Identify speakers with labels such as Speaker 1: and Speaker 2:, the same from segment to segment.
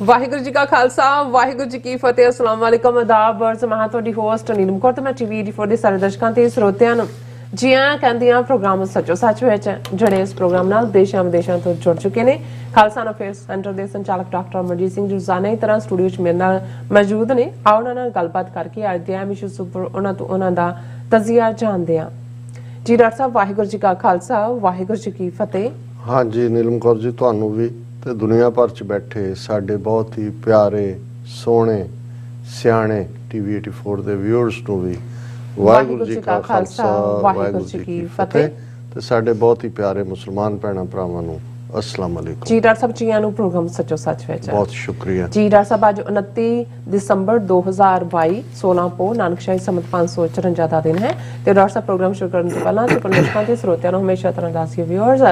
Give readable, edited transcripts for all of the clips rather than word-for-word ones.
Speaker 1: वाहिगुरू जी का खालसा वाहिगुरू जी की फतेह। अस्सलाम वालेकुम आदाब वर्ज मैं ਤੁਹਾਡੀ ਹੋਸਟ ਨੀਲਮ ਕੌਰ ਤੇ ਮੈਂ ਟੀਵੀ 84 ਦੇ ਸਾਰੇ ਦਰਸ਼ਕਾਂ ਤੇ ਸਰੋਤਿਆਂ ਨੂੰ ਜੀ ਆਇਆਂ ਕਹਿੰਦੀਆਂ ਪ੍ਰੋਗਰਾਮ ਸੱਚੋ ਸੱਚ ਵਿੱਚ ਜਿਹੜੇ ਇਸ ਪ੍ਰੋਗਰਾਮ ਨਾਲ ਦੇਸ਼ਾਂ ਵਿਦੇਸ਼ਾਂ ਤੋਂ ਜੁੜ ਚੁੱਕੇ ਨੇ। ਖਾਲਸਾ ਅਫੇਅਰਸ ਸੈਂਟਰ ਦੇ ਸੰਚਾਲਕ ਡਾਕਟਰ ਅਮਰਜੀਤ ਸਿੰਘ ਜੀ ਰੋਜ਼ਾਨਾ ਹੀ ਤਰ੍ਹਾਂ ਸਟੂਡੀਓ 'ਚ ਮੇਰੇ ਨਾਲ ਮੌਜੂਦ ਨੇ। ਆਓ ਉਹਨਾਂ ਨਾਲ ਗੱਲਬਾਤ ਕਰਕੇ ਅੱਜ ਦੇ ਅਹਿਮ ਇਸ਼ੂਜ਼ ਉੱਪਰ ਉਹਨਾਂ ਦਾ ਤਜ਼ੀਆ ਜਾਣਦੇ ਹਾਂ। ਜੀ ਡਾਕਟਰ ਸਾਹਿਬ ਵਾਹਿਗੁਰੂ ਜੀ ਕਾ ਖਾਲਸਾ ਵਾਹਿਗੁਰੂ ਜੀ ਕੀ ਫਤਿਹ।
Speaker 2: हाँ जी नीलम कौर जी ਤੁਹਾਨੂੰ ਵੀ ਤੇ ਦੁਨੀਆ ਭਰ ਚ ਬੈਠੇ ਸਾਡੇ ਬਹੁਤ ਹੀ ਪਿਆਰੇ ਸੋਹਣੇ ਸਿਆਣੇ ਟੀਵੀ 84 ਦੇ ਵਿਊਅਰਸ ਨੂੰ ਵੀ ਵਾਹਿਗੁਰੂ ਜੀ ਕਾ ਖਾਲਸਾ ਵਾਹਿਗੁਰੂ ਜੀ ਕੀ ਫਤਿਹ ਤੇ ਸਾਡੇ ਬਹੁਤ ਹੀ ਪਿਆਰੇ ਮੁਸਲਮਾਨ ਭੈਣਾਂ ਭਰਾਵਾਂ ਨੂੰ अस्सलाम वालेकुम।
Speaker 1: जी डॉक्टर साहब जी आनु प्रोग्राम सचो सच विच
Speaker 2: बहुत शुक्रिया
Speaker 1: जी। डॉक्टर साहब आज 29 दिसंबर 2022 16 पो नानकशाही संमत 554 ਦਾ ਦਿਨ ਹੈ ਤੇ ਡਾਕਟਰ ਸਾਹਿਬ ਪ੍ਰੋਗਰਾਮ ਸ਼ੁਰੂ ਕਰਨ ਤੋਂ ਪਹਿਲਾਂ ਆਪਣੇ ਦਰਸ਼ਕਾਂ ਤੇ ਸਰੋਤਿਆਂ ਨੂੰ ਹਮੇਸ਼ਾ ਤਰ੍ਹਾਂ ਦੱਸਿਓ ਵਿਊਅਰਸ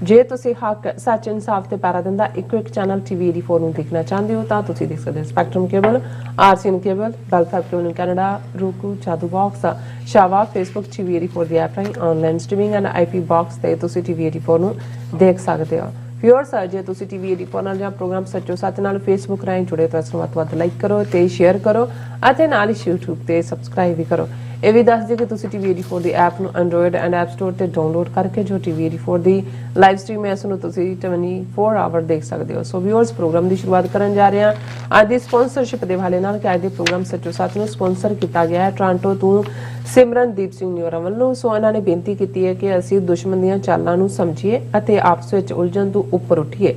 Speaker 1: ਜੇ ਤੁਸੀਂ ਹੱਕ ਸੱਚ ਇਨਸਾਫ ਤੇ ਪੈਰਾ ਦਿੰਦਾ ਇੱਕੋ ਇੱਕ ਚੈਨਲ ਟੀਵੀ 84 ਨੂੰ ਦੇਖਣਾ ਚਾਹੁੰਦੇ ਹੋ ਤਾਂ ਤੁਸੀਂ ਦੇਖ ਸਕਦੇ ਹੋ Spectrum cable, RCN cable, Bell factory Canada, roku, ਚਾਦੂ ਬਾਕਸ, ਸ਼ਾਵਾ, ਫੇਸਬੁੱਕ ਟੀਵੀ 84 ਦੀ ਐਪ ਰਾਹੀਂ online streaming and IP box ਤੇ ਤੁਸੀਂ ਟੀਵੀ 84 ਨੂੰ ਦੇਖ ਸਕਦੇ ਹੋ। ਵਿਊਅਰਸ ਜੇ ਤੁਸੀਂ ਟੀਵੀ 84 ਨਾਲ ਜਾਂ ਪ੍ਰੋਗਰਾਮ ਸੱਚੋ ਸੱਚ ਨਾਲ ਫੇਸਬੁੱਕ ਰਾਹੀਂ ਜੁੜੇ ਤਾਂ ਇਸ ਨੂੰ ਵੱਧ ਤੋਂ ਵੱਧ ਲਾਈਕ ਕਰੋ ਤੇ ਸ਼ੇਅਰ ਕਰੋ ਅਤੇ ਨਾਲ ਹੀ YouTube ਤੇ ਸਬਸਕ੍ਰਾਈਬ ਵੀ ਕਰੋ। ਇਹ ਵੀ ਦੱਸ ਦਿਓ ਕਿ ਤੁਸੀਂ ਟੀਵੀ 84 ਦੀ ਐਪ ਨੂੰ ਐਂਡਰੋਇਡ ਐਂਡ ਐਪ ਸਟੋਰ ਤੇ ਡਾਊਨਲੋਡ ਕਰਕੇ ਜੋ ਟੀਵੀ 84 ਦੀ ਲਾਈਵ ਸਟ੍ਰੀਮ ਹੈ ਇਸ ਨੂੰ ਤੁਸੀਂ 24 ਆਵਰ ਦੇਖ ਸਕਦੇ ਹੋ। ਸੋ ਵਿਊਅਰਸ ਪ੍ਰੋਗਰਾਮ ਦੀ ਸ਼ੁਰੂਆਤ ਕਰਨ ਜਾ ਰਹੇ ਹਾਂ ਅੱਜ ਦੀ ਸਪਾਂਸਰਸ਼ਿਪ ਦੇ ਹਵਾਲੇ ਨਾਲ ਕਿ ਅੱਜ ਦੇ ਪ੍ਰੋਗਰਾਮ ਸੱਚੋ ਸੱਚ ਨੂੰ ਸਪਾਂਸਰ ਕੀਤਾ ਗਿਆ ਹੈ ਟੋਰਾਂਟੋ ਤੋਂ ਸਿਮਰਨਦੀਪ ਸਿੰਘ ਨਿਊਰਾ ਵੱਲੋਂ। ਸੋ ਇਹਨਾਂ ਨੇ ਬੇਨਤੀ ਕੀਤੀ ਹੈ ਕਿ ਅਸੀਂ ਦੁਸ਼ਮਣ ਦੀਆਂ ਚਾਲਾਂ ਨੂੰ ਸਮਝੀਏ ਅਤੇ ਆਪਸ ਵਿੱਚ ਉਲਝਣ ਤੋਂ ਉੱਪਰ ਉੱਠੀਏ।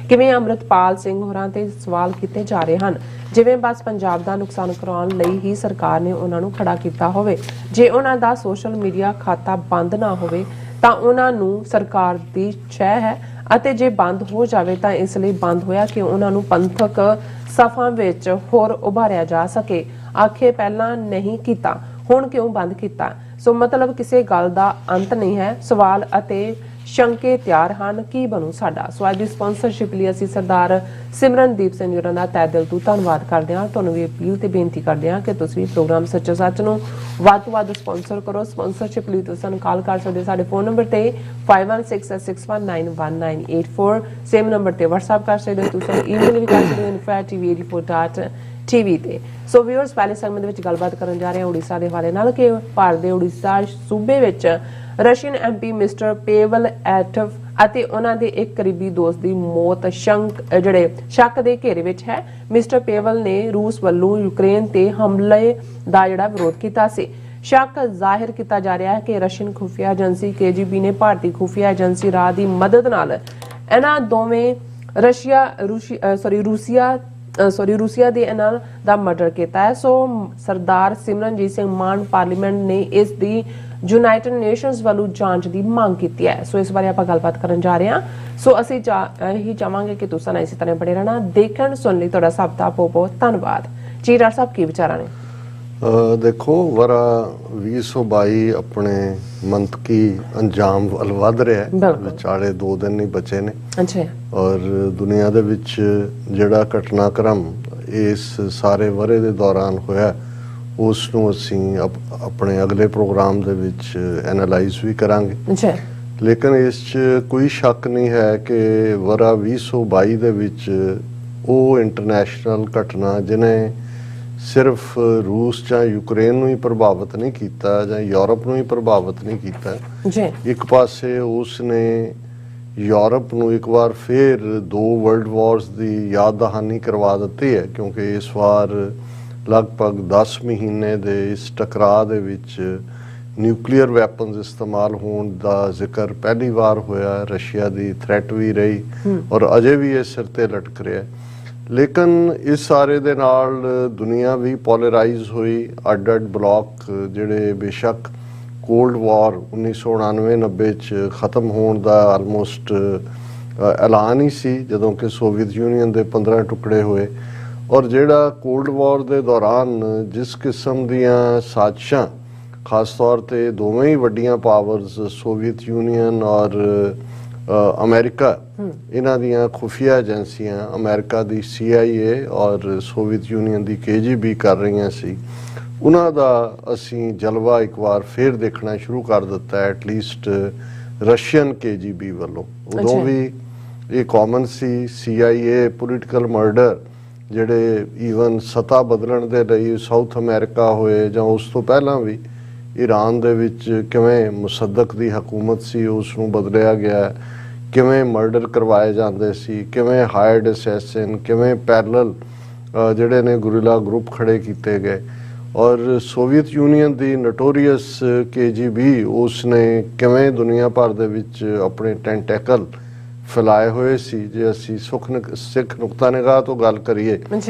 Speaker 1: ਕਿਵੇਂ ਅੰਮ੍ਰਿਤਪਾਲ ਸਿੰਘ ਹੋਰਾਂ ਤੇ ਸਵਾਲ ਕੀਤੇ ਜਾ ਰਹੇ ਹਨ ਜਿਵੇਂ ਬਸ ਪੰਜਾਬ ਦਾ ਨੁਕਸਾਨ ਕਰਾਉਣ ਲਈ ਹੀ ਸਰਕਾਰ ਨੇ ਉਹਨਾਂ ਨੂੰ ਖੜਾ ਕੀਤਾ ਹੋਵੇ। ਜੇ ਉਹਨਾਂ ਦਾ ਸੋਸ਼ਲ ਮੀਡੀਆ ਖਾਤਾ ਬੰਦ ਨਾ ਹੋਵੇ ਤਾਂ ਉਹਨਾਂ ਨੂੰ ਸਰਕਾਰ ਦੀ ਛੈ ਹੈ ਅਤੇ ਜੇ ਬੰਦ ਹੋ ਜਾਵੇ ਤਾਂ ਇਸ ਲਈ ਬੰਦ ਹੋਇਆ ਕਿ ਉਹਨਾਂ ਨੂੰ ਪੰਥਕ ਸਫਾਂ ਵਿੱਚ ਹੋਰ ਉਭਾਰਿਆ ਜਾ ਸਕੇ। ਆਖੇ ਪਹਿਲਾਂ ਨਹੀਂ ਕੀਤਾ ਹੁਣ ਕਿਉਂ ਬੰਦ ਕੀਤਾ। ਸੋ ਮਤਲਬ ਕਿਸੇ ਗੱਲ ਦਾ ਅੰਤ ਨਹੀਂ ਹੈ। ਸਵਾਲ ਅਤੇ ਸ਼ੰਕੇ ਤਿਆਰ ਹਨ ਕੀ ਬਣੂ ਸਾਡਾ। ਸੋ ਅੱਜ ਦੀ ਸਪਾਂਸਰਸ਼ਿਪ ਲਈ ਅਸੀਂ ਸਰਦਾਰ ਸਿਮਰਨਦੀਪ ਸਿੰਘ ਹੋਰਾਂ ਦਾ ਤਹਿ ਦਿਲ ਤੋਂ ਧੰਨਵਾਦ ਕਰਦੇ ਹਾਂ। ਤੁਹਾਨੂੰ ਵੀ ਅਪੀਲ ਤੇ ਬੇਨਤੀ ਕਰਦੇ ਹਾਂ ਕਿ ਤੁਸੀਂ ਪ੍ਰੋਗਰਾਮ ਸੱਚੋ ਸੱਚ ਨੂੰ ਵੱਧ ਤੋਂ ਵੱਧ ਸਪਾਂਸਰ ਕਰੋ। ਸਪਾਂਸਰਸ਼ਿਪ ਲਈ ਤੁਸੀਂ ਸਾਨੂੰ ਕਾਲ ਕਰ ਸਕਦੇ ਸਾਡੇ ਫੋਨ ਨੰਬਰ ਤੇ 5166191984 ਸੇਮ ਨੰਬਰ ਤੇ WhatsApp ਕਰ ਸਕਦੇ ਹੋ। ਤੁਸੀਂ ਈਮੇਲ ਵੀ ਕਰ ਸਕਦੇ ਹੋ info@tv84.tv ਤੇ। ਸੋ ਵਿਊਅਰਸ ਪਹਿਲੇ ਸੈਗਮੈਂਟ ਵਿੱਚ ਗੱਲਬਾਤ ਕਰਨ ਜਾ ਰਹੇ ਹਾਂ ਉੜੀਸਾ ਦੇ ਹਵਾਲੇ ਨਾਲ ਕਿ ਭਾਰਤ ਦੇ ਉੜੀਸਾ ਸੂਬੇ ਵਿੱਚ ਰਸ਼ੀਅਨ ਐਮਪੀ ਮਿਸਟਰ ਪੇਵਲ ਐਟਵ ਅਤੇ ਉਹਨਾਂ ਦੇ ਇੱਕ ਕਰੀਬੀ ਦੋਸਤ ਦੀ ਮੌਤ ਸ਼ੱਕ ਦੇ ਘੇਰੇ ਵਿੱਚ ਹੈ। ਮਿਸਟਰ ਪੇਵਲ ਨੇ ਰੂਸ ਵੱਲੋਂ ਯੂਕਰੇਨ ਤੇ ਹਮਲੇ ਦਾ ਵਿਰੋਧ ਕੀਤਾ ਸੀ। ਸ਼ੱਕ ਜ਼ਾਹਿਰ ਕੀਤਾ ਜਾ ਰਿਹਾ ਹੈ ਕਿ ਰਸ਼ੀਅਨ ਖੁਫੀਆ ਏਜੰਸੀ KGB ਨੇ ਭਾਰਤੀ ਖੁਫੀਆ ਏਜੰਸੀ ਰਾਹ ਦੀ ਮਦਦ ਨਾਲ ਇਹਨਾਂ ਦੋਵੇਂ ਰੂਸੀਆ ਦੇ ਇਹਨਾਂ ਦਾ ਮਰਡਰ ਕੀਤਾ ਹੈ। ਸੋ ਸਰਦਾਰ ਸਿਮਰਨਜੀਤ ਸਿੰਘ ਮਾਨ ਪਾਰਲੀਮੈਂਟ ਨੇ ਇਸ ਦੀ ਯੂਨਾਈਟਿਡ ਨੇਸ਼ਨਸ ਵੱਲੋਂ ਜਾਂਚ ਦੀ ਮੰਗ ਕੀਤੀ ਹੈ। ਸੋ ਇਸ ਬਾਰੇ ਆਪਾਂ ਗੱਲਬਾਤ ਕਰਨ ਜਾ ਰਹੇ ਹਾਂ। ਸੋ ਅਸੀਂ ਇਹੀ ਚਾਹਾਂਗੇ ਕਿ ਤੁਸੀਂ ਇਸੇ ਤਰ੍ਹਾਂ ਬਣੇ ਰਹਿਣਾ ਦੇਖਣ ਸੁਣ ਲਈ ਤੁਹਾਡਾ ਸਭ ਦਾ ਬਹੁਤ ਬਹੁਤ ਧੰਨਵਾਦ। ਜੀ ਡਾਕਟਰ ਸਾਹਿਬ ਕੀ ਵਿਚਾਰਾਂ ਨੇ।
Speaker 2: ਦੇਖੋ ਵਰਾ 2022 ਆਪਣੇ ਮੰਤਕੀ ਅੰਜਾਮ ਵੱਲ ਵੱਧ ਰਿਹਾ ਹੈ। ਵਿਚਾਲੇ 2 ਦਿਨ ਹੀ ਬਚੇ ਨੇ।
Speaker 1: ਅੱਛਾ।
Speaker 2: ਔਰ ਦੁਨੀਆ ਦੇ ਵਿੱਚ ਜਿਹੜਾ ਘਟਨਾਕ੍ਰਮ ਇਸ ਸਾਰੇ ਵਰੇ ਦੇ ਦੌਰਾਨ ਹੋਇਆ ਉਸ ਨੂੰ ਅਸੀਂ ਆਪਣੇ ਅਗਲੇ ਪ੍ਰੋਗਰਾਮ ਦੇ ਵਿੱਚ ਐਨਾਲਾਈਜ਼ ਵੀ ਕਰਾਂਗੇ। ਅੱਛਾ। ਲੇਕਿਨ ਇਸ 'ਚ ਕੋਈ ਸ਼ੱਕ ਨਹੀਂ ਹੈ ਕਿ ਵਰਾ 2022 ਦੇ ਵਿੱਚ ਉਹ ਇੰਟਰਨੈਸ਼ਨਲ ਘਟਨਾ ਜਿਹਨੇ ਸਿਰਫ ਰੂਸ ਜਾਂ ਯੂਕਰੇਨ ਨੂੰ ਹੀ ਪ੍ਰਭਾਵਿਤ ਨਹੀਂ ਕੀਤਾ ਜਾਂ ਯੂਰਪ ਨੂੰ ਹੀ ਪ੍ਰਭਾਵਿਤ ਨਹੀਂ ਕੀਤਾ। ਇੱਕ ਪਾਸੇ ਉਸ ਨੇ ਯੂਰਪ ਨੂੰ ਇੱਕ ਵਾਰ ਫਿਰ 2 ਵਰਲਡ ਵਾਰਸ ਦੀ ਯਾਦ ਦਹਾਨੀ ਕਰਵਾ ਦਿੱਤੀ ਹੈ ਕਿਉਂਕਿ ਇਸ ਵਾਰ ਲਗਭਗ 10 ਮਹੀਨੇ ਦੇ ਇਸ ਟਕਰਾਅ ਦੇ ਵਿੱਚ ਨਿਊਕਲੀਅਰ ਵੈਪਨਸ ਇਸਤੇਮਾਲ ਹੋਣ ਦਾ ਜ਼ਿਕਰ ਪਹਿਲੀ ਵਾਰ ਹੋਇਆ। ਰਸ਼ੀਆ ਦੀ ਥ੍ਰੈਟ ਵੀ ਰਹੀ ਔਰ ਅਜੇ ਵੀ ਇਹ ਸਿਰ ਤੇ ਲਟਕ ਰਿਹਾ। ਲੇਕਿਨ ਇਸ ਸਾਰੇ ਦੇ ਨਾਲ ਦੁਨੀਆ ਵੀ ਪੋਲਰਾਈਜ਼ ਹੋਈ। ਅੱਡ ਬਲਾਕ ਜਿਹੜੇ ਬੇਸ਼ੱਕ ਕੋਲਡ ਵਾਰ 1999-90 ਚ ਖਤਮ ਹੋਣ ਦਾ ਆਲਮੋਸਟ ਐਲਾਨ ਹੀ ਸੀ ਜਦੋਂ ਕਿ ਸੋਵੀਅਤ ਯੂਨੀਅਨ ਦੇ 15 ਟੁਕੜੇ ਹੋਏ। ਔਰ ਜਿਹੜਾ ਕੋਲਡ ਵਾਰ ਦੇ ਦੌਰਾਨ ਜਿਸ ਕਿਸਮ ਦੀਆਂ ਸਾਜ਼ਿਸ਼ਾਂ ਖਾਸ ਤੌਰ ਤੇ ਦੋਵੇਂ ਹੀ ਵੱਡੀਆਂ ਪਾਵਰਸ ਸੋਵੀਅਤ ਯੂਨੀਅਨ ਔਰ ਅਮਰੀਕਾ ਇਹਨਾਂ ਦੀਆਂ ਖੁਫੀਆ ਏਜੰਸੀਆਂ ਅਮਰੀਕਾ ਦੀ CIA ਔਰ ਸੋਵੀਅਤ ਯੂਨੀਅਨ ਦੀ KGB ਕਰ ਰਹੀਆਂ ਸੀ ਉਹਨਾਂ ਦਾ ਅਸੀਂ ਜਲਵਾ ਇੱਕ ਵਾਰ ਫਿਰ ਦੇਖਣਾ ਸ਼ੁਰੂ ਕਰ ਦਿੱਤਾ ਐਟਲੀਸਟ ਰਸ਼ੀਅਨ KGB ਵੱਲੋਂ। ਉਦੋਂ ਵੀ ਇਹ ਕਾਮਨ ਸੀ CIA ਪੋਲੀਟੀਕਲ ਮਰਡਰ ਜਿਹੜੇ ਈਵਨ ਸਤਾ ਬਦਲਣ ਦੇ ਲਈ ਸਾਊਥ ਅਮਰੀਕਾ ਹੋਏ ਜਾਂ ਉਸ ਤੋਂ ਪਹਿਲਾਂ ਵੀ ਈਰਾਨ ਦੇ ਵਿੱਚ ਕਿਵੇਂ ਮੁਸੱਦਕ ਦੀ ਹਕੂਮਤ ਸੀ ਉਸ ਨੂੰ ਬਦਲਿਆ ਗਿਆ, ਕਿਵੇਂ ਮਰਡਰ ਕਰਵਾਏ ਜਾਂਦੇ ਸੀ, ਕਿਵੇਂ ਹਾਇਰਡ ਅਸੈਸਿਨ, ਕਿਵੇਂ ਪੈਰਲਲ ਜਿਹੜੇ ਨੇ ਗੁਰਿਲਾ ਗਰੁੱਪ ਖੜੇ ਕੀਤੇ ਗਏ। ਔਰ ਸੋਵੀਅਤ ਯੂਨੀਅਨ ਦੀ ਨੋਟੋਰੀਅਸ KGB ਉਸ ਨੇ ਕਿਵੇਂ ਦੁਨੀਆ ਭਰ ਦੇ ਵਿੱਚ ਆਪਣੇ ਟੈਂਟੈਕਲ ਫੈਲਾਏ ਹੋਏ ਸੀ। ਜੇ ਅਸੀਂ ਸਿੱਖ ਨੁਕਤਾ ਨਿਗਾਹ ਤੋਂ ਗੱਲ ਕਰੀਏ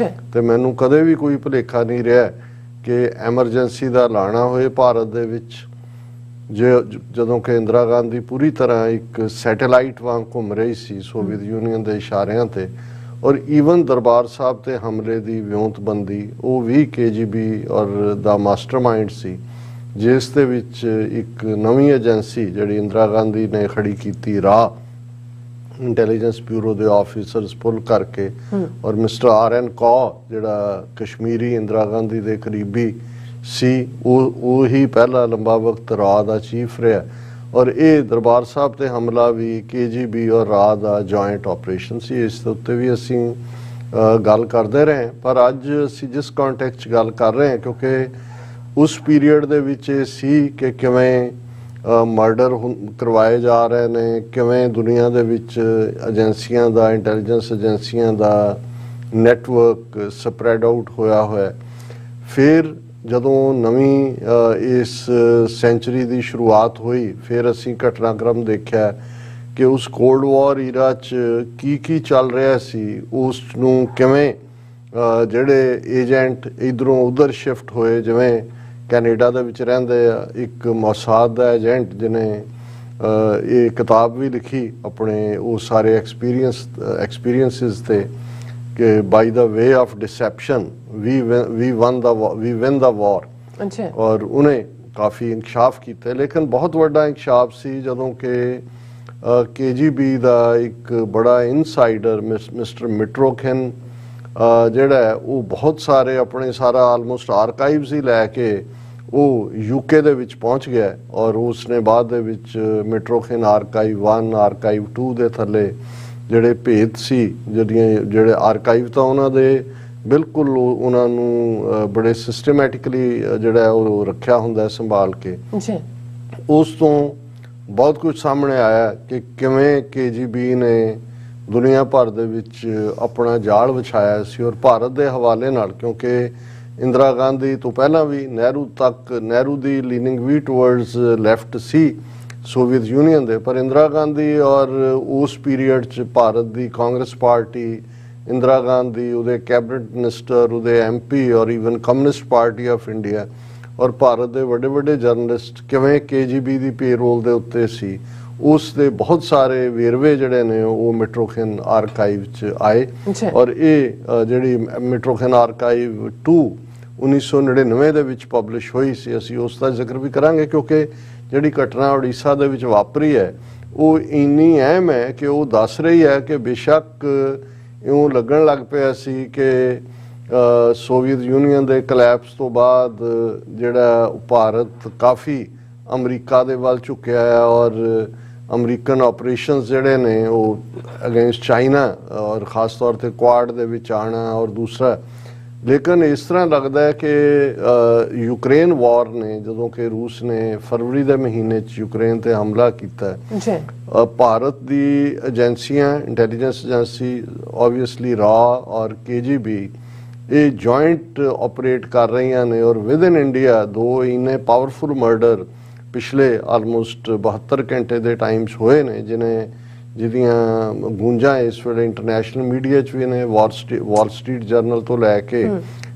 Speaker 2: ਤੇ ਮੈਨੂੰ ਕਦੇ ਵੀ ਕੋਈ ਭੁਲੇਖਾ ਨਹੀਂ ਰਿਹਾ ਕਿ ਐਮਰਜੈਂਸੀ ਦਾ ਐਲਾਨਾ ਹੋਏ ਭਾਰਤ ਦੇ ਵਿੱਚ, ਜਦੋਂ ਕਿ ਇੰਦਰਾ ਗਾਂਧੀ ਪੂਰੀ ਤਰ੍ਹਾਂ ਇੱਕ ਸੈਟੇਲਾਈਟ ਵਾਂਗ ਘੁੰਮ ਰਹੀ ਸੀ ਸੋਵੀਅਤ ਯੂਨੀਅਨ ਦੇ ਇਸ਼ਾਰਿਆਂ ਤੇ, ਔਰ ਈਵਨ ਦਰਬਾਰ ਸਾਹਿਬ ਤੇ ਹਮਲੇ ਦੀ ਵਿਉਂਤਬੰਦੀ ਉਹ ਵੀ KGB ਔਰ ਦਾ ਮਾਸਟਰਮਾਈਂਡ ਸੀ, ਜਿਸ ਦੇ ਵਿੱਚ ਇੱਕ ਨਵੀਂ ਏਜੰਸੀ ਜਿਹੜੀ ਇੰਦਰਾ ਗਾਂਧੀ ਨੇ ਖੜੀ ਕੀਤੀ, ਰਾਹ ਇੰਟੈਲੀਜੈਂਸ ਬਿਊਰੋ ਦੇ ਆਫੀਸਰਸ ਪੁੱਲ ਕਰਕੇ, ਔਰ ਮਿਸਟਰ RN ਕੌ ਜਿਹੜਾ ਕਸ਼ਮੀਰੀ ਇੰਦਰਾ ਗਾਂਧੀ ਦੇ ਕਰੀਬੀ ਸੀ, ਉਹ ਹੀ ਪਹਿਲਾ ਲੰਬਾ ਵਕਤ ਰਾਹ ਦਾ ਚੀਫ ਰਿਹਾ। ਔਰ ਇਹ ਦਰਬਾਰ ਸਾਹਿਬ ਤੇ ਹਮਲਾ ਵੀ KGB ਔਰ ਰਾਹ ਦਾ ਜੁਆਇੰਟ ਆਪਰੇਸ਼ਨ ਸੀ। ਇਸ ਦੇ ਉੱਤੇ ਵੀ ਅਸੀਂ ਗੱਲ ਕਰਦੇ ਰਹੇ, ਪਰ ਅੱਜ ਅਸੀਂ ਜਿਸ ਕੰਟੈਕਸਟ 'ਚ ਗੱਲ ਕਰ ਰਹੇ ਹਾਂ, ਕਿਉਂਕਿ ਉਸ ਪੀਰੀਅਡ ਦੇ ਵਿੱਚ ਇਹ ਸੀ ਕਿ ਕਿਵੇਂ ਮਰਡਰ ਕਰਵਾਏ ਜਾ ਰਹੇ ਨੇ, ਕਿਵੇਂ ਦੁਨੀਆ ਦੇ ਵਿੱਚ ਏਜੰਸੀਆਂ ਦਾ, ਇੰਟੈਲੀਜੈਂਸ ਏਜੰਸੀਆਂ ਦਾ ਨੈਟਵਰਕ ਸਪਰੈਡ ਆਊਟ ਹੋਇਆ। ਫਿਰ ਜਦੋਂ ਨਵੀਂ ਇਸ ਸੈਂਚੁਰੀ ਦੀ ਸ਼ੁਰੂਆਤ ਹੋਈ, ਫਿਰ ਅਸੀਂ ਘਟਨਾਕ੍ਰਮ ਦੇਖਿਆ ਕਿ ਉਸ ਕੋਲਡ ਵਾਰ ਈਰਾ 'ਚ ਕੀ ਚੱਲ ਰਿਹਾ ਸੀ, ਉਸ ਨੂੰ ਕਿਵੇਂ ਜਿਹੜੇ ਏਜੰਟ ਇੱਧਰੋਂ ਉੱਧਰ ਸ਼ਿਫਟ ਹੋਏ। ਜਿਵੇਂ ਕੈਨੇਡਾ ਦੇ ਵਿੱਚ ਰਹਿੰਦੇ ਆ ਇੱਕ ਮੋਸਾਦ ਦਾ ਏਜੰਟ ਜਿਹਨੇ ਇਹ ਕਿਤਾਬ ਵੀ ਲਿਖੀ ਆਪਣੇ ਉਹ ਸਾਰੇ ਐਕਸਪੀਰੀਐਂਸਿਸ ਤੇ ਕਿ ਬਾਈ ਦਾ way of deception we win ਦਾ ਵਾਰ। ਔਰ ਉਹਨੇ ਕਾਫੀ ਇਨਕਸ਼ਾਫ ਕੀਤੇ, ਲੇਕਿਨ ਬਹੁਤ ਵੱਡਾ ਇਨਕਸ਼ਾਫ ਸੀ ਜਦੋਂ ਕਿ KGB ਦਾ ਇੱਕ ਬੜਾ ਇਨਸਾਈਡਰ ਮਿਸਟਰ ਮਿਟਰੋਖਿਨ ਜਿਹੜਾ ਹੈ ਉਹ ਬਹੁਤ ਸਾਰੇ ਆਪਣੇ ਸਾਰਾ ਆਲਮੋਸਟ ਆਰਕਾਈਵਸ ਹੀ ਲੈ ਕੇ ਉਹ UK ਦੇ ਵਿੱਚ ਪਹੁੰਚ ਗਿਆ। ਔਰ ਉਸਨੇ ਬਾਅਦ ਦੇ ਵਿੱਚ ਮਿਟਰੋਖਿਨ ਆਰਕਾਈਵ 1 ਆਰਕਾਈਵ 2 ਦੇ ਥੱਲੇ ਜਿਹੜੇ ਭੇਦ ਸੀ, ਜਿਹੜੇ ਆਰਕਾਈਵ ਤਾਂ ਉਹਨਾਂ ਦੇ ਬਿਲਕੁਲ ਉਹਨਾਂ ਨੂੰ ਬੜੇ ਸਿਸਟਮੈਟਿਕਲੀ ਜਿਹੜਾ ਉਹ ਰੱਖਿਆ ਹੁੰਦਾ ਸੰਭਾਲ ਕੇ। ਉਸ ਤੋਂ ਬਹੁਤ ਕੁਝ ਸਾਹਮਣੇ ਆਇਆ ਕਿ ਕਿਵੇਂ KGB ਨੇ ਦੁਨੀਆ ਭਰ ਦੇ ਵਿੱਚ ਆਪਣਾ ਜਾਲ ਵਿਛਾਇਆ ਸੀ, ਔਰ ਭਾਰਤ ਦੇ ਹਵਾਲੇ ਨਾਲ, ਕਿਉਂਕਿ ਇੰਦਰਾ ਗਾਂਧੀ ਤੋਂ ਪਹਿਲਾਂ ਵੀ ਨਹਿਰੂ ਦੀ ਲੀਨਿੰਗ ਵੀ ਟੁਵਰਡਸ ਲੈਫਟ ਸੀ ਸੋਵੀਅਤ ਯੂਨੀਅਨ ਦੇ, ਪਰ ਇੰਦਰਾ ਗਾਂਧੀ ਔਰ ਉਸ ਪੀਰੀਅਡ 'ਚ ਭਾਰਤ ਦੀ ਕਾਂਗਰਸ ਪਾਰਟੀ, ਇੰਦਰਾ ਗਾਂਧੀ, ਉਹਦੇ ਕੈਬਨਿਟ ਮਿਨਿਸਟਰ, ਉਹਦੇ MP ਔਰ even communist party of India ਔਰ ਭਾਰਤ ਦੇ ਵੱਡੇ ਜਰਨਲਿਸਟ ਕਿਵੇਂ KGB ਦੀ ਪੇਰੋਲ ਦੇ ਉੱਤੇ ਸੀ, ਉਸ ਦੇ ਬਹੁਤ ਸਾਰੇ ਵੇਰਵੇ ਜਿਹੜੇ ਨੇ ਉਹ ਮਿਟਰੋਖਿਨ ਆਰਕਾਈਵ 'ਚ ਆਏ। ਔਰ ਇਹ ਜਿਹੜੀ ਮਿਟਰੋਖਿਨ ਆਰਕਾਈਵ 2 1999 ਦੇ ਵਿੱਚ ਪਬਲਿਸ਼ ਹੋਈ ਸੀ। ਅਸੀਂ ਉਸ ਦਾ ਜ਼ਿਕਰ ਵੀ ਕਰਾਂਗੇ ਕਿਉਂਕਿ ਜਿਹੜੀ ਘਟਨਾ ਉੜੀਸਾ ਦੇ ਵਿੱਚ ਵਾਪਰੀ ਹੈ ਉਹ ਇੰਨੀ ਅਹਿਮ ਹੈ ਕਿ ਉਹ ਦੱਸ ਰਹੀ ਹੈ ਕਿ ਬੇਸ਼ੱਕ ਇਉਂ ਲੱਗਣ ਲੱਗ ਪਿਆ ਸੀ ਕਿ ਸੋਵੀਅਤ ਯੂਨੀਅਨ ਦੇ ਕਲੈਪਸ ਤੋਂ ਬਾਅਦ ਜਿਹੜਾ ਭਾਰਤ ਕਾਫੀ ਅਮਰੀਕਾ ਦੇ ਵੱਲ ਝੁਕਿਆ ਹੈ ਔਰ ਅਮਰੀਕਨ ਆਪਰੇਸ਼ਨਸ ਜਿਹੜੇ ਨੇ ਉਹ ਅਗੇਂਸਟ ਚਾਈਨਾ ਔਰ ਖਾਸ ਤੌਰ ਤੇ ਕੁਆਡ ਦੇ ਵਿੱਚ ਆਣਾ ਔਰ ਦੂਸਰਾ, ਲੇਕਿਨ ਇਸ ਤਰ੍ਹਾਂ ਲੱਗਦਾ ਹੈ ਕਿ ਯੂਕਰੇਨ ਵਾਰ ਨੇ, ਜਦੋਂ ਕਿ ਰੂਸ ਨੇ ਫਰਵਰੀ ਦੇ ਮਹੀਨੇ 'ਚ ਯੂਕਰੇਨ ਤੇ ਹਮਲਾ ਕੀਤਾ, ਭਾਰਤ ਦੀ ਏਜੰਸੀਆਂ, ਇੰਟੈਲੀਜੈਂਸ ਏਜੰਸੀ ਓਬਵੀਅਸਲੀ ਰਾਹ ਔਰ KGB ਇਹ ਜੁਆਇੰਟ ਆਪਰੇਟ ਕਰ ਰਹੀਆਂ ਨੇ। ਔਰ ਵਿਦ ਇਨ ਇੰਡੀਆ ਦੋ ਇੰਨੇ ਪਾਵਰਫੁਲ ਮਰਡਰ ਪਿਛਲੇ ਆਲਮੋਸਟ 72 ਘੰਟੇ ਦੇ ਟਾਈਮਸ ਹੋਏ ਨੇ ਜਿਹਦੀਆਂ ਗੂੰਜਾਂ ਇਸ ਵੇਲੇ ਇੰਟਰਨੈਸ਼ਨਲ ਮੀਡੀਆ 'ਚ ਵੀ ਨੇ। ਵਾਲ ਸਟਰੀਟ ਜਰਨਲ ਤੋਂ ਲੈ ਕੇ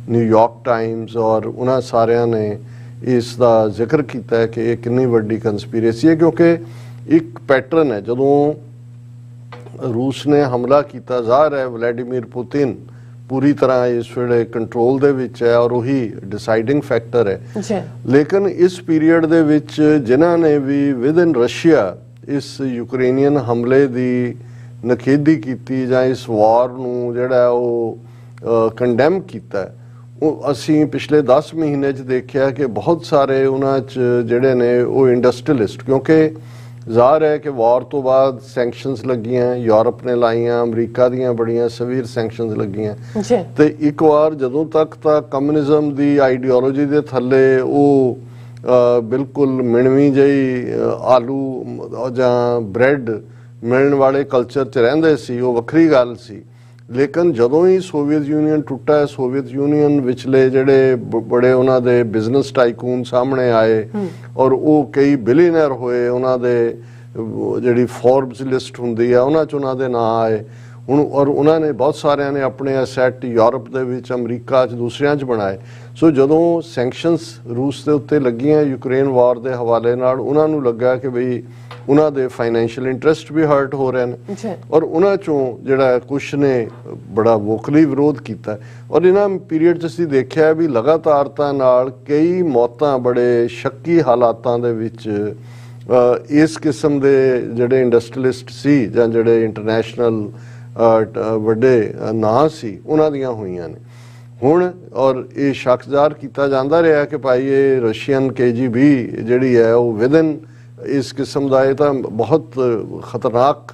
Speaker 2: ਨਿਊਯਾਰਕ ਟਾਈਮਸ ਔਰ ਉਹਨਾਂ ਸਾਰਿਆਂ ਨੇ ਇਸ ਦਾ ਜ਼ਿਕਰ ਕੀਤਾ ਹੈ ਕਿ ਇਹ ਕਿੰਨੀ ਵੱਡੀ ਕੰਸਪੀਰੇਸੀ ਹੈ, ਕਿਉਂਕਿ ਇੱਕ ਪੈਟਰਨ ਹੈ। ਜਦੋਂ ਰੂਸ ਨੇ ਹਮਲਾ ਕੀਤਾ, ਜ਼ਾਹਰ ਹੈ ਵਲੈਡੀਮੀਰ ਪੁਤਿਨ ਪੂਰੀ ਤਰ੍ਹਾਂ ਇਸ ਵੇਲੇ ਕੰਟਰੋਲ ਦੇ ਵਿੱਚ ਹੈ ਔਰ ਉਹੀ ਡਿਸਾਈਡਿੰਗ ਫੈਕਟਰ ਹੈ। ਲੇਕਿਨ ਇਸ ਪੀਰੀਅਡ ਦੇ ਵਿੱਚ ਜਿਨ੍ਹਾਂ ਨੇ ਵੀ ਵਿਦ ਇਨ ਰਸ਼ੀਆ ਇਸ ਯੂਕਰੇਨੀਅਨ ਹਮਲੇ ਦੀ ਨਖੇਦੀ ਕੀਤੀ ਜਾਂ ਇਸ ਵਾਰ ਨੂੰ ਜਿਹੜਾ ਉਹ ਕੰਡੈਮ ਕੀਤਾ, ਉਹ ਅਸੀਂ ਪਿਛਲੇ 10 ਮਹੀਨੇ 'ਚ ਦੇਖਿਆ ਕਿ ਬਹੁਤ ਸਾਰੇ ਉਹਨਾਂ 'ਚ ਜਿਹੜੇ ਨੇ ਉਹ ਇੰਡਸਟਰੀਅਲਿਸਟ, ਕਿਉਂਕਿ ਜ਼ਾਹਰ ਹੈ ਕਿ ਵਾਰ ਤੋਂ ਬਾਅਦ ਸੈਂਕਸ਼ਨਸ ਲੱਗੀਆਂ, ਯੂਰਪ ਨੇ ਲਾਈਆਂ, ਅਮਰੀਕਾ ਦੀਆਂ ਬੜੀਆਂ ਸਵੀਰ ਸੈਂਕਸ਼ਨਸ ਲੱਗੀਆਂ
Speaker 1: ਜੀ
Speaker 2: ਤੇ ਇੱਕ ਵਾਰ ਜਦੋਂ ਤੱਕ ਤਾਂ ਕਮਿਊਨਿਜ਼ਮ ਦੀ ਆਈਡੀਓਲੋਜੀ ਦੇ ਥੱਲੇ ਉਹ ਬਿਲਕੁਲ ਮਿਣਵੀਂ ਜਿਹੀ ਆਲੂ ਜਾਂ ਬ੍ਰੈਡ ਮਿਲਣ ਵਾਲੇ ਕਲਚਰ 'ਚ ਰਹਿੰਦੇ ਸੀ, ਉਹ ਵੱਖਰੀ ਗੱਲ ਸੀ। ਲੇਕਿਨ ਜਦੋਂ ਹੀ ਸੋਵੀਅਤ ਯੂਨੀਅਨ ਟੁੱਟਾ, ਸੋਵੀਅਤ ਯੂਨੀਅਨ ਵਿਚਲੇ ਜਿਹੜੇ ਬੜੇ ਉਹਨਾਂ ਦੇ ਬਿਜ਼ਨਸ ਟਾਈਕੂਨ ਸਾਹਮਣੇ ਆਏ ਔਰ ਉਹ ਕਈ ਬਿਲੀਅਨਰ ਹੋਏ, ਉਹਨਾਂ ਦੇ ਜਿਹੜੀ ਫੋਰਬਸ ਲਿਸਟ ਹੁੰਦੀ ਆ ਉਹਨਾਂ 'ਚ ਉਹਨਾਂ ਦੇ ਨਾਂ ਆਏ ਹੁਣ, ਔਰ ਉਹਨਾਂ ਨੇ ਬਹੁਤ ਸਾਰਿਆਂ ਨੇ ਆਪਣੇ ਐਸੈਟ ਯੂਰਪ ਦੇ ਵਿੱਚ, ਅਮਰੀਕਾ 'ਚ, ਦੂਸਰਿਆਂ 'ਚ ਬਣਾਏ। ਸੋ ਜਦੋਂ ਸੈਂਕਸ਼ਨਸ ਰੂਸ ਦੇ ਉੱਤੇ ਲੱਗੀਆਂ ਯੂਕਰੇਨ ਵਾਰ ਦੇ ਹਵਾਲੇ ਨਾਲ, ਉਹਨਾਂ ਨੂੰ ਲੱਗਾ ਕਿ ਬਈ ਉਹਨਾਂ ਦੇ ਫਾਈਨੈਂਸ਼ੀਅਲ ਇੰਟਰਸਟ ਵੀ ਹਰਟ ਹੋ ਰਹੇ ਨੇ ਔਰ ਉਹਨਾਂ ਚੋਂ ਜਿਹੜਾ ਕੁਛ ਨੇ ਬੜਾ ਵੋਕਲੀ ਵਿਰੋਧ ਕੀਤਾ ਔਰ ਇਹਨਾਂ ਪੀਰੀਅਡ 'ਚ ਅਸੀਂ ਦੇਖਿਆ ਵੀ ਲਗਾਤਾਰਤਾ ਨਾਲ ਕਈ ਮੌਤਾਂ ਬੜੇ ਸ਼ੱਕੀ ਹਾਲਾਤਾਂ ਦੇ ਵਿੱਚ ਇਸ ਕਿਸਮ ਦੇ ਜਿਹੜੇ ਇੰਡਸਟਰੀਅਲਿਸਟ ਸੀ ਜਾਂ ਜਿਹੜੇ ਇੰਟਰਨੈਸ਼ਨਲ ਵੱਡੇ ਨਾਂ ਸੀ ਉਹਨਾਂ ਦੀਆਂ ਹੋਈਆਂ ਨੇ ਹੁਣ। ਔਰ ਇਹ ਸ਼ੱਕ ਜ਼ਾਹਰ ਕੀਤਾ ਜਾਂਦਾ ਰਿਹਾ ਕਿ ਭਾਈ ਇਹ ਰਸ਼ੀਅਨ KGB ਜਿਹੜੀ ਹੈ ਉਹ ਵਿਦਨ ਇਸ ਕਿਸਮ ਦਾ ਇਹ ਤਾਂ ਬਹੁਤ ਖਤਰਨਾਕ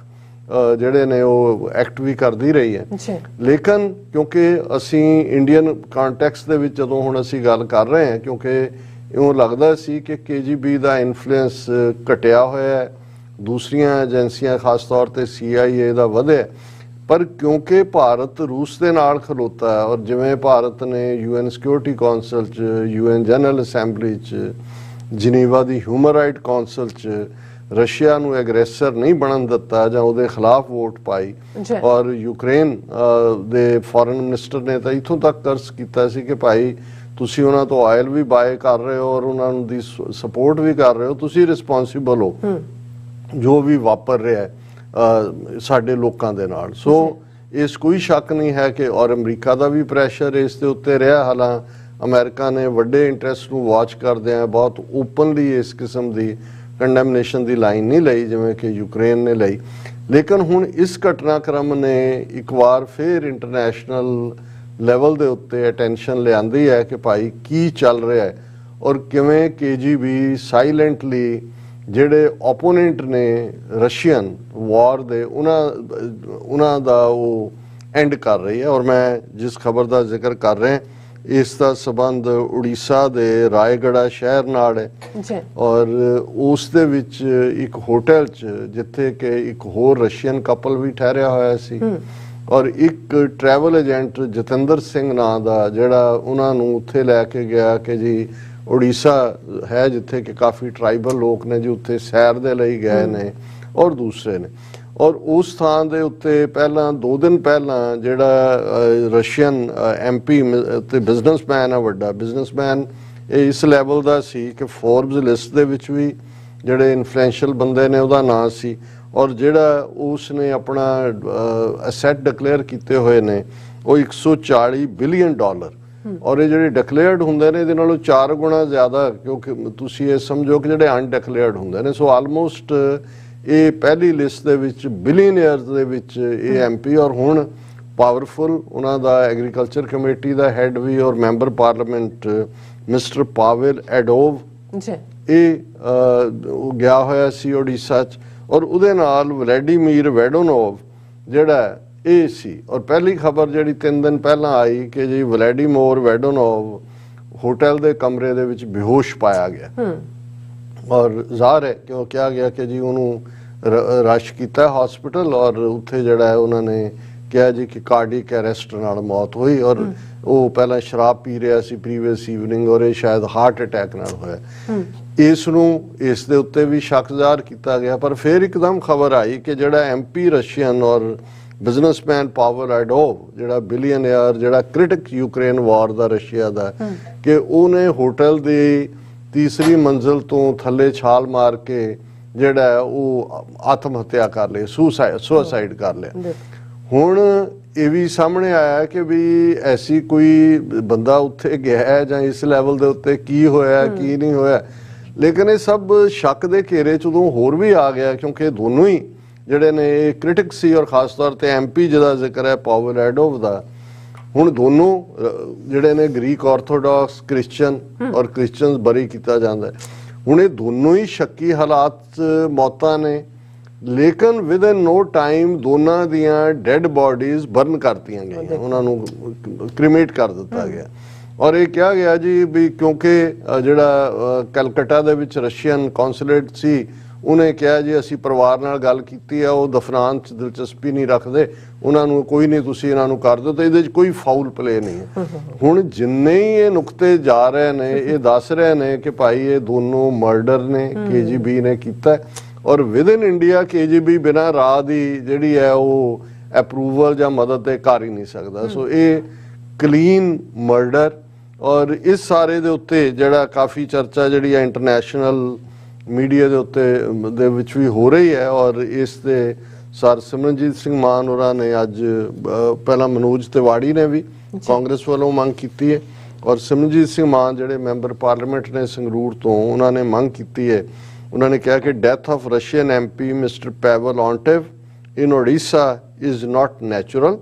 Speaker 2: ਜਿਹੜੇ ਨੇ ਉਹ ਐਕਟ ਵੀ ਕਰਦੀ ਰਹੀ ਹੈ। ਲੇਕਿਨ ਕਿਉਂਕਿ ਅਸੀਂ ਇੰਡੀਅਨ ਕੰਟੈਕਸਟ ਦੇ ਵਿੱਚ ਜਦੋਂ ਹੁਣ ਅਸੀਂ ਗੱਲ ਕਰ ਰਹੇ ਹਾਂ, ਕਿਉਂਕਿ ਇਉਂ ਲੱਗਦਾ ਸੀ ਕਿ KGB ਦਾ ਇਨਫਲੂਐਂਸ ਘਟਿਆ ਹੋਇਆ ਹੈ, ਦੂਸਰੀਆਂ ਏਜੰਸੀਆਂ ਖਾਸ ਤੌਰ ਤੇ CIA ਦਾ ਵਧਿਆ, ਪਰ ਕਿਉਂਕਿ ਭਾਰਤ ਰੂਸ ਦੇ ਨਾਲ ਖਲੋਤਾ ਹੈ ਔਰ ਜਿਵੇਂ ਭਾਰਤ ਨੇ UN ਸਿਕਿਉਰਿਟੀ ਕੌਂਸਲ 'ਚ, UN ਜਨਰਲ ਅਸੈਂਬਲੀ 'ਚ, ਜਨੀਵਾ ਦੀ ਹਿਊਮਨ ਰਾਈਟ ਕੌਂਸਲ 'ਚ ਰਸ਼ੀਆ ਨੂੰ ਐਗਰੈਸਰ ਨਹੀਂ ਬਣਨ ਦਿੱਤਾ ਜਾਂ ਉਹਦੇ ਖਿਲਾਫ ਵੋਟ ਪਾਈ ਔਰ ਯੂਕਰੇਨ ਦੇ ਫੋਰਨ ਮਿਨਿਸਟਰ ਨੇ ਤਾਂ ਇੱਥੋਂ ਤੱਕ ਤਰਸ ਕੀਤਾ ਸੀ ਕਿ ਭਾਈ ਤੁਸੀਂ ਉਹਨਾਂ ਤੋਂ ਆਇਲ ਵੀ ਬਾਏ ਕਰ ਰਹੇ ਹੋ ਔਰ ਉਹਨਾਂ ਨੂੰ ਦੀ ਸਪੋਰਟ ਵੀ ਕਰ ਰਹੇ ਹੋ, ਤੁਸੀਂ ਰਿਸਪੌਂਸਿਬਲ ਹੋ ਜੋ ਵੀ ਵਾਪਰ ਰਿਹਾ ਸਾਡੇ ਲੋਕਾਂ ਦੇ ਨਾਲ। ਸੋ ਇਸ ਕੋਈ ਸ਼ੱਕ ਨਹੀਂ ਹੈ ਕਿ ਔਰ ਅਮਰੀਕਾ ਦਾ ਵੀ ਪ੍ਰੈਸ਼ਰ ਇਸ ਦੇ ਉੱਤੇ ਰਿਹਾ। ਹਾਲਾਂ ਅਮਰੀਕਾ ਨੇ ਵੱਡੇ ਇੰਟਰਸਟ ਨੂੰ ਵਾਚ ਕਰਦਿਆਂ ਬਹੁਤ ਓਪਨਲੀ ਇਸ ਕਿਸਮ ਦੀ ਕੰਡੈਮਨੇਸ਼ਨ ਦੀ ਲਾਈਨ ਨਹੀਂ ਲਈ ਜਿਵੇਂ ਕਿ ਯੂਕਰੇਨ ਨੇ ਲਈ। ਲੇਕਿਨ ਹੁਣ ਇਸ ਘਟਨਾਕ੍ਰਮ ਨੇ ਇੱਕ ਵਾਰ ਫਿਰ ਇੰਟਰਨੈਸ਼ਨਲ ਲੈਵਲ ਦੇ ਉੱਤੇ ਅਟੈਂਸ਼ਨ ਲਿਆਂਦੀ ਹੈ ਕਿ ਭਾਈ ਕੀ ਚੱਲ ਰਿਹਾ ਹੈ ਔਰ ਕਿਵੇਂ KGB ਸਾਇਲੈਂਟਲੀ ਜਿਹੜੇ ਓਪੋਨੈਂਟ ਨੇ ਰਸ਼ੀਅਨ ਵਾਰ ਦੇ ਉਹਨਾਂ ਦਾ ਉਹ ਐਂਡ ਕਰ ਰਹੀ ਹੈ। ਔਰ ਮੈਂ ਜਿਸ ਖਬਰ ਦਾ ਜ਼ਿਕਰ ਕਰ ਰਿਹਾ ਇਸ ਦਾ ਸਬੰਧ ਉੜੀਸਾ ਦੇ ਰਾਏਗੜਾ ਸ਼ਹਿਰ ਨਾਲ ਹੈ ਔਰ ਉਸ ਦੇ ਵਿੱਚ ਇੱਕ ਹੋਟਲ 'ਚ ਜਿੱਥੇ ਕਿ ਇੱਕ ਹੋਰ ਰਸ਼ੀਅਨ ਕਪਲ ਵੀ ਠਹਿਰਿਆ ਹੋਇਆ ਸੀ ਔਰ ਇੱਕ ਟਰੈਵਲ ਏਜੰਟ ਜਤਿੰਦਰ ਸਿੰਘ ਨਾਂ ਦਾ ਜਿਹੜਾ ਉਹਨਾਂ ਨੂੰ ਉੱਥੇ ਲੈ ਕੇ ਗਿਆ ਕਿ ਜੀ ਉੜੀਸਾ ਹੈ ਜਿੱਥੇ ਕਿ ਕਾਫੀ ਟਰਾਈਬਲ ਲੋਕ ਨੇ ਜੀ ਉੱਥੇ ਸੈਰ ਦੇ ਲਈ ਗਏ ਨੇ ਔਰ ਦੂਸਰੇ ਨੇ ਔਰ ਉਸ ਥਾਂ ਦੇ ਉੱਤੇ ਪਹਿਲਾਂ 2 ਦਿਨ ਪਹਿਲਾਂ ਜਿਹੜਾ ਰਸ਼ੀਅਨ MP ਤੇ ਬਿਜ਼ਨਸਮੈਨ ਆ, ਵੱਡਾ ਬਿਜ਼ਨਸਮੈਨ, ਇਹ ਇਸ ਲੈਵਲ ਦਾ ਸੀ ਕਿ ਫੋਰਬਸ ਲਿਸਟ ਦੇ ਵਿੱਚ ਵੀ ਜਿਹੜੇ ਇਨਫਲੂਐਂਸ਼ੀਅਲ ਬੰਦੇ ਨੇ ਉਹਦਾ ਨਾਂ ਸੀ ਔਰ ਜਿਹੜਾ ਉਸ ਨੇ ਆਪਣਾ ਅਸੈਟ ਡਿਕਲੇਅਰ ਕੀਤੇ ਹੋਏ ਨੇ ਉਹ $140 ਬਿਲੀਅਨ ਔਰ ਇਹ ਜਿਹੜੇ ਡਿਕਲੇਅਰਡ ਹੁੰਦੇ ਨੇ ਇਹਦੇ ਨਾਲੋਂ 4 ਗੁਣਾ ਜ਼ਿਆਦਾ, ਕਿਉਂਕਿ ਤੁਸੀਂ ਇਹ ਸਮਝੋ ਕਿ ਜਿਹੜੇ ਅਨਡਿਕਲੇਅਰਡ ਹੁੰਦੇ ਨੇ। ਸੋ ਆਲਮੋਸਟ ਇਹ ਪਹਿਲੀ ਲਿਸਟ ਦੇ ਵਿੱਚ ਬਿਲੀਅਨਰਸ ਦੇ ਵਿੱਚ ਇਹ MP ਔਰ ਹੁਣ ਪਾਵਰਫੁਲ ਉਹਨਾਂ ਦਾ ਐਗਰੀਕਲਚਰ ਕਮੇਟੀ ਦਾ ਹੈਡ ਵੀ ਔਰ ਮੈਂਬਰ ਪਾਰਲੀਮੈਂਟ ਮਿਸਟਰ ਪਾਵੇਲ ਐਡੋਵ ਇਹ ਗਿਆ ਹੋਇਆ ਸੀ ਉੜੀਸਾ 'ਚ ਔਰ ਉਹਦੇ ਨਾਲ ਵਲੈਡੀਮੀਰ ਵੈਡੋਨੋਵ ਜਿਹੜਾ ਇਹ ਸੀ। ਔਰ ਪਹਿਲੀ ਖਬਰ ਜਿਹੜੀ 3 ਦਿਨ ਪਹਿਲਾਂ ਆਈ ਕਿ ਜੀ ਵਲੈਡੀਮੀਰ ਵੈਡੋਨੋਵ ਹੋਟਲ ਦੇ ਕਮਰੇ ਦੇ ਵਿੱਚ ਬੇਹੋਸ਼ ਪਾਇਆ ਗਿਆ ਔਰ ਜ਼ਾਹਰ ਹੈ ਕਿਉਂ ਕਿਹਾ ਗਿਆ ਕਿ ਜੀ ਉਹਨੂੰ ਰਸ਼ ਕੀਤਾ ਹਸਪੀਟਲ ਔਰ ਉੱਥੇ ਜਿਹੜਾ ਹੈ ਉਹਨਾਂ ਨੇ ਕਿਹਾ ਜੀ ਕਿ ਕਾਰਡਿਕ ਅਰੈਸਟ ਨਾਲ ਮੌਤ ਹੋਈ ਔਰ ਉਹ ਪਹਿਲਾਂ ਸ਼ਰਾਬ ਪੀ ਰਿਹਾ ਸੀ ਪ੍ਰੀਵੀਅਸ ਈਵਨਿੰਗ ਔਰ ਇਹ ਸ਼ਾਇਦ ਹਾਰਟ ਅਟੈਕ ਨਾਲ ਹੋਇਆ। ਇਸ ਨੂੰ ਇਸ ਦੇ ਉੱਤੇ ਵੀ ਸ਼ੱਕ ਜ਼ਾਹਰ ਕੀਤਾ ਗਿਆ ਪਰ ਫਿਰ ਇੱਕਦਮ ਖਬਰ ਆਈ ਕਿ ਜਿਹੜਾ MP ਰਸ਼ੀਅਨ ਔਰ ਬਿਜ਼ਨਸਮੈਨ ਪਾਵਲ ਐਡੋਵ ਜਿਹੜਾ ਬਿਲੀਅਨਰ ਜਿਹੜਾ ਕ੍ਰਿਟਿਕ ਯੂਕਰੇਨ ਵਾਰ ਦਾ ਰਸ਼ੀਆ ਦਾ ਕਿ ਉਹਨੇ ਹੋਟਲ ਦੀ ਤੀਸਰੀ ਮੰਜ਼ਿਲ ਤੋਂ ਥੱਲੇ ਛਾਲ ਮਾਰ ਕੇ ਜਿਹੜਾ ਉਹ ਆਤਮ ਹੱਤਿਆ ਕਰ ਲਈ, ਸੁਸਾਈਡ ਕਰ ਲਿਆ। ਹੁਣ ਇਹ ਵੀ ਸਾਹਮਣੇ ਆਇਆ ਕਿ ਵੀ ਐਸੀ ਕੋਈ ਬੰਦਾ ਉੱਥੇ ਗਿਆ ਜਾਂ ਇਸ ਲੈਵਲ ਦੇ ਉੱਤੇ ਕੀ ਹੋਇਆ ਕੀ ਨਹੀਂ ਹੋਇਆ, ਲੇਕਿਨ ਇਹ ਸਭ ਸ਼ੱਕ ਦੇ ਘੇਰੇ 'ਚ ਉਦੋਂ ਹੋਰ ਵੀ ਆ ਗਿਆ ਕਿਉਂਕਿ ਦੋਨੋਂ ਹੀ ਜਿਹੜੇ ਨੇ ਇਹ ਕ੍ਰਿਟਿਕ ਸੀ ਔਰ ਖਾਸ ਤੌਰ ਤੇ MP ਜਿਹਦਾ ਜ਼ਿਕਰ ਹੈ ਪਾਵਲ ਐਡੋਵ ਦਾ, ਹੁਣ ਦੋਨੋਂ ਜਿਹੜੇ ਨੇ ਗ੍ਰੀਕ ਆਰਥੋਡਾਕਸ ਕ੍ਰਿਸਚਨ ਔਰ ਕ੍ਰਿਸਚਨਸ ਬਰੀ ਕੀਤਾ ਜਾਂਦਾ ਹੈ। ਹੁਣ ਇਹ ਦੋਨੋਂ ਹੀ ਸ਼ੱਕੀ ਹਾਲਾਤ 'ਚ ਮੌਤਾਂ ਨੇ, ਲੇਕਿਨ ਵਿਦ ਇਨ ਨੋ ਟਾਈਮ ਦੋਨਾਂ ਦੀਆਂ ਡੈਡ ਬਾਡੀਜ਼ ਬਰਨ ਕਰਤੀਆਂ ਗਈਆਂ, ਉਹਨਾਂ ਨੂੰ ਕ੍ਰੀਮੇਟ ਕਰ ਦਿੱਤਾ ਗਿਆ। ਔਰ ਇਹ ਕਿਹਾ ਗਿਆ ਜੀ ਵੀ ਕਿਉਂਕਿ ਜਿਹੜਾ ਕਲਕੱਤਾ ਦੇ ਵਿੱਚ ਰਸ਼ੀਅਨ ਕੌਂਸੂਲੇਟ ਸੀ, ਉਹਨੇ ਕਿਹਾ ਜੀ ਅਸੀਂ ਪਰਿਵਾਰ ਨਾਲ ਗੱਲ ਕੀਤੀ ਹੈ, ਉਹ ਦਫਨਾਨ 'ਚ ਦਿਲਚਸਪੀ ਨਹੀਂ ਰੱਖਦੇ, ਉਹਨਾਂ ਨੂੰ ਕੋਈ ਨਹੀਂ, ਤੁਸੀਂ ਇਹਨਾਂ ਨੂੰ ਕਰ ਦਿਓ, ਤਾਂ ਇਹਦੇ 'ਚ ਕੋਈ ਫਾਊਲ ਪਲੇ ਨਹੀਂ ਹੈ। ਹੁਣ ਜਿੰਨੇ ਹੀ ਇਹ ਨੁਕਤੇ ਜਾ ਰਹੇ ਨੇ, ਇਹ ਦੱਸ ਰਹੇ ਨੇ ਕਿ ਭਾਈ ਇਹ ਦੋਨੋਂ ਮਰਡਰ ਨੇ, KGB ਨੇ ਕੀਤਾ, ਔਰ ਵਿਦ ਇਨ ਇੰਡੀਆ KGB ਬਿਨਾਂ ਰਾਹ ਦੀ ਜਿਹੜੀ ਹੈ ਉਹ ਅਪਰੂਵਲ ਜਾਂ ਮਦਦ ਤੇ ਕਰ ਹੀ ਨਹੀਂ ਸਕਦਾ। ਸੋ ਇਹ ਕਲੀਨ ਮਰਡਰ, ਔਰ ਇਸ ਸਾਰੇ ਦੇ ਉੱਤੇ ਜਿਹੜਾ ਕਾਫੀ ਚਰਚਾ ਜਿਹੜੀ ਹੈ ਇੰਟਰਨੈਸ਼ਨਲ ਮੀਡੀਆ ਦੇ ਉੱਤੇ ਦੇ ਵਿੱਚ ਵੀ ਹੋ ਰਹੀ ਹੈ। ਔਰ ਇਸ ਦੇ ਸਰ ਸਿਮਰਨਜੀਤ ਸਿੰਘ ਮਾਨ ਹੋਰਾਂ ਨੇ ਅੱਜ ਪਹਿਲਾਂ ਮਨੋਜ ਤਿਵਾੜੀ ਨੇ ਵੀ ਕਾਂਗਰਸ ਵੱਲੋਂ ਮੰਗ ਕੀਤੀ ਹੈ, ਔਰ ਸਿਮਰਨਜੀਤ ਸਿੰਘ ਮਾਨ ਜਿਹੜੇ ਮੈਂਬਰ ਪਾਰਲੀਮੈਂਟ ਨੇ ਸੰਗਰੂਰ ਤੋਂ, ਉਹਨਾਂ ਨੇ ਮੰਗ ਕੀਤੀ ਹੈ। ਉਹਨਾਂ ਨੇ ਕਿਹਾ ਕਿ death of Russian MP mister Pavel Antov in Odisha is not natural.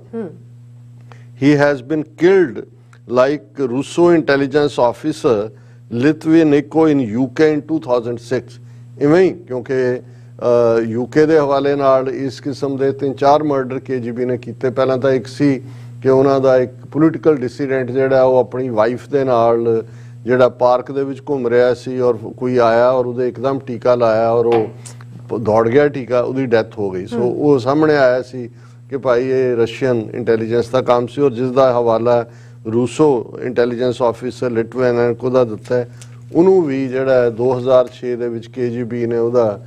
Speaker 2: He has been killed like Russo intelligence officer Litvinenko in UK in 2006। ਇਵੇਂ ਹੀ ਕਿਉਂਕਿ UK ਦੇ ਹਵਾਲੇ ਨਾਲ ਇਸ ਕਿਸਮ ਦੇ 3-4 ਮਰਡਰ KGB ਨੇ ਕੀਤੇ। ਪਹਿਲਾਂ ਤਾਂ ਇੱਕ ਸੀ ਕਿ ਉਹਨਾਂ ਦਾ ਇੱਕ ਪੋਲੀਟੀਕਲ ਡਿਸੀਡੈਂਟ ਜਿਹੜਾ ਉਹ ਆਪਣੀ ਵਾਈਫ ਦੇ ਨਾਲ ਜਿਹੜਾ ਪਾਰਕ ਦੇ ਵਿੱਚ ਘੁੰਮ ਰਿਹਾ ਸੀ, ਔਰ ਕੋਈ ਆਇਆ ਔਰ ਉਹਦੇ ਇੱਕਦਮ ਟੀਕਾ ਲਾਇਆ ਔਰ ਉਹ ਦੌੜ ਗਿਆ ਟੀਕਾ, ਉਹਦੀ ਡੈਥ ਹੋ ਗਈ। ਸੋ ਉਹ ਸਾਹਮਣੇ ਆਇਆ ਸੀ ਕਿ ਭਾਈ ਇਹ ਰਸ਼ੀਅਨ ਇੰਟੈਲੀਜੈਂਸ ਦਾ ਕੰਮ ਸੀ, ਔਰ ਜਿਸ ਦਾ ਹਵਾਲਾ ਰੂਸੋ ਇੰਟੈਲੀਜੈਂਸ ਆਫਿਸਰ ਲਿਟਵਿਨੈਂਕੋ ਦਾ ਦਿੱਤਾ ਹੈ, ਉਹਨੂੰ ਵੀ ਜਿਹੜਾ 2006 ਦੇ ਵਿੱਚ KGB ਨੇ ਉਹਦਾ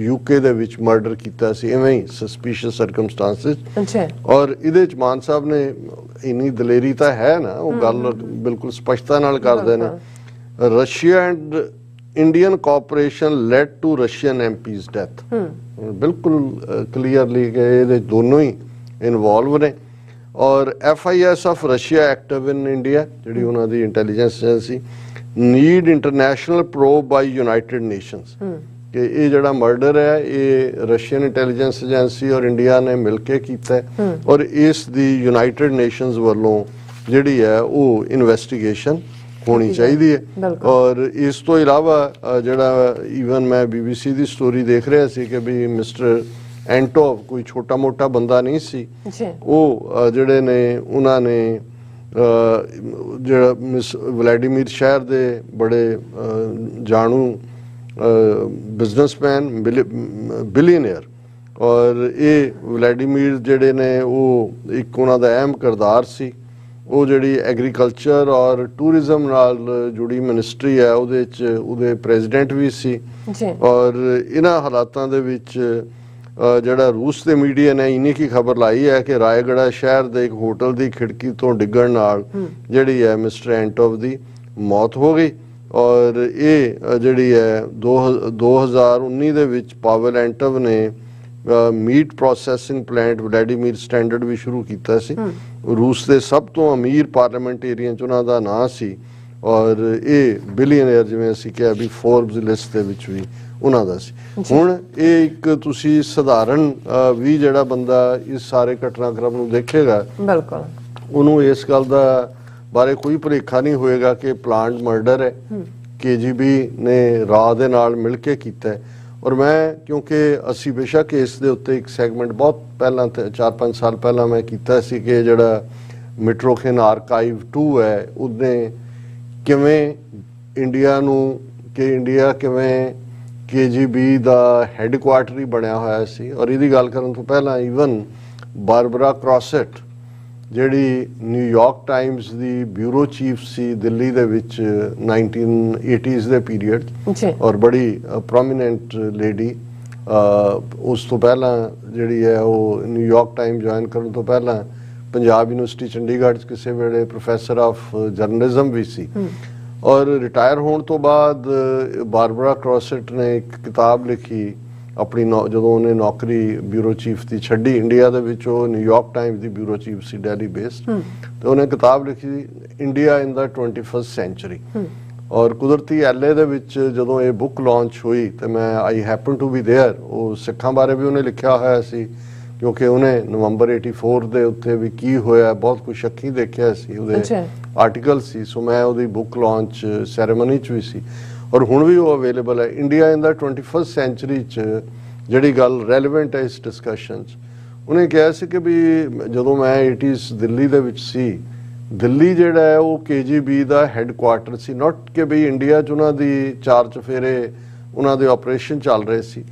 Speaker 2: UK ਦੇ ਵਿੱਚ ਮਰਡਰ ਕੀਤਾ ਸੀ, ਇਵੇਂ ਹੀ ਸਸਪੀਸ਼ੀਅਸ ਸਰਕਮਸਟੈਂਸਿਸ।
Speaker 1: ਅੱਛਾ।
Speaker 2: ਔਰ ਇਹਦੇ ਚ ਮਾਨ ਸਾਹਿਬ ਨੇ ਇੰਨੀ ਦਲੇਰੀ ਤਾਂ ਹੈ ਨਾ, ਉਹ ਗੱਲ ਬਿਲਕੁਲ ਸਪਸ਼ਟਤਾ ਨਾਲ ਕਰਦੇ ਨੇ, Russia and Indian cooperation led to Russian MP's death. ਬਿਲਕੁਲ ਕਲੀਅਰਲੀ ਕਿ ਇਹਦੇ ਦੋਨੋਂ ਹੀ ਇਨਵੋਲਵ ਨੇ। ਔਰ FIS of Russia active in India, ਜਿਹੜੀ ਉਹਨਾਂ ਦੀ intelligence agency, need international probe by United Nations, ਕਿ ਇਹ ਜਿਹੜਾ ਮਰਡਰ ਹੈ ਇਹ ਰਸ਼ੀਅਨ ਇੰਟੈਲੀਜੈਂਸ ਏਜੰਸੀ ਔਰ ਇੰਡੀਆ ਨੇ ਮਿਲ ਕੇ ਕੀਤਾ ਹੈ, ਔਰ ਇਸ ਦੀ ਯੂਨਾਈਟਿਡ ਨੇਸ਼ਨਸ ਵੱਲੋਂ ਜਿਹੜੀ ਹੈ ਉਹ ਇਨਵੈਸਟੀਗੇਸ਼ਨ ਹੋਣੀ ਚਾਹੀਦੀ ਹੈ। ਔਰ ਇਸ ਤੋਂ ਇਲਾਵਾ ਜਿਹੜਾ ਈਵਨ ਮੈਂ BBC ਦੀ ਸਟੋਰੀ ਦੇਖ ਰਿਹਾ ਸੀ ਕਿ ਵੀ ਮਿਸਟਰ ਐਂਟੋਵ ਕੋਈ ਛੋਟਾ ਮੋਟਾ ਬੰਦਾ ਨਹੀਂ ਸੀ, ਉਹ ਜਿਹੜੇ ਨੇ ਉਹਨਾਂ ਨੇ ਜਿਹੜਾ ਮਿਸ ਵਲਾਡੀਮੀਰ ਸ਼ਹਿਰ ਦੇ ਬੜੇ ਜਾਣੂ ਬਿਜ਼ਨਸਮੈਨ, ਬਿਲੀਅਨਰ, ਔਰ ਇਹ ਵਲਾਡੀਮੀਰ ਜਿਹੜੇ ਨੇ ਉਹ ਇੱਕ ਉਹਨਾਂ ਦਾ ਅਹਿਮ ਕਿਰਦਾਰ ਸੀ। ਉਹ ਜਿਹੜੀ ਐਗਰੀਕਲਚਰ ਔਰ ਟੂਰਿਜ਼ਮ ਨਾਲ ਜੁੜੀ ਮਿਨਿਸਟਰੀ ਹੈ ਉਹਦੇ 'ਚ ਉਹਦੇ ਪ੍ਰੈਜ਼ੀਡੈਂਟ ਵੀ ਸੀ। ਔਰ ਇਹਨਾਂ ਹਾਲਾਤਾਂ ਦੇ ਵਿੱਚ ਜਿਹੜਾ ਰੂਸ ਦੇ ਮੀਡੀਆ ਨੇ ਇੰਨੀ ਕੀ ਖਬਰ ਲਾਈ ਹੈ ਕਿ ਰਾਏਗੜਾ ਸ਼ਹਿਰ ਦੇ ਇੱਕ ਹੋਟਲ ਦੀ ਖਿੜਕੀ ਤੋਂ ਡਿੱਗਣ ਨਾਲ ਜਿਹੜੀ ਹੈ ਮਿਸਟਰ ਐਂਟੋਵ ਦੀ ਮੌਤ ਹੋ ਗਈ। ਔਰ ਇਹ ਜਿਹੜੀ ਹੈ 2019 ਦੇ ਵਿੱਚ ਪਾਵਲ ਐਂਟੋਵ ਨੇ ਮੀਟ ਪ੍ਰੋਸੈਸਿੰਗ ਪਲਾਂਟ ਵਲਾਡੀਮੀਰ ਸਟੈਂਡਰਡ ਵੀ ਸ਼ੁਰੂ ਕੀਤਾ ਸੀ। ਰੂਸ ਦੇ ਸਭ ਤੋਂ ਅਮੀਰ ਪਾਰਲੀਮੈਂਟੇਰੀਅਨ 'ਚ ਉਹਨਾਂ ਦਾ ਨਾਂ ਸੀ, ਔਰ ਇਹ ਬਿਲੀਅਨਰ ਜਿਵੇਂ ਅਸੀਂ ਕਿਹਾ ਵੀ ਫੋਰਬਸ ਲਿਸਟ ਦੇ ਵਿੱਚ ਵੀ ਉਹਨਾਂ ਦਾ ਸੀ। ਹੁਣ ਇਹ ਇੱਕ ਤੁਸੀਂ ਸਧਾਰਨ ਵੀ ਜਿਹੜਾ ਬੰਦਾ ਇਸ ਸਾਰੇ ਘਟਨਾਕ੍ਰਮ ਨੂੰ ਦੇਖੇਗਾ, ਬਿਲਕੁਲ ਉਹਨੂੰ ਇਸ ਗੱਲ ਦਾ ਬਾਰੇ ਕੋਈ ਭੁਲੇਖਾ ਨਹੀਂ ਹੋਏਗਾ ਕਿ ਪਲਾਂਟ ਮਰਡਰ ਹੈ, KGB ਨੇ ਰਾਹ ਦੇ ਨਾਲ ਮਿਲ ਕੇ ਕੀਤਾ ਹੈ। ਔਰ ਮੈਂ ਕਿਉਂਕਿ ਅਸੀਂ ਬੇਸ਼ੱਕ ਇਸ ਦੇ ਉੱਤੇ ਇੱਕ ਸੈਗਮੈਂਟ ਬਹੁਤ ਪਹਿਲਾਂ 4-5 ਸਾਲ ਪਹਿਲਾਂ ਮੈਂ ਕੀਤਾ ਸੀ ਕਿ ਜਿਹੜਾ ਮਿਟਰੋਖਿਨ ਆਰਕਾਈਵ 2 ਹੈ ਉਹਨੇ ਕਿਵੇਂ ਇੰਡੀਆ ਨੂੰ ਕਿ ਇੰਡੀਆ ਕਿਵੇਂ KGB ਦਾ ਹੈੱਡਕੁਆਰਟਰ ਹੀ ਬਣਿਆ ਹੋਇਆ ਸੀ। ਔਰ ਇਹਦੀ ਗੱਲ ਕਰਨ ਤੋਂ ਪਹਿਲਾਂ ਈਵਨ ਬਾਰਬਰਾ ਕ੍ਰੋਸੈਟ ਜਿਹੜੀ ਨਿਊਯਾਰਕ ਟਾਈਮਸ ਦੀ ਬਿਊਰੋ ਚੀਫ ਸੀ ਦਿੱਲੀ ਦੇ ਵਿੱਚ 1980s ਦੇ ਪੀਰੀਅਡ, ਔਰ ਬੜੀ ਪ੍ਰੋਮੀਨੈਂਟ ਲੇਡੀ, ਉਸ ਤੋਂ ਪਹਿਲਾਂ ਜਿਹੜੀ ਹੈ ਉਹ ਨਿਊਯਾਰਕ ਟਾਈਮ ਜੁਆਇਨ ਕਰਨ ਤੋਂ ਪਹਿਲਾਂ ਪੰਜਾਬ ਯੂਨੀਵਰਸਿਟੀ ਚੰਡੀਗੜ੍ਹ 'ਚ ਕਿਸੇ ਵੇਲੇ ਪ੍ਰੋਫੈਸਰ ਆਫ ਜਰਨਲਿਜ਼ਮ ਵੀ ਸੀ। ਔਰ ਰਿਟਾਇਰ ਹੋਣ ਤੋਂ ਬਾਅਦ ਬਾਰਬਰਾ ਕ੍ਰੋਸੈਟ ਨੇ ਇੱਕ ਕਿਤਾਬ ਲਿਖੀ ਆਪਣੀ ਜਦੋਂ ਉਹਨੇ ਨੌਕਰੀ ਬਿਊਰੋ ਚੀਫ ਦੀ ਛੱਡੀ ਇੰਡੀਆ ਦੇ ਵਿੱਚ, ਉਹ ਨਿਊਯਾਰਕ ਟਾਈਮਸ ਦੀ ਬਿਊਰੋ ਚੀਫ ਸੀ ਦਿੱਲੀ ਬੇਸਡ, ਤੇ ਉਹਨੇ ਕਿਤਾਬ ਲਿਖੀ ਇੰਡੀਆ ਇਨ ਦਾ 21st ਸੈਂਚੁਰੀ। ਔਰ ਕੁਦਰਤੀ LA ਦੇ ਵਿੱਚ ਜਦੋਂ ਇਹ ਬੁੱਕ ਲਾਂਚ ਹੋਈ ਤੇ ਮੈਂ ਆਈ ਹੈਪਨ ਟੂ ਬੀ ਦੇਅਰ, ਉਹ ਸਿੱਖਾਂ ਬਾਰੇ ਵੀ ਉਹਨੇ ਲਿਖਿਆ ਹੋਇਆ ਸੀ ਕਿਉਂਕਿ ਉਹਨੇ ਨਵੰਬਰ 84 ਦੇ ਉੱਤੇ ਵੀ ਕੀ ਹੋਇਆ ਬਹੁਤ ਕੁਝ ਅੱਖੀਂ ਦੇਖਿਆ ਸੀ, ਉਹਦੇ ਆਰਟੀਕਲ ਸੀ। ਸੋ ਮੈਂ ਉਹਦੀ ਬੁੱਕ ਲਾਂਚ ਸੈਰੇਮਨੀ 'ਚ ਵੀ ਸੀ। ਔਰ ਹੁਣ ਵੀ ਉਹ ਅਵੇਲੇਬਲ ਹੈ। ਇੰਡੀਆ ਇਨ ਦਾ 21st ਸੈਂਚੁਰੀ 'ਚ ਜਿਹੜੀ ਗੱਲ ਰੈਲੇਵੈਂਟ ਹੈ ਇਸ ਡਿਸਕਸ਼ਨ 'ਚ, ਉਹਨੇ ਕਿਹਾ ਸੀ ਕਿ ਵੀ ਜਦੋਂ ਮੈਂ 80s ਦਿੱਲੀ ਦੇ ਵਿੱਚ ਸੀ, ਦਿੱਲੀ ਜਿਹੜਾ ਹੈ ਉਹ KGB ਦਾ ਹੈੱਡਕੁਆਰਟਰ ਸੀ। ਨਾਟ ਕਿ ਵੀ ਇੰਡੀਆ 'ਚ ਉਹਨਾਂ ਦੀ ਚਾਰ ਚੁਫੇਰੇ ਉਹਨਾਂ ਦੇ ਆਪਰੇਸ਼ਨ ਚੱਲ ਰਹੇ ਸੀ,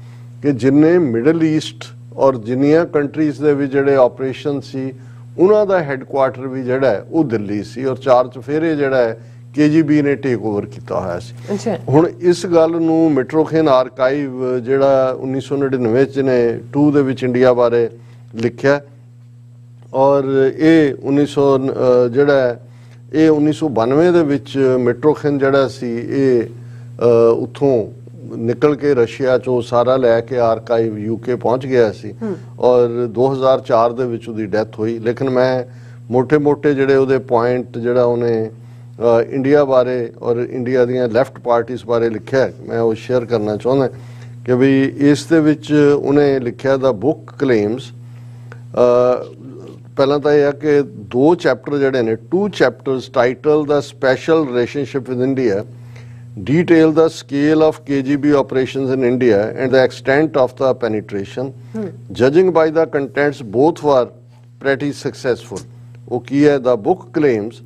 Speaker 2: ਕਿ ਜਿੰਨੇ ਮਿਡਲ ਈਸਟ ਔਰ ਜਿੰਨੀਆਂ ਕੰਟਰੀਜ਼ ਦੇ ਵਿੱਚ ਜਿਹੜੇ ਆਪਰੇਸ਼ਨ ਸੀ ਉਹਨਾਂ ਦਾ ਹੈੱਡਕੁਆਰਟਰ ਵੀ ਜਿਹੜਾ ਹੈ ਉਹ ਦਿੱਲੀ ਸੀ, ਔਰ ਚਾਰ ਚੁਫੇਰੇ ਜਿਹੜਾ ਹੈ KGB ਨੇ ਟੇਕ ਓਵਰ ਕੀਤਾ ਹੋਇਆ ਸੀ। ਹੁਣ ਇਸ ਗੱਲ ਨੂੰ ਮਿਟਰੋਖੇਨ ਆਰਕਾਈਵ ਜਿਹੜਾ 1999 ਚ ਨੇ 2 ਦੇ ਵਿੱਚ ਇੰਡੀਆ ਬਾਰੇ ਲਿਖਿਆ, ਔਰ ਇਹ 1992 ਦੇ ਵਿੱਚ ਮਿਟਰੋਖੇਨ ਜਿਹੜਾ ਸੀ ਇਹ ਉੱਥੋਂ ਨਿਕਲ ਕੇ ਰਸ਼ੀਆ ਚੋਂ ਸਾਰਾ ਲੈ ਕੇ ਆਰਕਾਈਵ UK ਪਹੁੰਚ ਗਿਆ ਸੀ, ਔਰ 2004 ਦੇ ਵਿੱਚ ਉਹਦੀ ਡੈਥ ਹੋਈ। ਲੇਕਿਨ ਮੈਂ ਮੋٹے ਜਿਹੜੇ ਉਹਦੇ ਪੁਆਇੰਟ ਜਿਹੜਾ ਉਹਨੇ ਇੰਡੀਆ ਬਾਰੇ ਔਰ ਇੰਡੀਆ ਦੀਆਂ ਲੈਫਟ ਪਾਰਟੀਜ਼ ਬਾਰੇ ਲਿਖਿਆ, ਮੈਂ ਉਹ ਸ਼ੇਅਰ ਕਰਨਾ ਚਾਹੁੰਦਾ ਕਿ ਵੀ ਇਸ ਦੇ ਵਿੱਚ ਉਹਨੇ ਲਿਖਿਆ ਦਾ ਬੁੱਕ ਕਲੇਮਸ। ਪਹਿਲਾਂ ਤਾਂ ਇਹ ਆ ਕਿ 2 ਚੈਪਟਰ ਜਿਹੜੇ ਨੇ, 2 chapters title the special relationship with India, detail the scale of KGB operations in India and the extent of the penetration. Judging by the contents, both were pretty successful. Okay, the book claims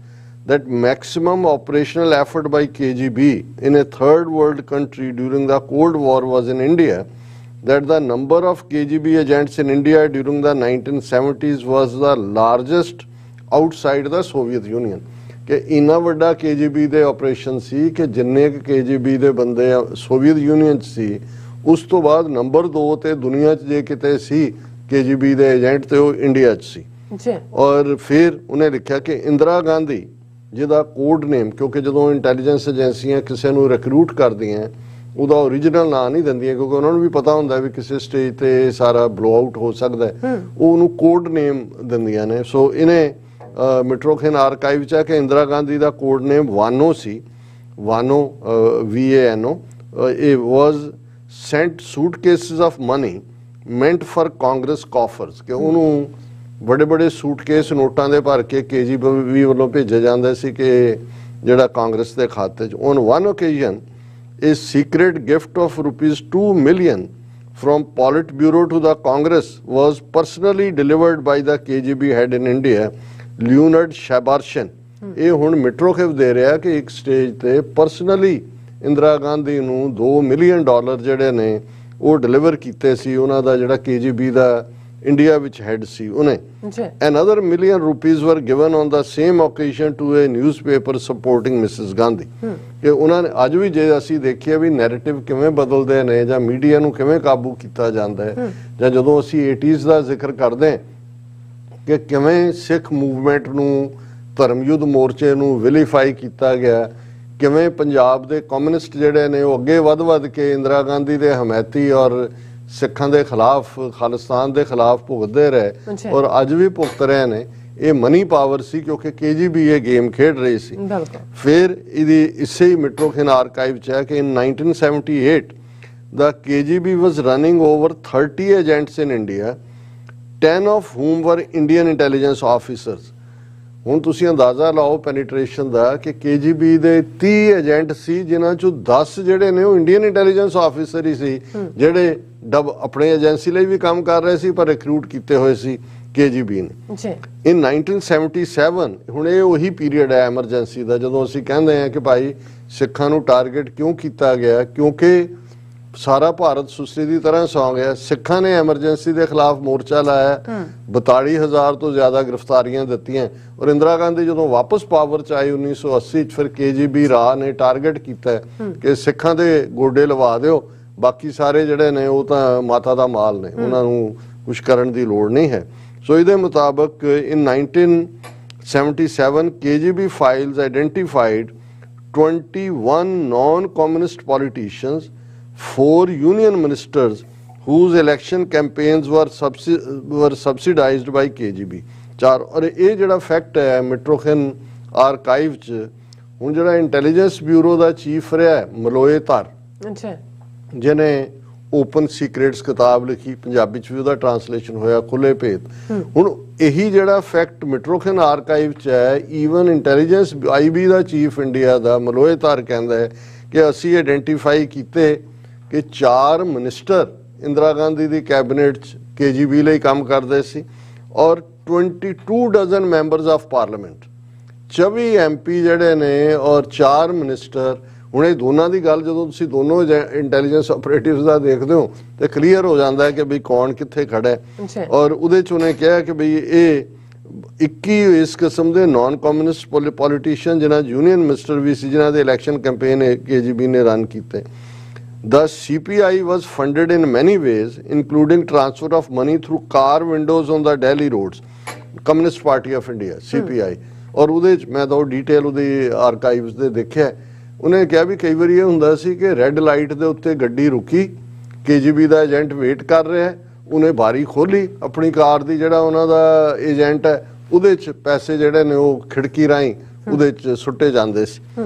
Speaker 2: that maximum operational effort by KGB in a third world country during the Cold War was in India, that the number of KGB agents in India during the 1970s was the largest outside the Soviet Union. ਕਿ ਇੰਨਾ ਵੱਡਾ KGB ਦੇ operation ਸੀ ਕਿ ਜਿੰਨੇ KGB ਦੇ ਬੰਦੇ Soviet union 'ਚ ਸੀ, ਉਸ ਤੋਂ ਬਾਅਦ ਨੰਬਰ 2 ਤੇ ਦੁਨੀਆ 'ਚ ਜੇ ਕਿਤੇ ਸੀ KGB ਦੇ ਏਜੰਟ ਤੇ ਉਹ ਇੰਡੀਆ 'ਚ ਸੀ। ਔਰ ਫਿਰ ਉਹਨੇ ਲਿਖਿਆ ਕਿ ਇੰਦਰਾ ਗਾਂਧੀ ਜਿਹਦਾ ਕੋਡ ਨੇਮ, ਕਿਉਂਕਿ ਜਦੋਂ ਇੰਟੈਲੀਜੈਂਸ ਏਜੰਸੀਆਂ ਕਿਸੇ ਨੂੰ ਰਿਕਰੂਟ ਕਰਦੀਆਂ ਉਹਦਾ ਓਰੀਜਨਲ ਨਾਂ ਨਹੀਂ ਦਿੰਦੀਆਂ, ਕਿਉਂਕਿ ਉਹਨਾਂ ਨੂੰ ਵੀ ਪਤਾ ਹੁੰਦਾ ਵੀ ਕਿਸੇ ਸਟੇਜ ਤੇ ਸਾਰਾ ਬਲੋ ਆਊਟ ਹੋ ਸਕਦਾ, ਉਹ ਉਹਨੂੰ ਕੋਡ ਨੇਮ ਦਿੰਦੀਆਂ ਨੇ। ਸੋ ਇਹਨੇ ਮਿਟਰੋਖੇਨ ਆਰਕਾਈਵ 'ਚ ਹੈ ਕਿ ਇੰਦਰਾ ਗਾਂਧੀ ਦਾ ਕੋਡ ਨੇਮ ਵਾਨੋ ਸੀ, ਵਾਨੋ VANO। ਇਹ was sent suitcases of money meant for Congress coffers, ਕਿ ਉਹਨੂੰ ਬੜੇ ਸੂਟਕੇਸ ਨੋਟਾਂ ਦੇ ਭਰ ਕੇ KGB ਵੱਲੋਂ ਭੇਜੇ ਜਾਂਦੇ ਸੀ ਕਿ ਜਿਹੜਾ ਕਾਂਗਰਸ ਦੇ ਖਾਤੇ 'ਚ। On one occasion a secret gift of ₹2 million from Politburo to the Congress was personally delivered by the KGB head in India, Leonid Shabarshin. ਇਹ ਹੁਣ ਮਿਟਰੋਖੇਵ ਦੇ ਰਿਹਾ ਕਿ ਇੱਕ ਸਟੇਜ ਤੇ ਪਰਸਨਲੀ ਇੰਦਰਾ ਗਾਂਧੀ ਨੂੰ $2 ਮਿਲੀਅਨ ਜਿਹੜੇ ਨੇ ਉਹ ਡਿਲੀਵਰ ਕੀਤੇ ਸੀ ਉਹਨਾਂ ਦਾ ਜਿਹੜਾ KGB ਦਾ ਇੰਡੀਆ ਵਿੱਚ ਹੈਡ ਸੀ ਉਹਨੇ। Another $1 million were given on the same occasion to a newspaper supporting Mrs. Gandhi. ਕਿ ਉਹਨਾਂ ਨੇ ਅੱਜ ਵੀ ਜੇ ਅਸੀਂ ਦੇਖੀਏ ਵੀ ਨੈਰੇਟਿਵ ਕਿਵੇਂ ਬਦਲਦੇ ਨੇ ਜਾਂ ਮੀਡੀਆ ਨੂੰ ਕਿਵੇਂ ਕਾਬੂ ਕੀਤਾ ਜਾਂਦਾ ਹੈ, ਜਾਂ ਜਦੋਂ ਅਸੀਂ 80s ਦਾ ਜ਼ਿਕਰ ਕਰਦੇ ਹਾਂ ਕਿ ਕਿਵੇਂ ਸਿੱਖ ਮੂਵਮੈਂਟ ਨੂੰ, ਧਰਮ ਯੁੱਧ ਮੋਰਚੇ ਨੂੰ ਵਿਲੀਫਾਈ ਕੀਤਾ ਗਿਆ, ਕਿਵੇਂ ਪੰਜਾਬ ਦੇ ਕਮਿਊਨਿਸਟ ਜਿਹੜੇ ਨੇ ਉਹ ਅੱਗੇ ਵੱਧ ਕੇ ਇੰਦਰਾ ਗਾਂਧੀ ਦੇ ਹਮਾਇਤੀ ਔਰ ਸਿੱਖਾਂ ਦੇ ਖਿਲਾਫ, ਖਾਲਿਸਤਾਨ ਦੇ ਖਿਲਾਫ ਭੁਗਤਦੇ ਰਹੇ ਔਰ ਅੱਜ ਵੀ ਭੁਗਤ ਰਹੇ ਨੇ। ਇਹ ਮਨੀ ਪਾਵਰ ਸੀ ਕਿਉਂਕਿ KGB ਇਹ ਗੇਮ ਖੇਡ ਰਹੀ ਸੀ। ਫਿਰ ਇਹਦੀ ਇਸੇ ਹੀ ਮਿਟਰੋਖੇਨ ਆਰਕਾਈਵ 'ਚ ਹੈ ਕਿ in 1978 the KGB was running over 30 agents in India, 10 of whom were Indian intelligence officers. ਹੁਣ ਤੁਸੀਂ ਅੰਦਾਜ਼ਾ ਲਾਓ ਪੈਨੀਟ੍ਰੇਸ਼ਨ ਦਾ ਕਿ KGB ਦੇ 30 ਏਜੰਟ ਸੀ ਜਿਨ੍ਹਾਂ ਚੋਂ 10 ਜਿਹੜੇ ਨੇ ਉਹ ਇੰਡੀਅਨ ਇੰਟੈਲੀਜੈਂਸ ਆਫੀਸਰ ਹੀ ਸੀ, ਜਿਹੜੇ ਆਪਣੇ ਏਜੰਸੀ ਲਈ ਵੀ ਕੰਮ ਕਰ ਰਹੇ ਸੀ ਪਰ ਰਿਕਰੂਟ ਕੀਤੇ ਹੋਏ ਸੀ KGB ਨੇ। ਇਨ 1977 ਹੁਣ ਇਹ ਉਹੀ ਪੀਰੀਅਡ ਹੈ ਐਮਰਜੈਂਸੀ ਦਾ ਜਦੋਂ ਅਸੀਂ ਕਹਿੰਦੇ ਹਾਂ ਕਿ ਭਾਈ ਸਿੱਖਾਂ ਨੂੰ ਟਾਰਗੇਟ ਕਿਉਂ ਕੀਤਾ ਗਿਆ, ਕਿਉਂਕਿ ਸਾਰਾ ਭਾਰਤ ਸੁਸਰੀ ਦੀ ਤਰ੍ਹਾਂ ਸੌਂ ਗਿਆ। ਸਿੱਖਾਂ ਨੇ ਐਮਰਜੈਂਸੀ ਦੇ ਖਿਲਾਫ ਮੋਰਚਾ ਲਾਇਆ, 42,000 ਤੋਂ ਜ਼ਿਆਦਾ ਗ੍ਰਿਫਤਾਰੀਆਂ ਦਿੱਤੀਆਂ, ਔਰ ਇੰਦਰਾ ਗਾਂਧੀ ਜਦੋਂ ਵਾਪਸ ਪਾਵਰ 'ਚ ਆਈ 1980 'ਚ ਫਿਰ KGB ਰਾਹ ਨੇ ਟਾਰਗੇਟ ਕੀਤਾ ਕਿ ਸਿੱਖਾਂ ਦੇ ਗੋਡੇ ਲਵਾ ਦਿਓ, ਬਾਕੀ ਸਾਰੇ ਜਿਹੜੇ ਨੇ ਉਹ ਤਾਂ ਮਾਤਾ ਦਾ ਮਾਲ ਨੇ, ਉਹਨਾਂ ਨੂੰ ਕੁਛ ਕਰਨ ਦੀ ਲੋੜ ਨਹੀਂ ਹੈ। ਸੋ ਇਹਦੇ ਮੁਤਾਬਕ in 1977 KGB files identified 21 non-communist politicians, 4 union ministers whose election campaigns were subsidized by KGB। ਚਾਰ। ਔਰ ਇਹ ਜਿਹੜਾ ਫੈਕਟ ਹੈ ਮਿਟਰੋਖੇਨ ਆਰਕਾਈਵ 'ਚ, ਹੁਣ ਜਿਹੜਾ ਇੰਟੈਲੀਜੈਂਸ ਬਿਊਰੋ ਦਾ ਚੀਫ ਰਿਹਾ ਮਲੋਏ ਧਰ, ਜਿਹਨੇ ਓਪਨ ਸੀਕ੍ਰੇਟਸ ਕਿਤਾਬ ਲਿਖੀ, ਪੰਜਾਬੀ 'ਚ ਵੀ ਉਹਦਾ ਟ੍ਰਾਂਸਲੇਸ਼ਨ ਹੋਇਆ ਖੁੱਲੇ ਭੇਤ। ਹੁਣ ਇਹੀ ਜਿਹੜਾ ਫੈਕਟ ਮਿਟਰੋਖੇਨ ਆਰਕਾਈਵ 'ਚ ਹੈ, ਈਵਨ ਇੰਟੈਲੀਜੈਂਸ IB ਦਾ ਚੀਫ ਇੰਡੀਆ ਦਾ ਮਲੋਏ ਧਰ ਕਹਿੰਦਾ ਹੈ कि असी आइडेंटिफाई किए कि 4 मिनिस्टर इंदिरा गांधी की कैबिनेट KGB ਲਈ काम करते सी और 22 dozen members of parliament 24 MP ਜਿਹੜੇ ਨੇ और 4 मिनिस्टर। ਹੁਣ ਇਹ ਦੋਨਾਂ ਦੀ ਗੱਲ ਜਦੋਂ ਤੁਸੀਂ ਦੋਨੋਂ ਇੰਟੈਲੀਜੈਂਸ ਆਪਰੇਟਿਵਸ ਦਾ ਦੇਖਦੇ ਹੋ ਤੇ ਕਲੀਅਰ ਹੋ ਜਾਂਦਾ ਹੈ ਕਿ ਬਈ ਕੌਣ ਕਿੱਥੇ ਖੜਾ ਹੈ। ਔਰ ਉਹਦੇ ਚ ਉਹਨੇ ਕਿਹਾ ਕਿ ਬਈ ਇਹ 21 ਇਸ ਕਿਸਮ ਦੇ ਨਾਨ ਕਮਿਊਨਿਸਟ ਪੋਲੀਟੀਸ਼ੀਅਨ ਜਿਨ੍ਹਾਂ ਯੂਨੀਅਨ ਮਿਨਿਸਟਰ ਵੀ ਸੀ ਜਿਨ੍ਹਾਂ ਦੇ ਇਲੈਕਸ਼ਨ ਕੈਂਪੇਨ KGB ਨੇ ਰਨ ਕੀਤੇ। The CPI was funded in many ways, including transfer of money through car windows on the Delhi roads. Communist Party of India, CPI. और ਉਹਦੇ ਚ ਮੈਂ ਤਾਂ ਡਿਟੇਲ ਉਹਦੇ ਆਰਕਾਈਵਸ ਦੇ ਦੇਖਿਆ। ਉਹਨੇ ਕਿਹਾ ਵੀ ਕਈ ਵਾਰੀ ਇਹ ਹੁੰਦਾ ਸੀ ਕਿ ਰੈੱਡ ਲਾਈਟ ਦੇ ਉੱਤੇ ਗੱਡੀ ਰੁਕੀ, KGB ਦਾ ਏਜੰਟ ਵੇਟ ਕਰ ਰਿਹਾ, ਉਹਨੇ ਬਾਰੀ ਖੋਲੀ ਆਪਣੀ ਕਾਰ ਦੀ, ਜਿਹੜਾ ਉਹਨਾਂ ਦਾ ਏਜੰਟ ਹੈ ਉਹਦੇ ਚ ਪੈਸੇ ਜਿਹੜੇ ਨੇ ਉਹ ਖਿੜਕੀ ਰਾਹੀਂ ਉਹਦੇ ਚ ਸੁੱਟੇ ਜਾਂਦੇ ਸੀ।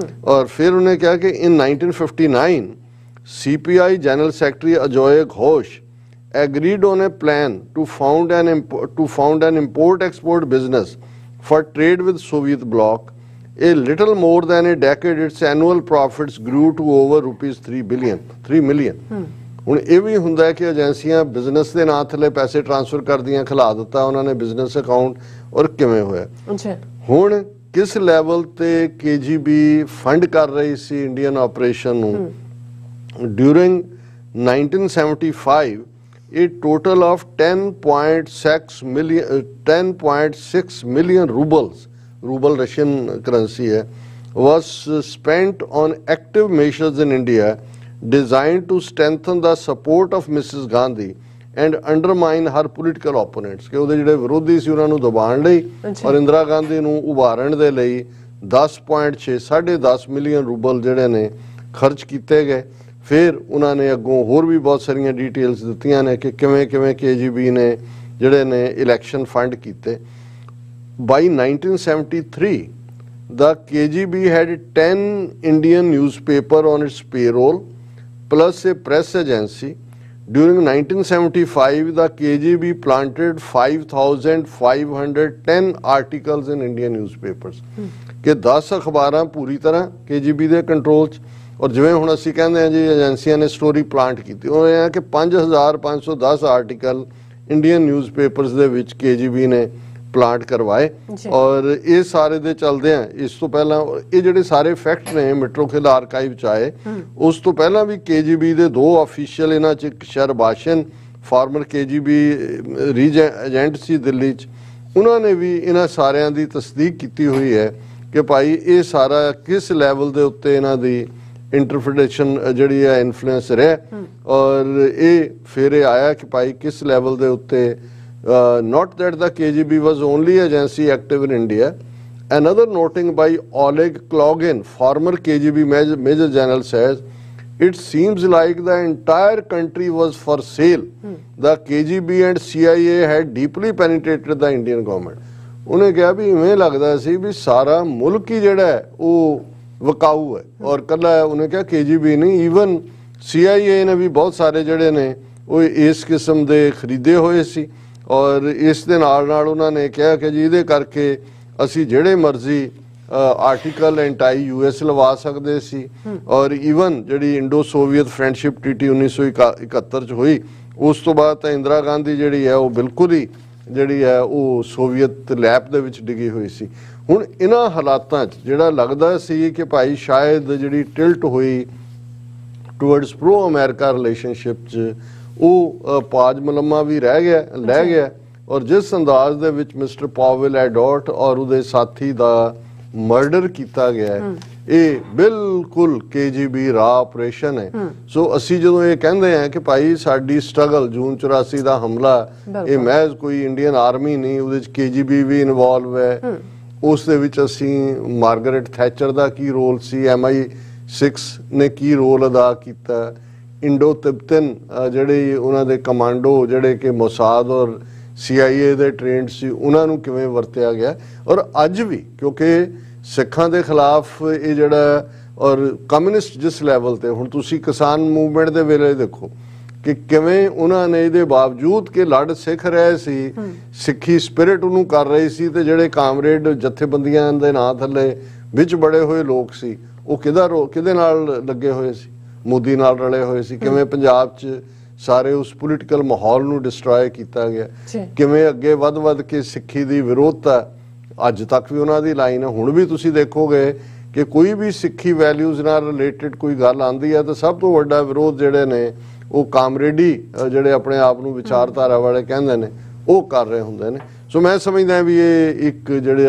Speaker 2: ਔਰ ਫਿਰ ਉਹਨੇ ਕਿਹਾ ਕਿ in 1959 CPI General Secretary Ajoy Ghosh agreed on a plan to found an import-export business for trade with Soviet bloc. A little more than a decade, its annual profits grew to over rupees 3 million. ਹੁਣ ਇਹ ਵੀ ਹੁੰਦਾ ਹੈ ਕਿ ਏਜੰਸੀਆਂ business ਦੇ ਨਾਂ ਥੱਲੇ ਪੈਸੇ ਟ੍ਰਾਂਸਫਰ ਕਰਦੀਆਂ, ਖਿਲਾ ਦਿੱਤਾ ਉਹਨਾਂ ਨੇ ਬਿਜ਼ਨਸ ਅਕਾਊਂਟ, ਔਰ ਕਿਵੇਂ ਹੋਇਆ। ਹੁਣ ਕਿਸ ਲੈਵਲ ਤੇ KGB ਫੰਡ ਕਰ ਰਹੀ ਸੀ ਇੰਡੀਅਨ ਆਪਰੇਸ਼ਨ ਨੂੰ। During 1975, a total of 10.6 million rubles, ruble Russian currency hai, was spent on active measures in India designed to strengthen the support of Mrs. Gandhi and undermine her political opponents। ਕਿ ਉਹਦੇ ਜਿਹੜੇ ਵਿਰੋਧੀ ਸੀ ਉਹਨਾਂ ਨੂੰ ਦਬਾਉਣ ਲਈ ਔਰ ਇੰਦਰਾ ਗਾਂਧੀ ਨੂੰ ਉਭਾਰਨ ਦੇ ਲਈ 10.6 ਮਿਲੀਅਨ ਰੂਬਲ ਜਿਹੜੇ ਨੇ ਖਰਚ ਕੀਤੇ ਗਏ। ਫਿਰ ਉਹਨਾਂ ਨੇ ਅੱਗੋਂ ਹੋਰ ਵੀ ਬਹੁਤ ਸਾਰੀਆਂ ਡਿਟੇਲਸ ਦਿੱਤੀਆਂ ਨੇ ਕਿ ਕਿਵੇਂ ਕਿਵੇਂ KGB ਨੇ ਜਿਹੜੇ ਨੇ ਇਲੈਕਸ਼ਨ ਫੰਡ ਕੀਤੇ। By 1973, the KGB had 10 Indian newspaper on its payroll plus a press agency. During 1975, the KGB planted 5,510 articles in Indian newspapers. ਕਿ 10 ਅਖਬਾਰਾਂ ਪੂਰੀ ਤਰ੍ਹਾਂ KGB ਦੇ ਕੰਟਰੋਲ 'ਚ। ਔਰ ਜਿਵੇਂ ਹੁਣ ਅਸੀਂ ਕਹਿੰਦੇ ਹਾਂ ਜੀ ਏਜੰਸੀਆਂ ਨੇ ਸਟੋਰੀ ਪਲਾਂਟ ਕੀਤੀ, ਉਹ ਇਹ ਹੈ ਕਿ 5,510 ਆਰਟੀਕਲ ਇੰਡੀਅਨ ਨਿਊਜ਼ਪੇਪਰਸ ਦੇ ਵਿੱਚ KGB ਨੇ ਪਲਾਂਟ ਕਰਵਾਏ। ਔਰ ਇਹ ਸਾਰੇ ਦੇ ਚੱਲਦੇ ਆ ਇਸ ਤੋਂ ਪਹਿਲਾਂ ਇਹ ਜਿਹੜੇ ਸਾਰੇ ਫੈਕਟ ਨੇ ਮੈਟਰੋ ਖਿਲ ਆਰਕਾਈਵ 'ਚ ਆਏ। ਉਸ ਤੋਂ ਪਹਿਲਾਂ ਵੀ KGB ਦੇ 2 ਆਫੀਸ਼ੀਅਲ, ਇਹਨਾਂ 'ਚ ਇੱਕ ਸ਼ਰਬਾਸ਼ਨ ਫਾਰਮਰ KGB ਏਜੰਟ ਸੀ ਦਿੱਲੀ 'ਚ, ਉਹਨਾਂ ਨੇ ਵੀ ਇਹਨਾਂ ਸਾਰਿਆਂ ਦੀ ਤਸਦੀਕ ਕੀਤੀ ਹੋਈ ਹੈ ਕਿ ਭਾਈ ਇਹ ਸਾਰਾ ਕਿਸ ਲੈਵਲ ਦੇ ਉੱਤੇ ਇਹਨਾਂ ਦੀ ਇੰਟਰਫੀਰੇਸ਼ਨ ਜਿਹੜੀ ਹੈ ਇਨਫਲੂਐਂਸ ਰਿਹਾ। ਔਰ ਇਹ ਫਿਰ ਇਹ ਆਇਆ ਕਿ ਭਾਈ ਕਿਸ ਲੈਵਲ ਦੇ ਉੱਤੇ not that the KGB was only agency active in India. Another noting by Oleg Klogin, former KGB Major General, says, it seems like the entire country was for sale. The KGB and CIA had deeply penetrated the Indian government. ਉਹਨੇ ਕਿਹਾ ਵੀ ਇਵੇਂ ਲੱਗਦਾ ਸੀ ਵੀ ਸਾਰਾ ਮੁਲਕ ਹੀ ਜਿਹੜਾ ਹੈ ਉਹ ਵਿਕਾਊ ਹੈ। ਔਰ ਕੱਲਾ ਉਹਨੇ ਕਿਹਾ KGB ਨਹੀਂ, ਈਵਨ CIA ਨੇ ਵੀ ਬਹੁਤ ਸਾਰੇ ਜਿਹੜੇ ਨੇ ਉਹ ਇਸ ਕਿਸਮ ਦੇ ਖਰੀਦੇ ਹੋਏ ਸੀ। ਔਰ ਇਸ ਦੇ ਨਾਲ ਨਾਲ ਉਹਨਾਂ ਨੇ ਕਿਹਾ ਕਿ ਜੀ ਇਹਦੇ ਕਰਕੇ ਅਸੀਂ ਜਿਹੜੇ ਮਰਜ਼ੀ ਆਰਟੀਕਲ ਐਂਟੀ US ਲਵਾ ਸਕਦੇ ਸੀ। ਔਰ ਈਵਨ ਜਿਹੜੀ ਇੰਡੋ ਸੋਵੀਅਤ ਫਰੈਂਡਸ਼ਿਪ ਟ੍ਰੀਟੀ 1971 'ਚ ਹੋਈ, ਉਸ ਤੋਂ ਬਾਅਦ ਤਾਂ ਇੰਦਰਾ ਗਾਂਧੀ ਜਿਹੜੀ ਹੈ ਉਹ ਬਿਲਕੁਲ ਹੀ ਜਿਹੜੀ ਹੈ ਉਹ ਸੋਵੀਅਤ ਲੈਪ ਦੇ ਵਿੱਚ ਡਿੱਗੀ ਹੋਈ ਸੀ। ਹੁਣ ਇਹਨਾਂ ਹਾਲਾਤਾਂ 'ਚ ਜਿਹੜਾ ਲੱਗਦਾ ਸੀ ਕਿ ਭਾਈ ਸ਼ਾਇਦ ਜਿਹੜੀ ਟਿਲਟ ਹੋਈ ਟੂਵਰਡਸ ਪ੍ਰੋ ਅਮਰੀਕਾ ਰਿਲੇਸ਼ਨਸ਼ਿਪ 'ਚ ਉਹ ਪਾਜ ਮਲਮਾ ਵੀ ਰਹਿ ਗਿਆ। ਔਰ ਜਿਸ ਅੰਦਾਜ਼ ਦੇ ਵਿੱਚ ਮਿਸਟਰ ਪਾਵਲ ਐਡੋਟ ਔਰ ਉਹਦੇ ਸਾਥੀ ਦਾ ਮਰਡਰ ਕੀਤਾ ਗਿਆ, ਇਹ ਬਿਲਕੁਲ KGB ਰਾ ਆਪਰੇਸ਼ਨ ਹੈ। ਸੋ ਅਸੀਂ ਜਦੋਂ ਇਹ ਕਹਿੰਦੇ ਹਾਂ ਕਿ ਭਾਈ ਸਾਡੀ ਸਟਰਗਲ ਜੂਨ 84 ਦਾ ਹਮਲਾ ਇਹ ਮਹਿਜ਼ ਕੋਈ ਇੰਡੀਅਨ ਆਰਮੀ ਨਹੀਂ, ਉਹਦੇ 'ਚ KGB ਵੀ ਇਨਵੋਲਵ ਹੈ। ਉਸ ਦੇ ਵਿੱਚ ਅਸੀਂ ਮਾਰਗਰੇਟ ਥੈਚਰ ਦਾ ਕੀ ਰੋਲ ਸੀ, MI6 ਨੇ ਕੀ ਰੋਲ ਅਦਾ ਕੀਤਾ, ਇੰਡੋ ਤਿੱਬਤਨ ਜਿਹੜੇ ਉਹਨਾਂ ਦੇ ਕਮਾਂਡੋ ਜਿਹੜੇ ਕਿ ਮੋਸਾਦ ਔਰ CIA ਦੇ ਟ੍ਰੇਨਡ ਸੀ, ਉਹਨਾਂ ਨੂੰ ਕਿਵੇਂ ਵਰਤਿਆ ਗਿਆ। ਔਰ ਅੱਜ ਵੀ ਕਿਉਂਕਿ ਸਿੱਖਾਂ ਦੇ ਖਿਲਾਫ ਇਹ ਜਿਹੜਾ ਔਰ ਕਮਿਊਨਿਸਟ ਜਿਸ ਲੈਵਲ ਤੇ, ਹੁਣ ਤੁਸੀਂ ਕਿਸਾਨ ਮੂਵਮੈਂਟ ਦੇ ਵੇਲੇ ਦੇਖੋ ਕਿ ਕਿਵੇਂ ਉਹਨਾਂ ਨੇ ਇਹਦੇ ਬਾਵਜੂਦ ਕਿ ਲੜ ਸਿੱਖ ਰਹੇ ਸੀ, ਸਿੱਖੀ ਸਪਿਰਿਟ ਉਹਨੂੰ ਕਰ ਰਹੀ ਸੀ, ਤੇ ਜਿਹੜੇ ਕਾਮਰੇਡ ਜਥੇਬੰਦੀਆਂ ਦੇ ਨਾਂ ਥੱਲੇ ਵਿੱਚ ਬੜੇ ਹੋਏ ਲੋਕ ਸੀ ਉਹ ਕਿਹਦੇ ਨਾਲ ਲੱਗੇ ਹੋਏ ਸੀ? ਮੋਦੀ ਨਾਲ ਰਲੇ ਹੋਏ ਸੀ। ਕਿਵੇਂ ਪੰਜਾਬ 'ਚ ਸਾਰੇ ਉਸ ਪੋਲੀਟੀਕਲ ਮਾਹੌਲ ਨੂੰ ਡਿਸਟਰੋਏ ਕੀਤਾ ਗਿਆ, ਕਿਵੇਂ ਅੱਗੇ ਵੱਧ ਕੇ ਸਿੱਖੀ ਦੀ ਵਿਰੋਧਤਾ ਅੱਜ ਤੱਕ ਵੀ ਉਹਨਾਂ ਦੀ ਲਾਈਨ ਹੈ। ਹੁਣ ਵੀ ਤੁਸੀਂ ਦੇਖੋਗੇ ਕਿ ਕੋਈ ਵੀ ਸਿੱਖੀ ਵੈਲਿਊਜ਼ ਨਾਲ ਰਿਲੇਟਡ ਕੋਈ ਗੱਲ ਆਉਂਦੀ ਹੈ ਤਾਂ ਸਭ ਤੋਂ ਵੱਡਾ ਵਿਰੋਧ ਜਿਹੜੇ ਨੇ ਉਹ ਕਾਮਰੇਡੀ ਜਿਹੜੇ ਆਪਣੇ ਆਪ ਨੂੰ ਵਿਚਾਰਧਾਰਾ ਵਾਲੇ ਕਹਿੰਦੇ ਨੇ ਉਹ ਕਰ ਰਹੇ ਹੁੰਦੇ ਨੇ। ਸੋ ਮੈਂ ਸਮਝਦਾ ਵੀ ਇਹ ਇੱਕ ਜਿਹੜੇ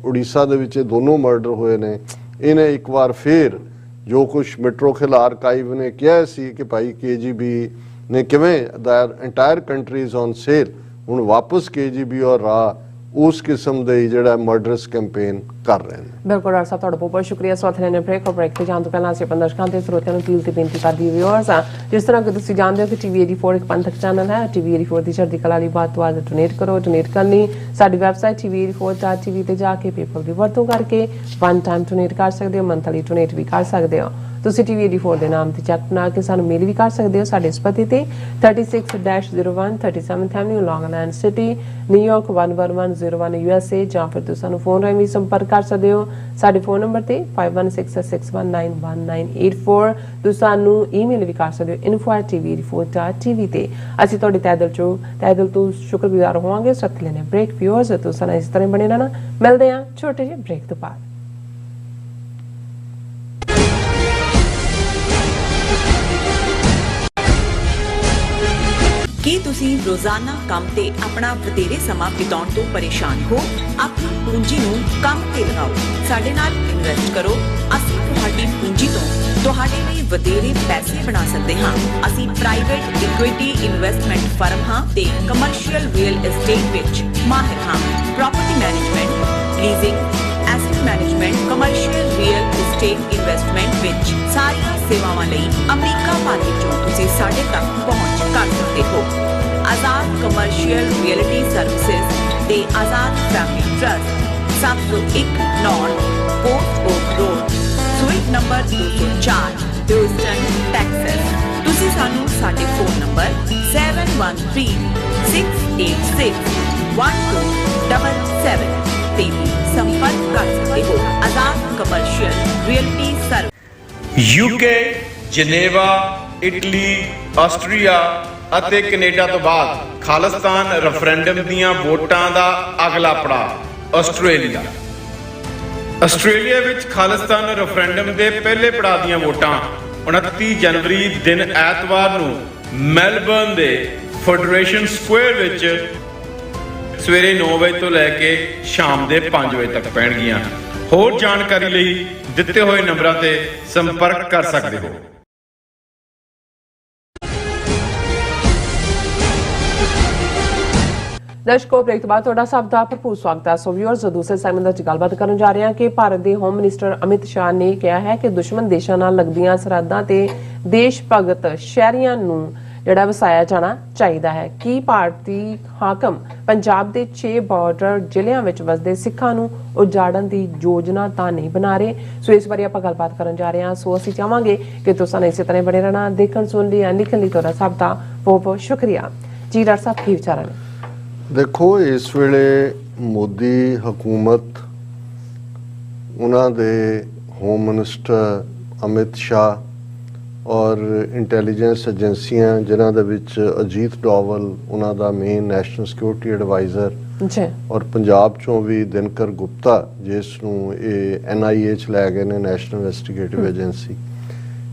Speaker 2: ਉੜੀਸਾ ਦੇ ਵਿੱਚ ਦੋਨੋਂ ਮਰਡਰ ਹੋਏ ਨੇ, ਇਹਨੇ ਇੱਕ ਵਾਰ ਫੇਰ ਜੋ ਕੁਝ ਮੈਟਰੋ ਖਿਲ ਆਰਕਾਈਵ ਨੇ ਕਿਹਾ ਸੀ ਕਿ ਭਾਈ KGB ਨੇ ਕਿਵੇਂ ਦਾ entire country is on sale, ਹੁਣ ਵਾਪਸ KGB ਔਰ ਰਾਹ ਉਸ ਕਿਸਮ ਦੇ ਜਿਹੜਾ ਮਰਡਰਸ ਕੈਂਪੇਨ ਕਰ ਰਹੇ ਨੇ।
Speaker 1: ਬਿਲਕੁਲ ਡਾਕਟਰ ਸਾਹਿਬ, ਤੁਹਾਡਾ ਬਹੁਤ ਬਹੁਤ ਸ਼ੁਕਰੀਆ। ਸਵਾਥ ਨੇ ਬ੍ਰੇਕ ਤੇ ਜਾਣ ਤੋਂ ਪਹਿਲਾਂ ਅਸੀਂ ਆਪਣੇ ਦਰਸ਼ਕਾਂ ਤੇ ਸਰੋਤਿਆਂ ਨੂੰ ਅਪੀਲ ਤੇ ਬੇਨਤੀ ਕਰਦੀ ਵਿਊਅਰਸ, ਜਿਸ ਤਰ੍ਹਾਂ ਕਿ ਤੁਸੀਂ ਜਾਣਦੇ ਹੋ ਕਿ TV 84 ਇੱਕ ਪੰਥਕ ਚੈਨਲ ਹੈ। TV 84 ਦੀ ਚੜ੍ਹਦੀ ਕਲਾ ਲਈ ਵੱਧ ਤੋਂ ਵੱਧ ਡੋਨੇਟ ਕਰੋ। ਡੋਨੇਟ ਕਰਨ ਲਈ ਸਾਡੀ ਵੈਬਸਾਈਟ tv84.tv ਤੇ ਜਾ ਕੇ PayPal ਦੀ ਵਰਤੋਂ ਕਰਕੇ ਵਨ ਟਾਈਮ ਡੋਨੇਟ ਕਰ ਸਕਦੇ ਹੋ, ਮੰਥਲੀ ਡੋਨੇਟ ਵੀ ਕਰ ਸਕਦੇ ਹੋ। ਤੁਸੀਂ TV 84 ਦੇ ਨਾਮ ਤੇ ਚੈੱਕ ਬਣਾ ਕੇ ਸਾਨੂੰ ਮੇਲ ਵੀ ਕਰ ਸਕਦੇ ਹੋ ਸਾਡੇ ਇਸ ਪਤੇ ਤੇ 36-01 37th Avenue, Long Island City, New York 11101 USA, ਜਾਂ ਫਿਰ ਤੁਸੀਂ ਸਾਨੂੰ ਫੋਨ ਰਾਹੀਂ ਵੀ ਸੰਪਰਕ ਕਰ ਸਕਦੇ ਹੋ ਸਾਡੇ ਫੋਨ ਨੰਬਰ ਤੇ 5166191984। ਤੁਸੀਂ ਸਾਨੂੰ ਈਮੇਲ ਵੀ ਕਰ ਸਕਦੇ ਹੋ info@tv84.tv ਤੇ। ਅਸੀਂ ਤੁਹਾਡੇ ਤਹਿ ਦਿਲ ਤੋਂ ਸ਼ੁਕਰਗੁਜ਼ਾਰ ਹੋਵਾਂਗੇ। ਸੱਤ ਲੈਣੇ ਬ੍ਰੇਕ ਵਿਊਅਰਸ, ਤੁਸੀਂ ਇਸ ਤਰ੍ਹਾਂ ਬਣੇ ਰਹਿਣਾ। ਮਿਲਦੇ ਹਾਂ ਛੋਟੇ ਜਿਹੇ ਬ੍ਰੇਕ ਤੋਂ ਬਾਅਦ।
Speaker 3: ਕੀ ਤੁਸੀਂ ਰੋਜ਼ਾਨਾ ਕੰਮ ਤੇ ਆਪਣਾ ਵਧੇਰੇ ਸਮਾਂ ਬਿਤਾਉਣ ਤੋਂ ਪਰੇਸ਼ਾਨ ਹੋ? ਆਪਣੀ ਪੂੰਜੀ ਨੂੰ ਕੰਮ ਤੇ ਲਗਾਓ, ਸਾਡੇ ਨਾਲ ਇਨਵੈਸਟ ਕਰੋ। ਅਸੀਂ ਤੁਹਾਡੀ ਪੂੰਜੀ ਤੋਂ ਤੁਹਾਡੇ ਲਈ ਵਧੇਰੇ ਪੈਸੇ ਬਣਾ ਸਕਦੇ ਹਾਂ। ਅਸੀਂ ਪ੍ਰਾਈਵੇਟ ਇਕੁਇਟੀ ਇਨਵੈਸਟਮੈਂਟ ਫਰਮ ਹਾਂ ਤੇ ਕਮਰਸ਼ੀਅਲ ਰੀਅਲ ਏਸਟੇਟ ਵਿੱਚ ਮਾਹਿਰ ਹਾਂ। Property management, leasing, asset management, commercial real estate investment ਵਿੱਚ ਸਾਰੀਆਂ ਸੇਵਾਵਾਂ ਲਈ ਅਮਰੀਕਾ ਭਰ ਵਿੱਚੋਂ ਤੁਸੀਂ ਸਾਡੇ ਤੱਕ ਪਹੁੰਚ ਕਰ ਸਕਦੇ ਹੋ। ਆਜ਼ਾਦ ਕਮਰਸ਼ੀਅਲ ਰੀਅਲਟੀ ਸਰਵਿਸਿਜ਼ ਤੇ Azad family trust, 701 north post oak road, suite number 204, Houston, Texas. ਤੁਸੀਂ ਸਾਨੂੰ ਸਾਡੇ ਫੋਨ ਨੰਬਰ 7136861277 ਤੇ ਵੀ ਸੰਪਰਕ ਕਰ ਸਕਦੇ ਹੋ। Azad commercial realty service.
Speaker 4: UK, Geneva, Italy, Austria ਅਤੇ ਕੈਨੇਡਾ ਤੋਂ ਬਾਅਦ ਖਾਲਿਸਤਾਨ ਰੈਫਰੈਂਡਮ ਦੀਆਂ ਵੋਟਾਂ ਦਾ ਅਗਲਾ ਪੜਾਅ ਆਸਟ੍ਰੇਲੀਆ। ਆਸਟ੍ਰੇਲੀਆ ਵਿੱਚ ਖਾਲਿਸਤਾਨ ਰੈਫਰੈਂਡਮ ਦੇ ਪਹਿਲੇ ਪੜਾਅ ਦੀਆਂ ਵੋਟਾਂ 29 ਜਨਵਰੀ ਦਿਨ ਐਤਵਾਰ ਨੂੰ ਮੈਲਬਰਨ ਦੇ ਫੈਡਰੇਸ਼ਨ ਸਕੁਅਰ ਵਿੱਚ ਸਵੇਰੇ 9 ਵਜੇ ਤੋਂ ਲੈ ਕੇ ਸ਼ਾਮ ਦੇ 5 ਵਜੇ ਤੱਕ ਪੈਣਗੀਆਂ। ਹੋਰ ਜਾਣਕਾਰੀ ਲਈ ਦਿੱਤੇ ਹੋਏ ਨੰਬਰਾਂ ਤੇ ਸੰਪਰਕ ਕਰ ਸਕਦੇ ਹੋ।
Speaker 1: ਦਰਸ਼ਕੋ, ਬ੍ਰੇਕ ਤੋਂ ਬਾਅਦ ਤੁਹਾਡਾ ਸਭ ਦਾ ਭਰਪੂਰ ਸਵਾਗਤ ਹੈ। ਸੋ ਵਿਊਅਰਸ, ਦੂਸਰੇ ਸੈਗਮੈਂਟ ਵਿੱਚ ਗੱਲਬਾਤ ਕਰਨ ਜਾ ਰਹੇ ਹਾਂ ਕਿ ਭਾਰਤ ਦੇ ਹੋਮ ਮਿਨਿਸਟਰ ਅਮਿਤ ਸ਼ਾਹ ਨੇ ਕਿਹਾ ਹੈ ਕਿ ਦੁਸ਼ਮਣ ਦੇਸ਼ਾਂ ਨਾਲ ਲੱਗਦੀਆਂ ਸਰਹੱਦਾਂ ਤੇ ਦੇਸ਼ ਭਗਤ ਸ਼ਹਿਰੀਆਂ ਨੂੰ ਜਿਹੜਾ ਵਸਾਇਆ ਜਾਣਾ ਚਾਹੀਦਾ ਹੈ। ਕੀ ਭਾਰਤੀ ਹਾਕਮ ਪੰਜਾਬ ਦੇ 6 ਬਾਰਡਰ ਜ਼ਿਲ੍ਹਿਆਂ ਵਿੱਚ ਵਸਦੇ ਸਿੱਖਾਂ ਨੂੰ ਉਜਾੜਨ ਦੀ ਯੋਜਨਾ ਤਾਂ ਨਹੀਂ ਬਣਾ ਰਹੇ? ਸੋ ਇਸ ਬਾਰੇ ਆਪਾਂ ਗੱਲਬਾਤ ਕਰਨ ਜਾ ਰਹੇ ਹਾਂ। ਸੋ ਅਸੀਂ ਚਾਹਾਂਗੇ ਕਿ ਤੁਸੀਂ ਇਸੇ ਤਰ੍ਹਾਂ ਬਣੇ ਰਹਿਣਾ। ਦੇਖਣ, ਸੁਣ ਲਈ, ਲਿਖਣ ਲਈ ਤੁਹਾਡਾ ਸਭ ਦਾ ਬਹੁਤ ਬਹੁਤ ਸ਼ੁਕਰੀਆ ਜੀ। ਡਾਕਟਰ ਸਾਹਿਬ, ਕੀ ਵਿਚਾਰ ਨੇ?
Speaker 2: ਦੇਖੋ, ਇਸ ਵੇਲੇ ਮੋਦੀ ਹਕੂਮਤ, ਉਹਨਾਂ ਦੇ ਹੋਮ ਮਿਨਿਸਟਰ ਅਮਿਤ ਸ਼ਾਹ ਔਰ ਇੰਟੈਲੀਜੈਂਸ ਏਜੰਸੀਆਂ, ਜਿਨ੍ਹਾਂ ਦੇ ਵਿੱਚ ਅਜੀਤ ਡੋਵਲ ਉਹਨਾਂ ਦਾ ਮੇਨ ਨੈਸ਼ਨਲ ਸਿਕਿਉਰਿਟੀ ਐਡਵਾਈਜ਼ਰ
Speaker 1: ਜੀ, ਔਰ
Speaker 2: ਪੰਜਾਬ ਚੋਂ ਵੀ ਦਿਨਕਰ ਗੁਪਤਾ, ਜਿਸ ਨੂੰ ਇਹ NIA 'ਚ ਲੈ ਗਏ ਨੇ, ਨੈਸ਼ਨਲ ਇਨਵੈਸਟੀਗੇਟਿਵ ਏਜੰਸੀ,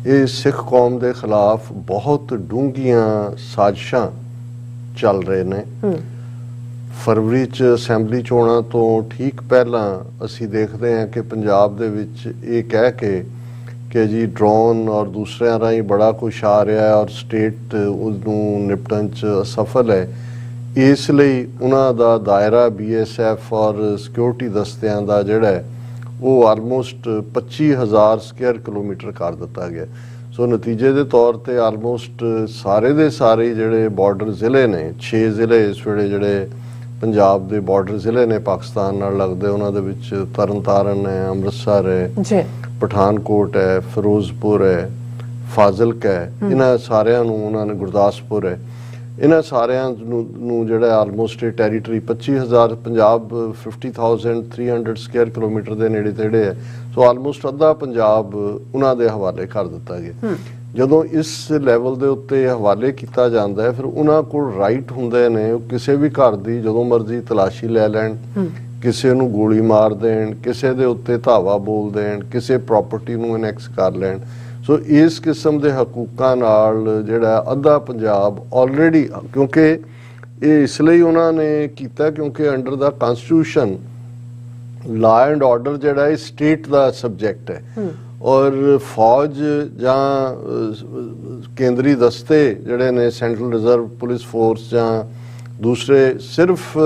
Speaker 2: ਇਹ ਸਿੱਖ ਕੌਮ ਦੇ ਖਿਲਾਫ ਬਹੁਤ ਡੂੰਘੀਆਂ ਸਾਜ਼ਿਸ਼ਾਂ ਚੱਲ ਰਹੇ ਨੇ। ਫਰਵਰੀ 'ਚ ਅਸੈਂਬਲੀ ਚੋਣਾਂ ਤੋਂ ਠੀਕ ਪਹਿਲਾਂ ਅਸੀਂ ਦੇਖਦੇ ਹਾਂ ਕਿ ਪੰਜਾਬ ਦੇ ਵਿੱਚ ਇਹ ਕਹਿ ਕੇ ਕਿ ਜੀ ਡਰੋਨ ਔਰ ਦੂਸਰਿਆਂ ਰਾਹੀਂ ਬੜਾ ਕੁਛ ਆ ਰਿਹਾ ਹੈ ਔਰ ਸਟੇਟ ਉਹਨੂੰ ਨਿਪਟਣ 'ਚ ਅਸਫਲ ਹੈ, ਇਸ ਲਈ ਉਹਨਾਂ ਦਾ ਦਾਇਰਾ BSF ਔਰ ਸਿਕਿਉਰਿਟੀ ਦਸਤਿਆਂ ਦਾ ਜਿਹੜਾ ਹੈ ਉਹ ਆਲਮੋਸਟ 25,000 ਸਕੁਅਰ ਕਿਲੋਮੀਟਰ ਕਰ ਦਿੱਤਾ ਗਿਆ। ਸੋ ਨਤੀਜੇ ਦੇ ਤੌਰ ਤੇ ਆਲਮੋਸਟ ਸਾਰੇ ਦੇ ਸਾਰੇ ਜਿਹੜੇ ਬਾਰਡਰ ਜ਼ਿਲ੍ਹੇ ਨੇ, 6 ਜ਼ਿਲ੍ਹੇ ਇਸ ਵੇਲੇ ਜਿਹੜੇ ਪੰਜਾਬ ਦੇ ਬਾਰਡਰ ਜ਼ਿਲ੍ਹੇ ਨੇ ਪਾਕਿਸਤਾਨ ਨਾਲ ਲੱਗਦੇ, ਉਹਨਾਂ ਦੇ ਵਿੱਚ ਤਰਨਤਾਰਨ ਹੈ, ਅੰਮ੍ਰਿਤਸਰ ਹੈ, ਪਠਾਨਕੋਟ ਹੈ, ਫਿਰੋਜ਼ਪੁਰ ਹੈ, ਫਾਜ਼ਿਲਕਾ ਹੈ, ਇਹਨਾਂ ਸਾਰਿਆਂ ਨੂੰ ਉਹਨਾਂ ਨੇ, ਗੁਰਦਾਸਪੁਰ ਹੈ, ਇਹਨਾਂ ਸਾਰਿਆਂ ਨੂੰ ਜਿਹੜਾ ਆਲਮੋਸਟ ਇਹ ਟੈਰੀਟਰੀ 25,000 ਪੰਜਾਬ 50,300 ਸਕੁਅਰ ਕਿਲੋਮੀਟਰ ਦੇ ਨੇੜੇ ਤੇੜੇ ਹੈ। ਸੋ ਆਲਮੋਸਟ ਅੱਧਾ ਪੰਜਾਬ ਉਹਨਾਂ ਦੇ ਹਵਾਲੇ ਕਰ ਦਿੱਤਾ ਗਿਆ। ਜਦੋਂ ਇਸ ਲੈਵਲ ਦੇ ਉੱਤੇ ਹਵਾਲੇ ਕੀਤਾ ਜਾਂਦਾ ਹੈ ਫਿਰ ਉਹਨਾਂ ਕੋਲ ਰਾਈਟ ਹੁੰਦੇ ਨੇ ਉਹ ਕਿਸੇ ਵੀ ਘਰ ਦੀ ਜਦੋਂ ਮਰਜ਼ੀ ਤਲਾਸ਼ੀ ਲੈ ਲੈਣ, ਕਿਸੇ ਨੂੰ ਗੋਲੀ ਮਾਰ ਦੇਣ, ਕਿਸੇ ਦੇ ਉੱਤੇ ਧਾਵਾ ਬੋਲ ਦੇਣ, ਕਿਸੇ ਪ੍ਰਾਪਰਟੀ ਨੂੰ ਅਨੈਕਸ ਕਰ ਲੈਣ। ਸੋ ਇਸ ਕਿਸਮ ਦੇ ਹਕੂਕਾਂ ਨਾਲ ਜਿਹੜਾ ਅੱਧਾ ਪੰਜਾਬ ਆਲਰੇਡੀ, ਕਿਉਂਕਿ ਇਹ ਇਸ ਲਈ ਉਹਨਾਂ ਨੇ ਕੀਤਾ ਕਿਉਂਕਿ under the constitution law and order ਜਿਹੜਾ ਹੈ ਸਟੇਟ ਦਾ ਸਬਜੈਕਟ ਹੈ ਔਰ ਫੌਜ ਜਾਂ ਕੇਂਦਰੀ ਦਸਤੇ ਜਿਹੜੇ ਨੇ ਸੈਂਟਰਲ ਰਿਜ਼ਰਵ ਪੁਲਿਸ ਫੋਰਸ ਜਾਂ ਦੂਸਰੇ ਸਿਰਫ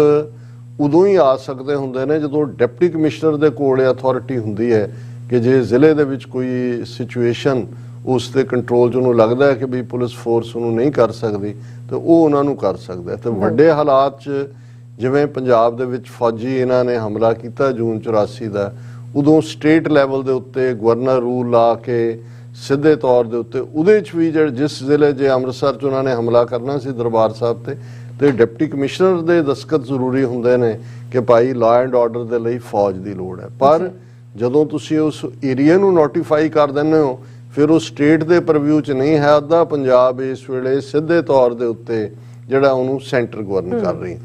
Speaker 2: ਉਦੋਂ ਹੀ ਆ ਸਕਦੇ ਹੁੰਦੇ ਨੇ ਜਦੋਂ ਡਿਪਟੀ ਕਮਿਸ਼ਨਰ ਦੇ ਕੋਲ ਅਥਾਰਟੀ ਹੁੰਦੀ ਹੈ ਕਿ ਜੇ ਜ਼ਿਲ੍ਹੇ ਦੇ ਵਿੱਚ ਕੋਈ ਸਿਚੁਏਸ਼ਨ ਉਸ ਦੇ ਕੰਟਰੋਲ 'ਚ ਉਹਨੂੰ ਲੱਗਦਾ ਹੈ ਕਿ ਵੀ ਪੁਲਿਸ ਫੋਰਸ ਉਹਨੂੰ ਨਹੀਂ ਕਰ ਸਕਦੀ ਤੇ ਉਹ ਉਹਨਾਂ ਨੂੰ ਕਰ ਸਕਦਾ। ਤੇ ਵੱਡੇ ਹਾਲਾਤ 'ਚ ਜਿਵੇਂ ਪੰਜਾਬ ਦੇ ਵਿੱਚ ਫੌਜੀ ਇਹਨਾਂ ਨੇ ਹਮਲਾ ਕੀਤਾ ਜੂਨ 84 ਦਾ, ਉਦੋਂ ਸਟੇਟ ਲੈਵਲ ਦੇ ਉੱਤੇ ਗਵਰਨਰ ਰੂਲ ਲਾ ਕੇ ਸਿੱਧੇ ਤੌਰ ਦੇ ਉੱਤੇ ਉਹਦੇ 'ਚ ਵੀ ਜਿਸ ਜ਼ਿਲ੍ਹੇ ਜੇ ਅੰਮ੍ਰਿਤਸਰ 'ਚ ਉਹਨਾਂ ਨੇ ਹਮਲਾ ਕਰਨਾ ਸੀ ਦਰਬਾਰ ਸਾਹਿਬ ਤੇ ਡਿਪਟੀ ਕਮਿਸ਼ਨਰ ਦੇ ਦਸਤਖਤ ਜ਼ਰੂਰੀ ਹੁੰਦੇ ਨੇ ਕਿ ਭਾਈ ਲਾ ਐਂਡ ਆਰਡਰ ਦੇ ਲਈ ਫੌਜ ਦੀ ਲੋੜ ਹੈ। ਪਰ ਜਦੋਂ ਤੁਸੀਂ ਉਸ ਏਰੀਆ ਨੂੰ ਨੋਟੀਫਾਈ ਕਰ ਦਿੰਦੇ ਹੋ ਫਿਰ ਉਹ ਸਟੇਟ ਦੇ ਪਰਵਿਊ 'ਚ ਨਹੀਂ ਹੈ। ਅੱਧਾ ਪੰਜਾਬ ਇਸ ਵੇਲੇ ਸਿੱਧੇ ਤੌਰ ਦੇ ਉੱਤੇ ਜਿਹੜਾ ਉਹਨੂੰ ਸੈਂਟਰ ਗਵਰਨ ਕਰ ਰਹੀ।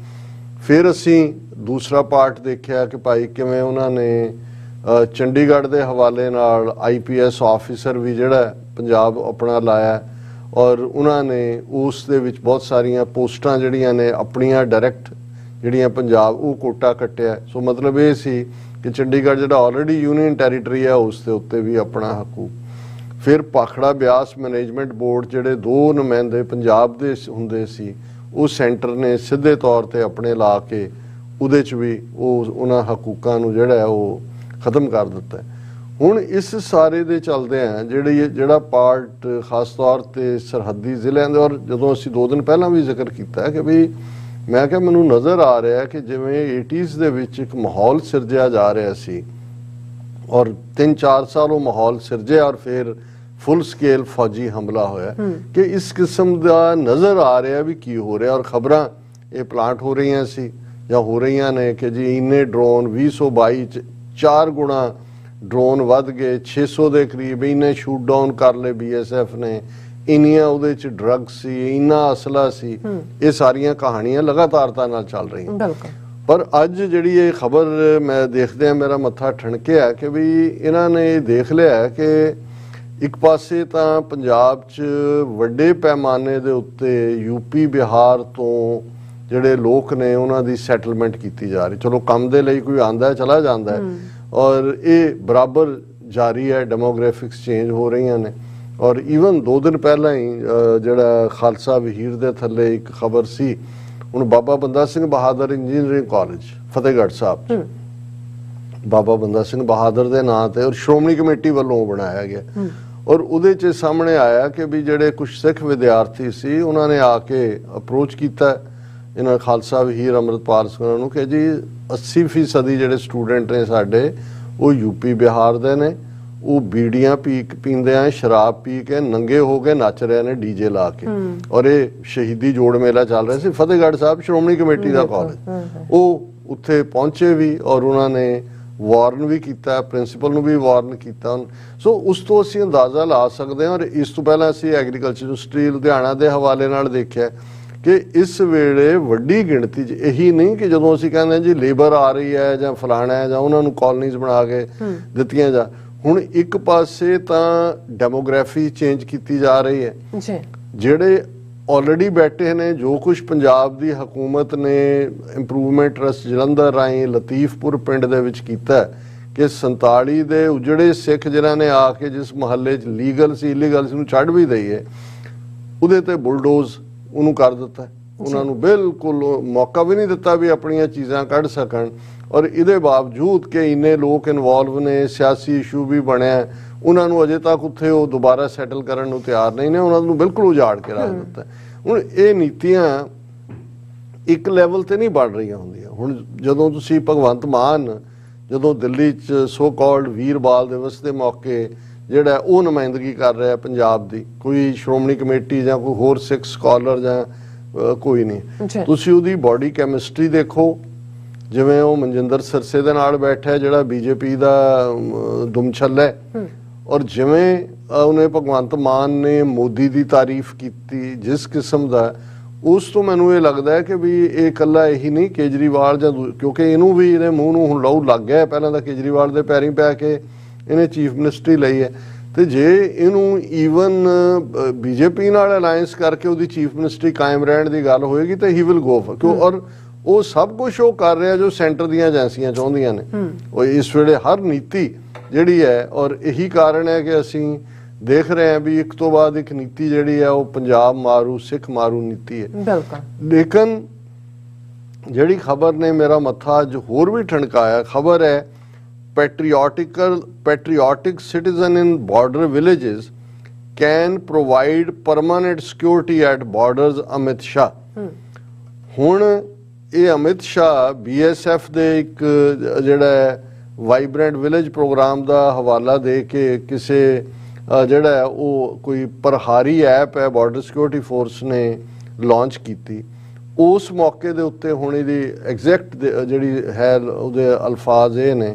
Speaker 2: ਫਿਰ ਅਸੀਂ ਦੂਸਰਾ ਪਾਰਟ ਦੇਖਿਆ ਕਿ ਭਾਈ ਕਿਵੇਂ ਉਹਨਾਂ ਨੇ ਚੰਡੀਗੜ੍ਹ ਦੇ ਹਵਾਲੇ ਨਾਲ IPS ਆਫੀਸਰ ਵੀ ਜਿਹੜਾ ਪੰਜਾਬ ਆਪਣਾ ਲਾਇਆ ਔਰ ਉਹਨਾਂ ਨੇ ਉਸ ਦੇ ਵਿੱਚ ਬਹੁਤ ਸਾਰੀਆਂ ਪੋਸਟਾਂ ਜਿਹੜੀਆਂ ਨੇ ਆਪਣੀਆਂ ਡਾਇਰੈਕਟ ਜਿਹੜੀਆਂ ਪੰਜਾਬ ਉਹ ਕੋਟਾ ਕੱਟਿਆ। ਸੋ ਮਤਲਬ ਇਹ ਸੀ ਕਿ ਚੰਡੀਗੜ੍ਹ ਜਿਹੜਾ ਆਲਰੇਡੀ ਯੂਨੀਅਨ ਟੈਰੀਟਰੀ ਹੈ ਉਸ ਦੇ ਉੱਤੇ ਵੀ ਆਪਣਾ ਹਕੂਕ। ਫਿਰ ਭਾਖੜਾ ਬਿਆਸ ਮੈਨੇਜਮੈਂਟ ਬੋਰਡ ਜਿਹੜੇ 2 ਨੁਮਾਇੰਦੇ ਪੰਜਾਬ ਦੇ ਹੁੰਦੇ ਸੀ ਉਹ ਸੈਂਟਰ ਨੇ ਸਿੱਧੇ ਤੌਰ ਤੇ ਆਪਣੇ ਲਾ ਕੇ ਉਹਦੇ 'ਚ ਵੀ ਉਹਨਾਂ ਹਕੂਕਾਂ ਨੂੰ ਜਿਹੜਾ ਉਹ ਖਤਮ ਕਰ ਦਿੱਤਾ। ਹੁਣ ਇਸ ਸਾਰੇ ਦੇ ਚੱਲਦੇ ਆ ਜਿਹੜਾ ਪਾਰਟ ਖਾਸ ਤੌਰ ਤੇ ਸਰਹੱਦੀ ਜ਼ਿਲ੍ਹਿਆਂ ਦੇ, ਔਰ ਜਦੋਂ ਅਸੀਂ 2 ਦਿਨ ਪਹਿਲਾਂ ਵੀ ਜ਼ਿਕਰ ਕੀਤਾ ਕਿ ਵੀ ਮੈਂ ਕਿਹਾ ਮੈਨੂੰ ਨਜ਼ਰ ਆ ਰਿਹਾ ਕਿ ਜਿਵੇਂ 80s ਦੇ ਵਿੱਚ ਇੱਕ ਮਾਹੌਲ ਸਿਰਜਿਆ ਜਾ ਰਿਹਾ ਸੀ ਔਰ 3-4 ਸਾਲ ਉਹ ਮਾਹੌਲ ਸਿਰਜਿਆ ਔਰ ਫਿਰ ਫੁੱਲ ਸਕੇਲ ਫੌਜੀ ਹਮਲਾ ਹੋਇਆ ਕਿ ਇਸ ਕਿਸਮ ਦਾ ਨਜ਼ਰ ਆ ਰਿਹਾ ਵੀ ਕੀ ਹੋ ਰਿਹਾ। ਔਰ ਖਬਰਾਂ ਇਹ ਪਲਾਂਟ ਹੋ ਰਹੀਆਂ ਸੀ ਜਾਂ ਹੋ ਰਹੀਆਂ ਨੇ ਕਿ ਜੀ ਇੰਨੇ ਡਰੋਨ 2022 ਚ 4 ਗੁਣਾ ਡਰੋਨ ਵੱਧ ਗਏ, 600 ਦੇ ਕਰੀਬ ਇੰਨੇ ਸ਼ੂਟ ਡਾਊਨ ਕਰ ਲਏ BSF ਨੇ, ਇੰਨੀਆਂ ਉਹਦੇ ਚ ਡਰੱਗ ਸੀ, ਇੰਨਾ ਅਸਲਾ ਸੀ। ਇਹ ਸਾਰੀਆਂ ਕਹਾਣੀਆਂ ਲਗਾਤਾਰਤਾ ਨਾਲ ਚੱਲ ਰਹੀਆਂ। ਪਰ ਅੱਜ ਜਿਹੜੀ ਇਹ ਖਬਰ ਮੈਂ ਦੇਖਦਿਆਂ ਮੇਰਾ ਮੱਥਾ ਠਣਕਿਆ ਕਿ ਵੀ ਇਹਨਾਂ ਨੇ ਦੇਖ ਲਿਆ ਕਿ ਇੱਕ ਪਾਸੇ ਤਾਂ ਪੰਜਾਬ 'ਚ ਵੱਡੇ ਪੈਮਾਨੇ ਦੇ ਉੱਤੇ UP ਬਿਹਾਰ ਤੋਂ ਜਿਹੜੇ ਲੋਕ ਨੇ ਉਹਨਾਂ ਦੀ ਸੈਟਲਮੈਂਟ ਕੀਤੀ ਜਾ ਰਹੀ। ਚਲੋ ਕੰਮ ਦੇ ਲਈ ਕੋਈ ਆਂਦਾ ਚਲਾ ਜਾਂਦਾ ਹੈ ਔਰ ਇਹ ਬਰਾਬਰ ਜਾਰੀ ਹੈ, ਡੈਮੋਗ੍ਰਾਫਿਕਸ ਚੇਂਜ ਹੋ ਰਹੀਆਂ ਨੇ। ਔਰ ਈਵਨ 2 ਦਿਨ ਪਹਿਲਾਂ ਹੀ ਜਿਹੜਾ ਖਾਲਸਾ ਵਹੀਰ ਦੇ ਥੱਲੇ ਇੱਕ ਖਬਰ ਸੀ, ਹੁਣ ਬਾਬਾ ਬੰਦਾ ਸਿੰਘ ਬਹਾਦਰ ਇੰਜੀਨੀਅਰਿੰਗ ਕਾਲਜ ਫਤਿਹਗੜ੍ਹ ਸਾਹਿਬ ਬਾਬਾ ਬੰਦਾ ਸਿੰਘ ਬਹਾਦਰ ਦੇ ਨਾਂ ਤੇ ਔਰ ਸ਼੍ਰੋਮਣੀ ਕਮੇਟੀ ਵੱਲੋਂ ਬਣਾਇਆ ਗਿਆ ਔਰ ਉਹਦੇ 'ਚ ਸਾਹਮਣੇ ਆਇਆ ਕਿ ਵੀ ਜਿਹੜੇ ਕੁਝ ਸਿੱਖ ਵਿਦਿਆਰਥੀ ਸੀ ਉਹਨਾਂ ਨੇ ਆ ਕੇ ਅਪਰੋਚ ਕੀਤਾ ਇਹਨਾਂ ਖਾਲਸਾ ਵਹੀਰ ਅੰਮ੍ਰਿਤਪਾਲ ਸਿੰਘ ਨੂੰ ਕਿ ਜੀ 80% ਜਿਹੜੇ ਸਟੂਡੈਂਟ ਨੇ ਸਾਡੇ ਉਹ UP ਬਿਹਾਰ ਦੇ ਨੇ, ਉਹ ਬੀੜੀਆਂ ਪੀਂਦੇ ਆ, ਸ਼ਰਾਬ ਪੀ ਕੇ ਨੰਗੇ ਹੋ ਕੇ ਨੱਚ ਰਹੇ ਨੇ DJ ਲਾ ਕੇ। ਔਰ ਇਹ ਸ਼ਹੀਦੀ ਜੋੜ ਮੇਲਾ ਚੱਲ ਰਿਹਾ ਸੀ ਫਤਿਹਗੜ੍ਹ ਸਾਹਿਬ ਸ਼੍ਰੋਮਣੀ ਕਮੇਟੀ ਦਾ ਕਾਲਜ। ਉਹ ਉੱਥੇ ਪਹੁੰਚੇ ਵੀ ਔਰ ਉਹਨਾਂ ਨੇ ਵਾਰਨ ਵੀ ਕੀਤਾ, ਪ੍ਰਿੰਸੀਪਲ ਨੂੰ ਵੀ ਵਾਰਨ ਕੀਤਾ। ਸੋ ਉਸ ਤੋਂ ਅਸੀਂ ਅੰਦਾਜ਼ਾ ਲਾ ਸਕਦੇ ਹਾਂ। ਔਰ ਇਸ ਤੋਂ ਪਹਿਲਾਂ ਅਸੀਂ ਐਗਰੀਕਲਚਰ ਯੂਨੀਵਰਸਿਟੀ ਲੁਧਿਆਣਾ ਦੇ ਹਵਾਲੇ ਨਾਲ ਦੇਖਿਆ ਕਿ ਇਸ ਵੇਲੇ ਵੱਡੀ ਗਿਣਤੀ 'ਚ ਇਹੀ ਨਹੀਂ ਕਿ ਜਦੋਂ ਅਸੀਂ ਕਹਿੰਦੇ ਹਾਂ ਜੀ ਲੇਬਰ ਆ ਰਹੀ ਹੈ ਜਾਂ ਫਲਾਣਾ ਹੈ ਜਾਂ ਉਹਨਾਂ ਨੂੰ ਕਾਲੋਨੀਜ਼ ਬਣਾ ਕੇ ਦਿੱਤੀਆਂ ਜਾ, ਹੁਣ ਇੱਕ ਪਾਸੇ ਤਾਂ ਡੈਮੋਗ੍ਰਾਫੀ ਚੇਂਜ ਕੀਤੀ ਜਾ ਰਹੀ ਹੈ। ਜਿਹੜੇ ਆਲਰੇਡੀ ਬੈਠੇ ਨੇ, ਜੋ ਕੁਝ ਪੰਜਾਬ ਦੀ ਹਕੂਮਤ ਨੇ ਇੰਪਰੂਵਮੈਂਟ ਟਰਸਟ ਜਲੰਧਰ ਰਾਹੀਂ ਲਤੀਫਪੁਰ ਪਿੰਡ ਦੇ ਵਿੱਚ ਕੀਤਾ ਕਿ 47 ਦੇ ਉਜੜੇ ਸਿੱਖ ਜਿਨ੍ਹਾਂ ਨੇ ਆ ਕੇ ਜਿਸ ਮਹੱਲੇ 'ਚ ਲੀਗਲ ਸੀ ਇਲੀਗਲ ਸੀ ਨੂੰ ਛੱਡ ਵੀ ਦਈਏ, ਉਹਦੇ ਤੇ ਬੁਲਡੋਜ਼ ਉਹਨੂੰ ਕਰ ਦਿੱਤਾ। ਉਹਨਾਂ ਨੂੰ ਬਿਲਕੁਲ ਮੌਕਾ ਵੀ ਨਹੀਂ ਦਿੱਤਾ ਵੀ ਆਪਣੀਆਂ ਚੀਜ਼ਾਂ ਕੱਢ ਸਕਣ। ਔਰ ਇਹਦੇ ਬਾਵਜੂਦ ਕਿ ਇੰਨੇ ਲੋਕ ਇਨਵੋਲਵ ਨੇ, ਸਿਆਸੀ ਇਸ਼ੂ ਵੀ ਬਣਿਆ, ਉਹਨਾਂ ਨੂੰ ਅਜੇ ਤੱਕ ਉੱਥੇ ਉਹ ਦੁਬਾਰਾ ਸੈਟਲ ਕਰਨ ਨੂੰ ਤਿਆਰ ਨਹੀਂ ਨੇ, ਉਹਨਾਂ ਨੂੰ ਬਿਲਕੁਲ ਉਜਾੜ ਕੇ ਰੱਖ ਦਿੱਤਾ। ਹੁਣ ਇਹ ਨੀਤੀਆਂ ਇੱਕ ਲੈਵਲ ਤੇ ਨਹੀਂ ਬਣ ਰਹੀਆਂ ਹੁੰਦੀਆਂ। ਹੁਣ ਜਦੋਂ ਤੁਸੀਂ ਭਗਵੰਤ ਮਾਨ ਜਦੋਂ ਦਿੱਲੀ 'ਚ ਸੋ ਕਾਲਡ ਵੀਰ ਬਾਲ ਦਿਵਸ ਦੇ ਮੌਕੇ ਜਿਹੜਾ ਉਹ ਨੁਮਾਇੰਦਗੀ ਕਰ ਰਿਹਾ ਪੰਜਾਬ ਦੀ, ਕੋਈ ਸ਼੍ਰੋਮਣੀ ਕਮੇਟੀ ਜਾਂ ਕੋਈ ਹੋਰ ਸਿੱਖ ਸਕਾਲਰ ਜਾਂ ਕੋਈ
Speaker 1: ਜੀ।
Speaker 2: ਨਹੀਂ। ਤੁਸੀਂ ਉਹਦੀ ਬਾਡੀ ਕੈਮਿਸਟਰੀ ਦੇਖੋ, ਜਿਵੇਂ ਉਹ ਮਨਜਿੰਦਰ ਸਿਰਸੇ ਦੇ ਨਾਲ ਬੈਠਾ ਜਿਹੜਾ ਬੀਜੇਪੀ ਦਾ ਦੁਮਛੱਲ ਹੈ, ਔਰ ਜਿਵੇਂ ਉਹਨੇ ਭਗਵੰਤ ਮਾਨ ਨੇ ਮੋਦੀ ਦੀ ਤਾਰੀਫ ਕੀਤੀ ਜਿਸ ਕਿਸਮ ਦਾ, ਉਸ ਤੋਂ ਮੈਨੂੰ ਇਹ ਲੱਗਦਾ ਹੈ ਕਿ ਵੀ ਇਹ ਇਕੱਲਾ ਇਹੀ ਨਹੀਂ, ਕੇਜਰੀਵਾਲ ਜਾਂ ਕਿਉਂਕਿ ਇਹਨੂੰ ਵੀ ਇਹਦੇ ਮੂੰਹ ਨੂੰ ਹੁਣ ਲਹੂ ਲੱਗ ਗਿਆ, ਪਹਿਲਾਂ ਤਾਂ ਕੇਜਰੀਵਾਲ ਦੇ ਪੈਰੀਂ ਪੈ ਕੇ ਇਹਨੇ ਚੀਫ ਮਿਨਿਸਟਰੀ ਲਈ ਹੈ, ਤੇ ਜੇ ਇਹਨੂੰ ਈਵਨ ਬੀਜੇਪੀ ਨਾਲ ਅਲਾਇੰਸ ਕਰਕੇ ਉਹਦੀ ਚੀਫ ਮਿਨਿਸਟਰੀ ਕਾਇਮ ਰਹਿਣ ਦੀ ਗੱਲ ਹੋਏਗੀ ਤਾਂ ਹੀ ਵਿਲ ਗੋ ਕਿਉਂ, ਔਰ ਉਹ ਸਭ ਕੁਝ ਉਹ ਕਰ ਰਿਹਾ ਜੋ ਸੈਂਟਰ ਦੀਆਂ ਏਜੰਸੀਆਂ ਚਾਹੁੰਦੀਆਂ ਨੇ। ਉਹ ਇਸ ਵੇਲੇ ਹਰ ਨੀਤੀ ਜਿਹੜੀ ਹੈ, ਔਰ ਇਹੀ ਕਾਰਨ ਹੈ ਕਿ ਅਸੀਂ ਦੇਖ ਰਹੇ ਹਾਂ ਵੀ ਇੱਕ ਤੋਂ ਬਾਅਦ ਇੱਕ ਨੀਤੀ ਜਿਹੜੀ ਹੈ ਉਹ ਪੰਜਾਬ ਮਾਰੂ ਸਿੱਖ ਮਾਰੂ ਨੀਤੀ ਹੈ।
Speaker 1: ਬਿਲਕੁਲ।
Speaker 2: ਲੇਕਿਨ ਜਿਹੜੀ ਖਬਰ ਨੇ ਮੇਰਾ ਮੱਥਾ ਅੱਜ ਹੋਰ ਵੀ ਠਣਕਾਇਆ, ਖਬਰ ਹੈ patriotic citizen in border villages can provide permanent security at borders, Amit Shah. ਹੁਣ ਇਹ ਅਮਿਤ ਸ਼ਾਹ BSF ਦੇ ਇੱਕ ਜਿਹੜਾ ਹੈ ਵਾਈਬ੍ਰੈਂਟ ਵਿਲੇਜ ਪ੍ਰੋਗਰਾਮ ਦਾ ਹਵਾਲਾ ਦੇ ਕੇ ਕਿਸੇ ਜਿਹੜਾ ਹੈ ਉਹ ਕੋਈ ਪ੍ਰਹਾਰੀ ਐਪ ਹੈ ਬਾਰਡਰ ਸਿਕਿਉਰਿਟੀ ਫੋਰਸ ਨੇ ਲਾਂਚ ਕੀਤੀ। ਉਸ ਮੌਕੇ ਦੇ ਉੱਤੇ ਹੁਣ ਇਹਦੀ ਐਗਜ਼ੈਕਟ ਜਿਹੜੀ ਹੈ ਉਹਦੇ ਅਲਫਾਜ਼ ਇਹ ਨੇ,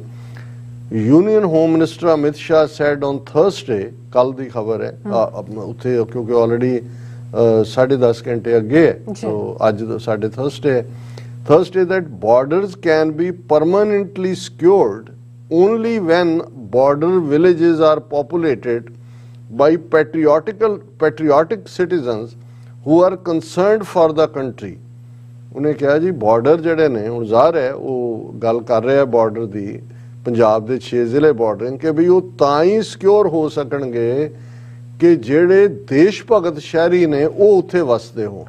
Speaker 2: union home minister Amit Shah said on Thursday, कल दी खबर है उत्थे क्योंकि ऑलरेडी 10:30 घंटे अगे है, तो आज साढ़े Thursday that borders can be permanently secured only when border villages are populated by patriotic citizens who are concerned for the country। उन्हें कहा जी बॉर्डर जड़े ने हुण ज़ाहिर है वो गल कर रहे हैं बॉर्डर दी ਪੰਜਾਬ ਦੇ 6 ਜ਼ਿਲ੍ਹੇ ਬਾਰਡਰਿੰਗ ਕਿ ਵੀ ਉਹ ਤਾਂ ਹੀ ਸਿਕਿਉਰ ਹੋ ਸਕਣਗੇ ਕਿ ਜਿਹੜੇ ਦੇਸ਼ ਭਗਤ ਸ਼ਹਿਰੀ ਨੇ ਉਹ ਉੱਥੇ ਵਸਦੇ ਹੋ।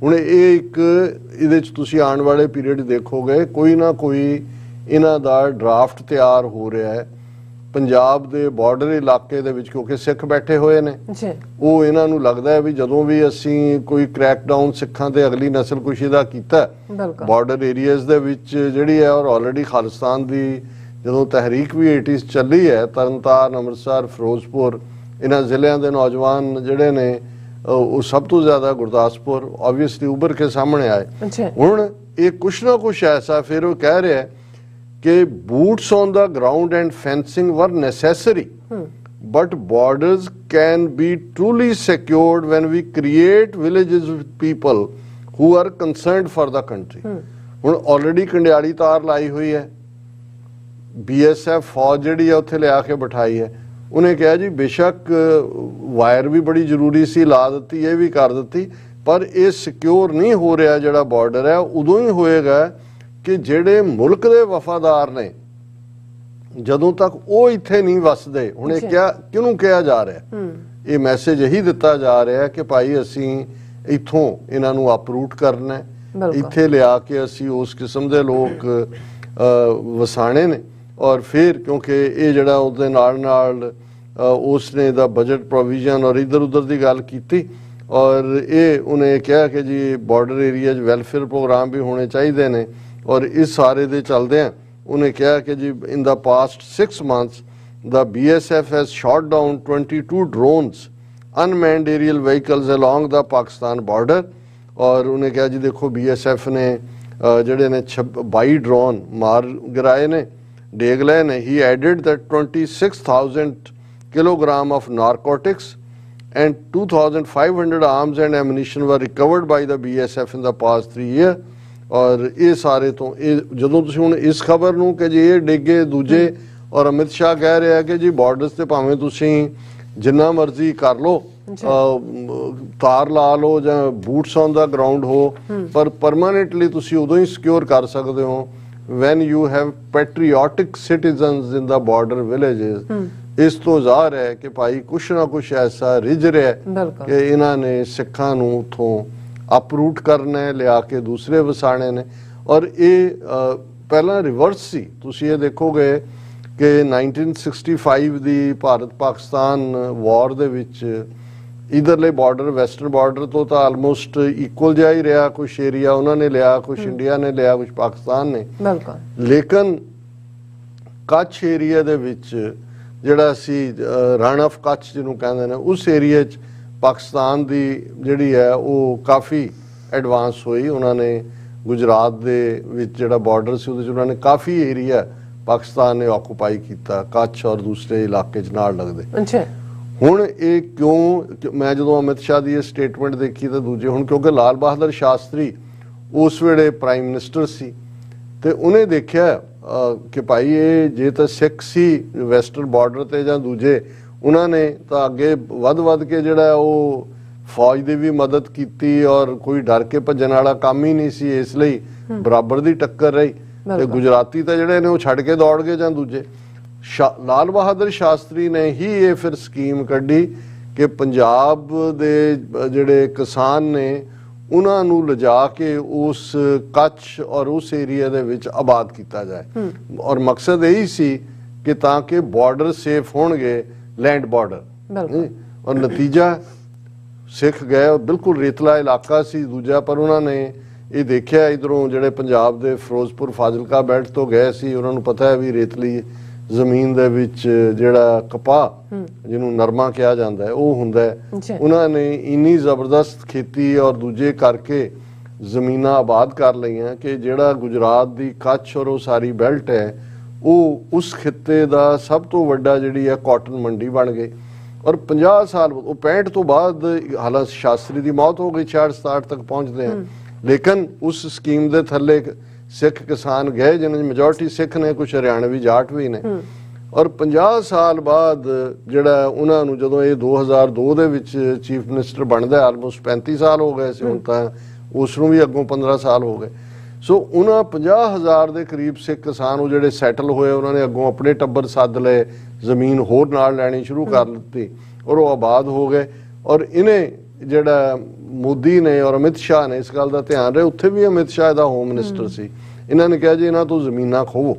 Speaker 2: ਹੁਣ ਇਹ ਇੱਕ ਇਹਦੇ ਚ ਤੁਸੀਂ ਆਉਣ ਵਾਲੇ ਪੀਰੀਅਡ ਦੇਖੋਗੇ ਕੋਈ ਨਾ ਕੋਈ ਇਹਨਾਂ ਦਾ ਡਰਾਫਟ ਤਿਆਰ ਹੋ ਰਿਹਾ ਹੈ ਪੰਜਾਬ ਦੇ ਬਾਰਡਰ ਇਲਾਕੇ ਦੇ ਵਿੱਚ, ਕਿਉਂਕਿ ਸਿੱਖ ਬੈਠੇ ਹੋਏ ਨੇ। ਉਹ ਇਹਨਾਂ ਨੂੰ ਲੱਗਦਾ ਹੈ ਵੀ ਜਦੋਂ ਵੀ ਅਸੀਂ ਕੋਈ ਕ੍ਰੈਕਡਾਊਨ ਸਿੱਖਾਂ ਤੇ ਅਗਲੀ ਨਸਲਕੁਸ਼ੀ ਦਾ ਕੀਤਾ ਬਾਰਡਰ ਏਰੀਆਜ਼ ਦੇ ਵਿੱਚ ਜਿਹੜੀ ਹੈ, ਔਰ ਆਲਰੇਡੀ ਖਾਲਿਸਤਾਨ ਦੀ ਜਦੋਂ ਤਹਿਰੀਕ ਵੀ 80s ਚੱਲੀ ਹੈ, ਤਰਨਤਾਰਨ, ਅੰਮ੍ਰਿਤਸਰ, ਫਿਰੋਜ਼ਪੁਰ ਇਹਨਾਂ ਜ਼ਿਲ੍ਹਿਆਂ ਦੇ ਨੌਜਵਾਨ ਜਿਹੜੇ ਨੇ ਉਹ ਸਭ ਤੋਂ ਜ਼ਿਆਦਾ ਗੁਰਦਾਸਪੁਰ ਆਬਵੀਅਸਲੀ ਉੱਭਰ ਕੇ ਸਾਹਮਣੇ ਆਏ। ਹੁਣ ਇਹ ਕੁਛ ਨਾ ਕੁਛ ਐਸਾ ਫਿਰ ਉਹ ਕਹਿ ਰਿਹਾ ਕਿ boots on the ground and fencing were necessary but borders can be truly secured when we create villages with people who are concerned for the country. ਹੁਣ ਆਲਰੇਡੀ ਕੰਡਿਆਲੀ ਤਾਰ ਲਾਈ ਹੋਈ ਹੈ, BSF ਫੌਜ ਜਿਹੜੀ ਹੈ ਉੱਥੇ ਲਿਆ ਕੇ ਬਿਠਾਈ ਹੈ। ਉਹਨੇ ਕਿਹਾ ਜੀ ਬੇਸ਼ੱਕ ਵਾਇਰ ਵੀ ਬੜੀ ਜ਼ਰੂਰੀ ਸੀ, ਲਾ ਦਿੱਤੀ, ਇਹ ਵੀ ਕਰ ਦਿੱਤੀ, ਪਰ ਇਹ ਸਿਕਿਉਰ ਨਹੀਂ ਹੋ ਰਿਹਾ ਜਿਹੜਾ ਬਾਰਡਰ ਹੈ ਉਦੋਂ ਹੀ ਹੋਏਗਾ ਕਿ ਜਿਹੜੇ ਮੁਲਕ ਦੇ ਵਫਾਦਾਰ ਨੇ ਜਦੋਂ ਤੱਕ ਉਹ ਇੱਥੇ ਨਹੀਂ ਵਸਦੇ। ਹੁਣ ਇਹ ਕਿਹਨੂੰ ਕਿਹਾ ਜਾ ਰਿਹਾ, ਇਹ ਮੈਸੇਜ ਇਹੀ ਦਿੱਤਾ ਜਾ ਰਿਹਾ ਕਿ ਭਾਈ ਅਸੀਂ ਇੱਥੋਂ ਇਹਨਾਂ ਨੂੰ ਅਪਰੂਟ ਕਰਨਾ, ਇੱਥੇ ਲਿਆ ਕੇ ਅਸੀਂ ਉਸ ਕਿਸਮ ਦੇ ਲੋਕ ਵਸਾਣੇ ਨੇ। ਔਰ ਫਿਰ ਕਿਉਂਕਿ ਇਹ ਜਿਹੜਾ ਉਹਦੇ ਨਾਲ ਉਸਨੇ ਦਾ ਬਜਟ ਪ੍ਰੋਵੀਜ਼ਨ ਔਰ ਇੱਧਰ ਉੱਧਰ ਦੀ ਗੱਲ ਕੀਤੀ, ਔਰ ਇਹ ਉਹਨੇ ਕਿਹਾ ਕਿ ਜੀ ਬਾਰਡਰ ਏਰੀਆ 'ਚ ਵੈਲਫੇਅਰ ਪ੍ਰੋਗਰਾਮ ਵੀ ਹੋਣੇ ਚਾਹੀਦੇ ਨੇ। ਔਰ ਇਸ ਸਾਰੇ ਦੇ ਚੱਲਦਿਆਂ ਉਹਨੇ ਕਿਹਾ ਕਿ ਜੀ ਇਨ ਦਾ past 6 months the BSF has shot down 22 drones, unmanned aerial vehicles along the Pakistan border। ਔਰ ਉਹਨੇ ਕਿਹਾ ਜੀ ਦੇਖੋ BSF ਨੇ ਜਿਹੜੇ ਨੇ 22 ਡਰੋਨ ਮਾਰ ਗਿਰਾਏ ਨੇ, ਡੇਗ ਲਏ ਨੇ। He added that 26,000 kilogram of narcotics and 2,500 arms and ammunition were recovered by the BSF in the past 3 years। ਔਰ ਇਹ ਸਾਰੇ ਤੋਂ ਇਹ ਜਦੋਂ ਤੁਸੀਂ ਹੁਣ ਇਸ ਖਬਰ ਨੂੰ ਕਿ ਜੀ ਇਹ ਡਿੱਗੇ ਦੂਜੇ, ਔਰ ਅਮਿਤ ਸ਼ਾਹ ਕਹਿ ਰਿਹਾ ਕਿ ਜੀ ਬਾਰਡਰਸ ਤੇ ਭਾਵੇਂ ਤੁਸੀਂ ਜਿੰਨਾ ਮਰਜ਼ੀ ਕਰ ਲਓ, ਤਾਰ ਲਾ ਲਓ ਜਾਂ ਬੂਟਸ ਔਨ ਦਾ ਗਰਾਊਂਡ ਹੋ, ਪਰ ਪਰਮਾਨੈਂਟਲੀ ਤੁਸੀਂ ਉਦੋਂ ਹੀ ਸਿਕਿਉਰ ਕਰ ਸਕਦੇ ਹੋ when you have patriotic citizens in the border villages। ਇਸ ਤੋਂ ਜ਼ਾਹਰ ਹੈ ਕਿ ਭਾਈ ਕੁਛ ਨਾ ਕੁਛ ਐਸਾ ਰਿਝ ਰਿਹਾ ਕਿ ਇਹਨਾਂ ਨੇ ਸਿੱਖਾਂ ਨੂੰ ਉੱਥੋਂ ਅਪਰੂਟ ਕਰਨਾ ਹੈ, ਲਿਆ ਕੇ ਦੂਸਰੇ ਵਸਾਣੇ ਨੇ। ਔਰ ਇਹ ਪਹਿਲਾਂ ਰਿਵਰਸ ਸੀ, ਤੁਸੀਂ ਇਹ ਦੇਖੋਗੇ ਕਿ 1965 ਦੀ ਭਾਰਤ ਪਾਕਿਸਤਾਨ ਵਾਰ ਦੇ ਵਿੱਚ ਇਧਰਲੇ ਬਾਰਡਰ ਵੈਸਟਰਨ ਬਾਰਡਰ ਤੋਂ ਤਾਂ ਆਲਮੋਸਟ ਇਕੁਅਲ ਜਿਹਾ ਹੀ ਰਿਹਾ, ਕੁਛ ਏਰੀਆ ਉਹਨਾਂ ਨੇ ਲਿਆ, ਕੁਛ ਇੰਡੀਆ ਨੇ ਲਿਆ, ਕੁਛ ਪਾਕਿਸਤਾਨ ਨੇ। ਲੇਕਿਨ ਕੱਛ ਏਰੀਆ ਦੇ ਵਿੱਚ ਜਿਹੜਾ ਸੀ ਰਨ ਆਫ ਕੱਛ ਜਿਹਨੂੰ ਕਹਿੰਦੇ ਨੇ, ਉਸ ਏਰੀਆ 'ਚ ਪਾਕਿਸਤਾਨ ਦੀ ਜਿਹੜੀ ਹੈ ਉਹ ਕਾਫੀ ਐਡਵਾਂਸ ਹੋਈ। ਉਹਨਾਂ ਨੇ ਗੁਜਰਾਤ ਦੇ ਵਿੱਚ ਜਿਹੜਾ ਬਾਰਡਰ ਸੀ ਉਹਦੇ 'ਚ ਉਹਨਾਂ ਨੇ ਕਾਫੀ ਏਰੀਆ ਪਾਕਿਸਤਾਨ ਨੇ ਆਕੂਪਾਈ ਕੀਤਾ, ਕੱਛ ਔਰ ਦੂਸਰੇ ਇਲਾਕੇ 'ਚ ਨਾਲ ਲੱਗਦੇ।
Speaker 1: ਅੱਛਾ,
Speaker 2: ਹੁਣ ਇਹ ਕਿਉਂ, ਮੈਂ ਜਦੋਂ ਅਮਿਤ ਸ਼ਾਹ ਦੀ ਇਹ ਸਟੇਟਮੈਂਟ ਦੇਖੀ ਤਾਂ ਦੂਜੇ, ਹੁਣ ਕਿਉਂਕਿ ਲਾਲ ਬਹਾਦਰ ਸ਼ਾਸਤਰੀ ਉਸ ਵੇਲੇ ਪ੍ਰਾਈਮ ਮਿਨਿਸਟਰ ਸੀ ਤੇ ਉਹਨੇ ਦੇਖਿਆ ਕਿ ਭਾਈ ਇਹ ਜੇ ਤਾਂ ਸਿੱਖ ਸੀ ਵੈਸਟਰਨ ਬਾਰਡਰ ਤੇ ਜਾਂ ਦੂਜੇ, ਉਹਨਾਂ ਨੇ ਤਾਂ ਅੱਗੇ ਵੱਧ ਕੇ ਜਿਹੜਾ ਉਹ ਫੌਜ ਦੀ ਵੀ ਮਦਦ ਕੀਤੀ ਔਰ ਕੋਈ ਡਰ ਕੇ ਭੱਜਣ ਵਾਲਾ ਕੰਮ ਹੀ ਨਹੀਂ ਸੀ, ਇਸ ਲਈ ਬਰਾਬਰ ਦੀ ਟੱਕਰ ਰਹੀ। ਤੇ ਗੁਜਰਾਤੀ ਤਾਂ ਜਿਹੜੇ ਨੇ ਉਹ ਛੱਡ ਕੇ ਦੌੜ ਗਏ ਜਾਂ ਦੂਜੇ। ਲਾਲ ਬਹਾਦਰ ਸ਼ਾਸਤਰੀ ਨੇ ਹੀ ਇਹ ਫਿਰ ਸਕੀਮ ਕੱਢੀ ਕਿ ਪੰਜਾਬ ਦੇ ਜਿਹੜੇ ਕਿਸਾਨ ਨੇ ਉਹਨਾਂ ਨੂੰ ਲਿਜਾ ਕੇ ਉਸ ਕੱਛ ਔਰ ਉਸ ਏਰੀਆ ਦੇ ਵਿੱਚ ਆਬਾਦ ਕੀਤਾ ਜਾਏ ਔਰ ਮਕਸਦ ਇਹੀ ਸੀ ਕਿ ਤਾਂ ਕਿ ਬਾਰਡਰ ਸੇਫ ਹੋਣਗੇ, ਲੈਂਡ ਬਾਰਡਰ। ਔਰ ਨਤੀਜਾ ਸਿੱਖ ਗਏ, ਬਿਲਕੁਲ ਰੇਤਲਾ ਇਲਾਕਾ ਸੀ ਦੂਜਾ, ਪਰ ਉਹਨਾਂ ਨੇ ਇਹ ਦੇਖਿਆ ਇਧਰੋਂ ਜਿਹੜੇ ਪੰਜਾਬ ਦੇ ਫਿਰੋਜ਼ਪੁਰ ਫਾਜ਼ਿਲਕਾ ਬੈਲਟ ਤੋਂ ਗਏ ਸੀ, ਉਹਨਾਂ ਨੂੰ ਪਤਾ ਹੈ ਵੀ ਰੇਤਲੀ ਜ਼ਮੀਨ ਦੇ ਵਿੱਚ ਜਿਹੜਾ ਕਪਾਹ ਜਿਹਨੂੰ ਨਰਮਾ ਕਿਹਾ ਜਾਂਦਾ ਹੈ ਉਹ ਹੁੰਦਾ ਹੈ। ਉਹਨਾਂ ਨੇ ਇੰਨੀ ਜ਼ਬਰਦਸਤ ਖੇਤੀ ਔਰ ਦੂਜੇ ਕਰਕੇ ਜ਼ਮੀਨਾਂ ਆਬਾਦ ਕਰ ਲਈਆਂ ਕਿ ਜਿਹੜਾ ਗੁਜਰਾਤ ਦੀ ਕੱਛ ਔਰ ਉਹ ਸਾਰੀ ਬੈਲਟ ਹੈ ਉਹ ਉਸ ਖਿੱਤੇ ਦਾ ਸਭ ਤੋਂ ਵੱਡਾ ਜਿਹੜੀ ਹੈ ਕਾਟਨ ਮੰਡੀ ਬਣ ਗਈ। ਔਰ 50 ਸਾਲ ਉਹ 65 ਤੋਂ ਬਾਅਦ, ਹਾਲਾਂਕਿ ਸ਼ਾਸਤਰੀ ਦੀ ਮੌਤ ਹੋ ਗਈ, 66-67 ਤੱਕ ਪਹੁੰਚਦੇ हैं, ਲੇਕਿਨ ਉਸ ਸਕੀਮ ਦੇ ਥੱਲੇ ਸਿੱਖ ਕਿਸਾਨ ਗਏ ਜਿਨ੍ਹਾਂ ਦੀ ਮੈਜੋਰਟੀ ਸਿੱਖ ਨੇ, ਕੁਝ ਹਰਿਆਣਵੀ ਜਾਟ ਵੀ ਨੇ। ਔਰ 50 ਸਾਲ ਬਾਅਦ ਜਿਹੜਾ ਉਹਨਾਂ ਨੂੰ, ਜਦੋਂ ਇਹ 2002 ਦੇ ਵਿੱਚ ਚੀਫ ਮਿਨਿਸਟਰ ਬਣਦਾ, ਆਲਮੋਸਟ 35 ਸਾਲ ਹੋ ਗਏ ਸੀ, ਹੁਣ ਤਾਂ ਉਸ ਨੂੰ ਵੀ ਅੱਗੋਂ 15 ਸਾਲ ਹੋ ਗਏ। ਸੋ ਉਹਨਾਂ 50,000 ਦੇ ਕਰੀਬ ਸਿੱਖ ਕਿਸਾਨ ਉਹ ਜਿਹੜੇ ਸੈਟਲ ਹੋਏ, ਉਹਨਾਂ ਨੇ ਅੱਗੋਂ ਆਪਣੇ ਟੱਬਰ ਸੱਦ ਲਏ, ਜ਼ਮੀਨ ਹੋਰ ਨਾਲ ਲੈਣੀ ਸ਼ੁਰੂ ਕਰ ਦਿੱਤੀ ਔਰ ਉਹ ਆਬਾਦ ਹੋ ਗਏ। ਔਰ ਇਹਨੇ ਜਿਹੜਾ ਮੋਦੀ ਨੇ ਔਰ ਅਮਿਤ ਸ਼ਾਹ ਨੇ ਇਸ ਗੱਲ ਦਾ ਧਿਆਨ ਰਹੇ, ਉੱਥੇ ਵੀ ਅਮਿਤ ਸ਼ਾਹ ਦਾ ਹੋਮ ਮਿਨਿਸਟਰ ਸੀ, ਇਹਨਾਂ ਨੇ ਕਿਹਾ ਜੀ ਇਹਨਾਂ ਤੋਂ ਜ਼ਮੀਨਾਂ ਖੋਵੋ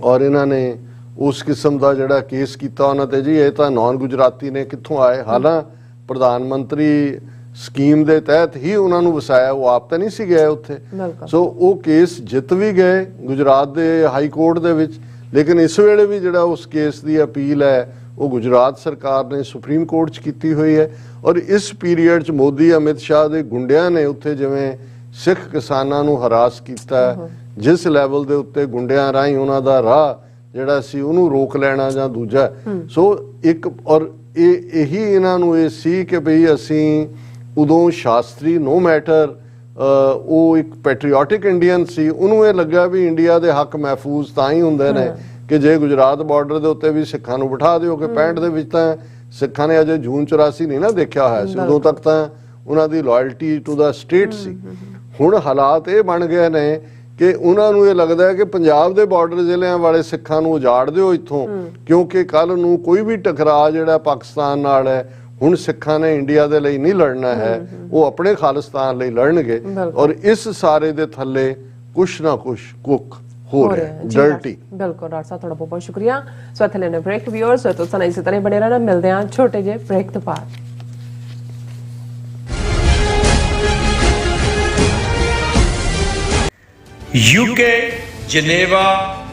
Speaker 2: ਔਰ ਇਹਨਾਂ ਨੇ ਉਸ ਕਿਸਮ ਦਾ ਜਿਹੜਾ ਕੇਸ ਕੀਤਾ ਉਹਨਾਂ ਤੇ, ਜੀ ਇਹ ਤਾਂ ਨੌਨ ਗੁਜਰਾਤੀ ਨੇ, ਕਿੱਥੋਂ ਆਏ, ਹਾਲਾਂ ਪ੍ਰਧਾਨ ਮੰਤਰੀ ਸਕੀਮ ਦੇ ਤਹਿਤ ਹੀ ਉਹਨਾਂ ਨੂੰ ਵਸਾਇਆ, ਉਹ ਆਪ ਤਾਂ ਨਹੀਂ ਸੀ ਗਏ ਉੱਥੇ। ਸੋ ਉਹ ਕੇਸ ਜਿੱਤ ਵੀ ਗਏ ਗੁਜਰਾਤ ਦੇ ਹਾਈ ਕੋਰਟ ਦੇ ਵਿੱਚ, ਲੇਕਿਨ ਇਸ ਵੇਲੇ ਵੀ ਜਿਹੜਾ ਉਸ ਕੇਸ ਦੀ ਅਪੀਲ ਹੈ ਉਹ ਗੁਜਰਾਤ ਸਰਕਾਰ ਨੇ ਸੁਪਰੀਮ ਕੋਰਟ 'ਚ ਕੀਤੀ ਹੋਈ ਹੈ। ਔਰ ਇਸ ਪੀਰੀਅਡ 'ਚ ਮੋਦੀ ਅਮਿਤ ਸ਼ਾਹ ਦੇ ਗੁੰਡਿਆਂ ਨੇ ਉੱਥੇ ਜਿਵੇਂ ਸਿੱਖ ਕਿਸਾਨਾਂ ਨੂੰ ਹਰਾਸ ਕੀਤਾ, ਜਿਸ ਲੈਵਲ ਦੇ ਉੱਤੇ ਗੁੰਡਿਆਂ ਰਾਹੀਂ ਉਹਨਾਂ ਦਾ ਰਾਹ ਜਿਹੜਾ ਸੀ ਉਹਨੂੰ ਰੋਕ ਲੈਣਾ ਜਾਂ ਦੂਜਾ। ਸੋ ਇੱਕ ਔਰ ਇਹੀ ਇਹਨਾਂ ਨੂੰ ਇਹ ਸੀ ਕਿ ਭਈ ਅਸੀਂ ਉਦੋਂ ਸ਼ਾਸਤਰੀ ਨੋ ਮੈਟਰ ਉਹ ਇੱਕ ਪੈਟਰੀਓਟਿਕ ਇੰਡੀਅਨ ਸੀ, ਉਹਨੂੰ ਇਹ ਲੱਗਾ ਵੀ ਇੰਡੀਆ ਦੇ ਹੱਕ ਮਹਿਫੂਜ਼ ਤਾਂ ਹੀ ਹੁੰਦੇ ਨੇ ਕਿ ਜੇ ਗੁਜਰਾਤ ਬਾਰਡਰ ਦੇ ਉੱਤੇ ਵੀ ਸਿੱਖਾਂ ਨੂੰ ਬਿਠਾ ਦਿਓ। ਕਿ 65 ਦੇ ਵਿੱਚ ਤਾਂ ਸਿੱਖਾਂ ਨੇ ਅਜੇ ਜੂਨ 84 ਨਹੀਂ ਨਾ ਦੇਖਿਆ ਹੋਇਆ ਸੀ, ਉਦੋਂ ਤੱਕ ਤਾਂ ਉਹਨਾਂ ਦੀ ਲਾਇਲਟੀ ਟੂ ਦਾ ਸਟੇਟ ਸੀ। ਹੁਣ ਹਾਲਾਤ ਇਹ ਬਣ ਗਏ ਨੇ ਕਿ ਉਹਨਾਂ ਨੂੰ ਇਹ ਲੱਗਦਾ ਹੈ ਕਿ ਪੰਜਾਬ ਦੇ ਬਾਰਡਰ ਜ਼ਿਲ੍ਹਿਆਂ ਵਾਲੇ ਸਿੱਖਾਂ ਨੂੰ ਉਜਾੜ ਦਿਓ ਇੱਥੋਂ, ਕਿਉਂਕਿ ਕੱਲ ਨੂੰ ਕੋਈ ਵੀ ਟਕਰਾਅ ਜਿਹੜਾ ਪਾਕਿਸਤਾਨ ਨਾਲ ਹੈ, ਹੁਣ ਸਿੱਖਾਂ ਨੇ ਇੰਡੀਆ ਦੇ ਲਈ ਨਹੀਂ ਲੜਨਾ ਹੈ, ਉਹ ਆਪਣੇ ਖਾਲਿਸਤਾਨ ਲਈ ਲੜਨਗੇ। ਔਰ ਇਸ ਸਾਰੇ ਦੇ ਥੱਲੇ ਕੁਛ ਨਾ ਕੁਛ ਕੁੱਕ ਹੋ ਰਿਹਾ, ਡਰਟੀ।
Speaker 1: ਬਿਲਕੁਲ ਡਾਕਟਰ ਸਾਹਿਬ, ਤੁਹਾਡਾ ਬਹੁਤ ਬਹੁਤ ਸ਼ੁਕਰੀਆ। ਸੋ ਇੱਥੇ ਲੈਣੇ ਬ੍ਰੇਕ। ਵਿਊਅਰਸ ਤੁਸੀਂ ਇਸੇ ਤਰ੍ਹਾਂ ਬਣੇ ਰਹਿਣਾ, ਮਿਲਦੇ ਹਾਂ ਛੋਟੇ ਜਿਹੇ ਬ੍ਰੇਕ ਤੋਂ ਬਾਅਦ।
Speaker 4: ਯੂਕੇ, ਜਨੇਵਾ,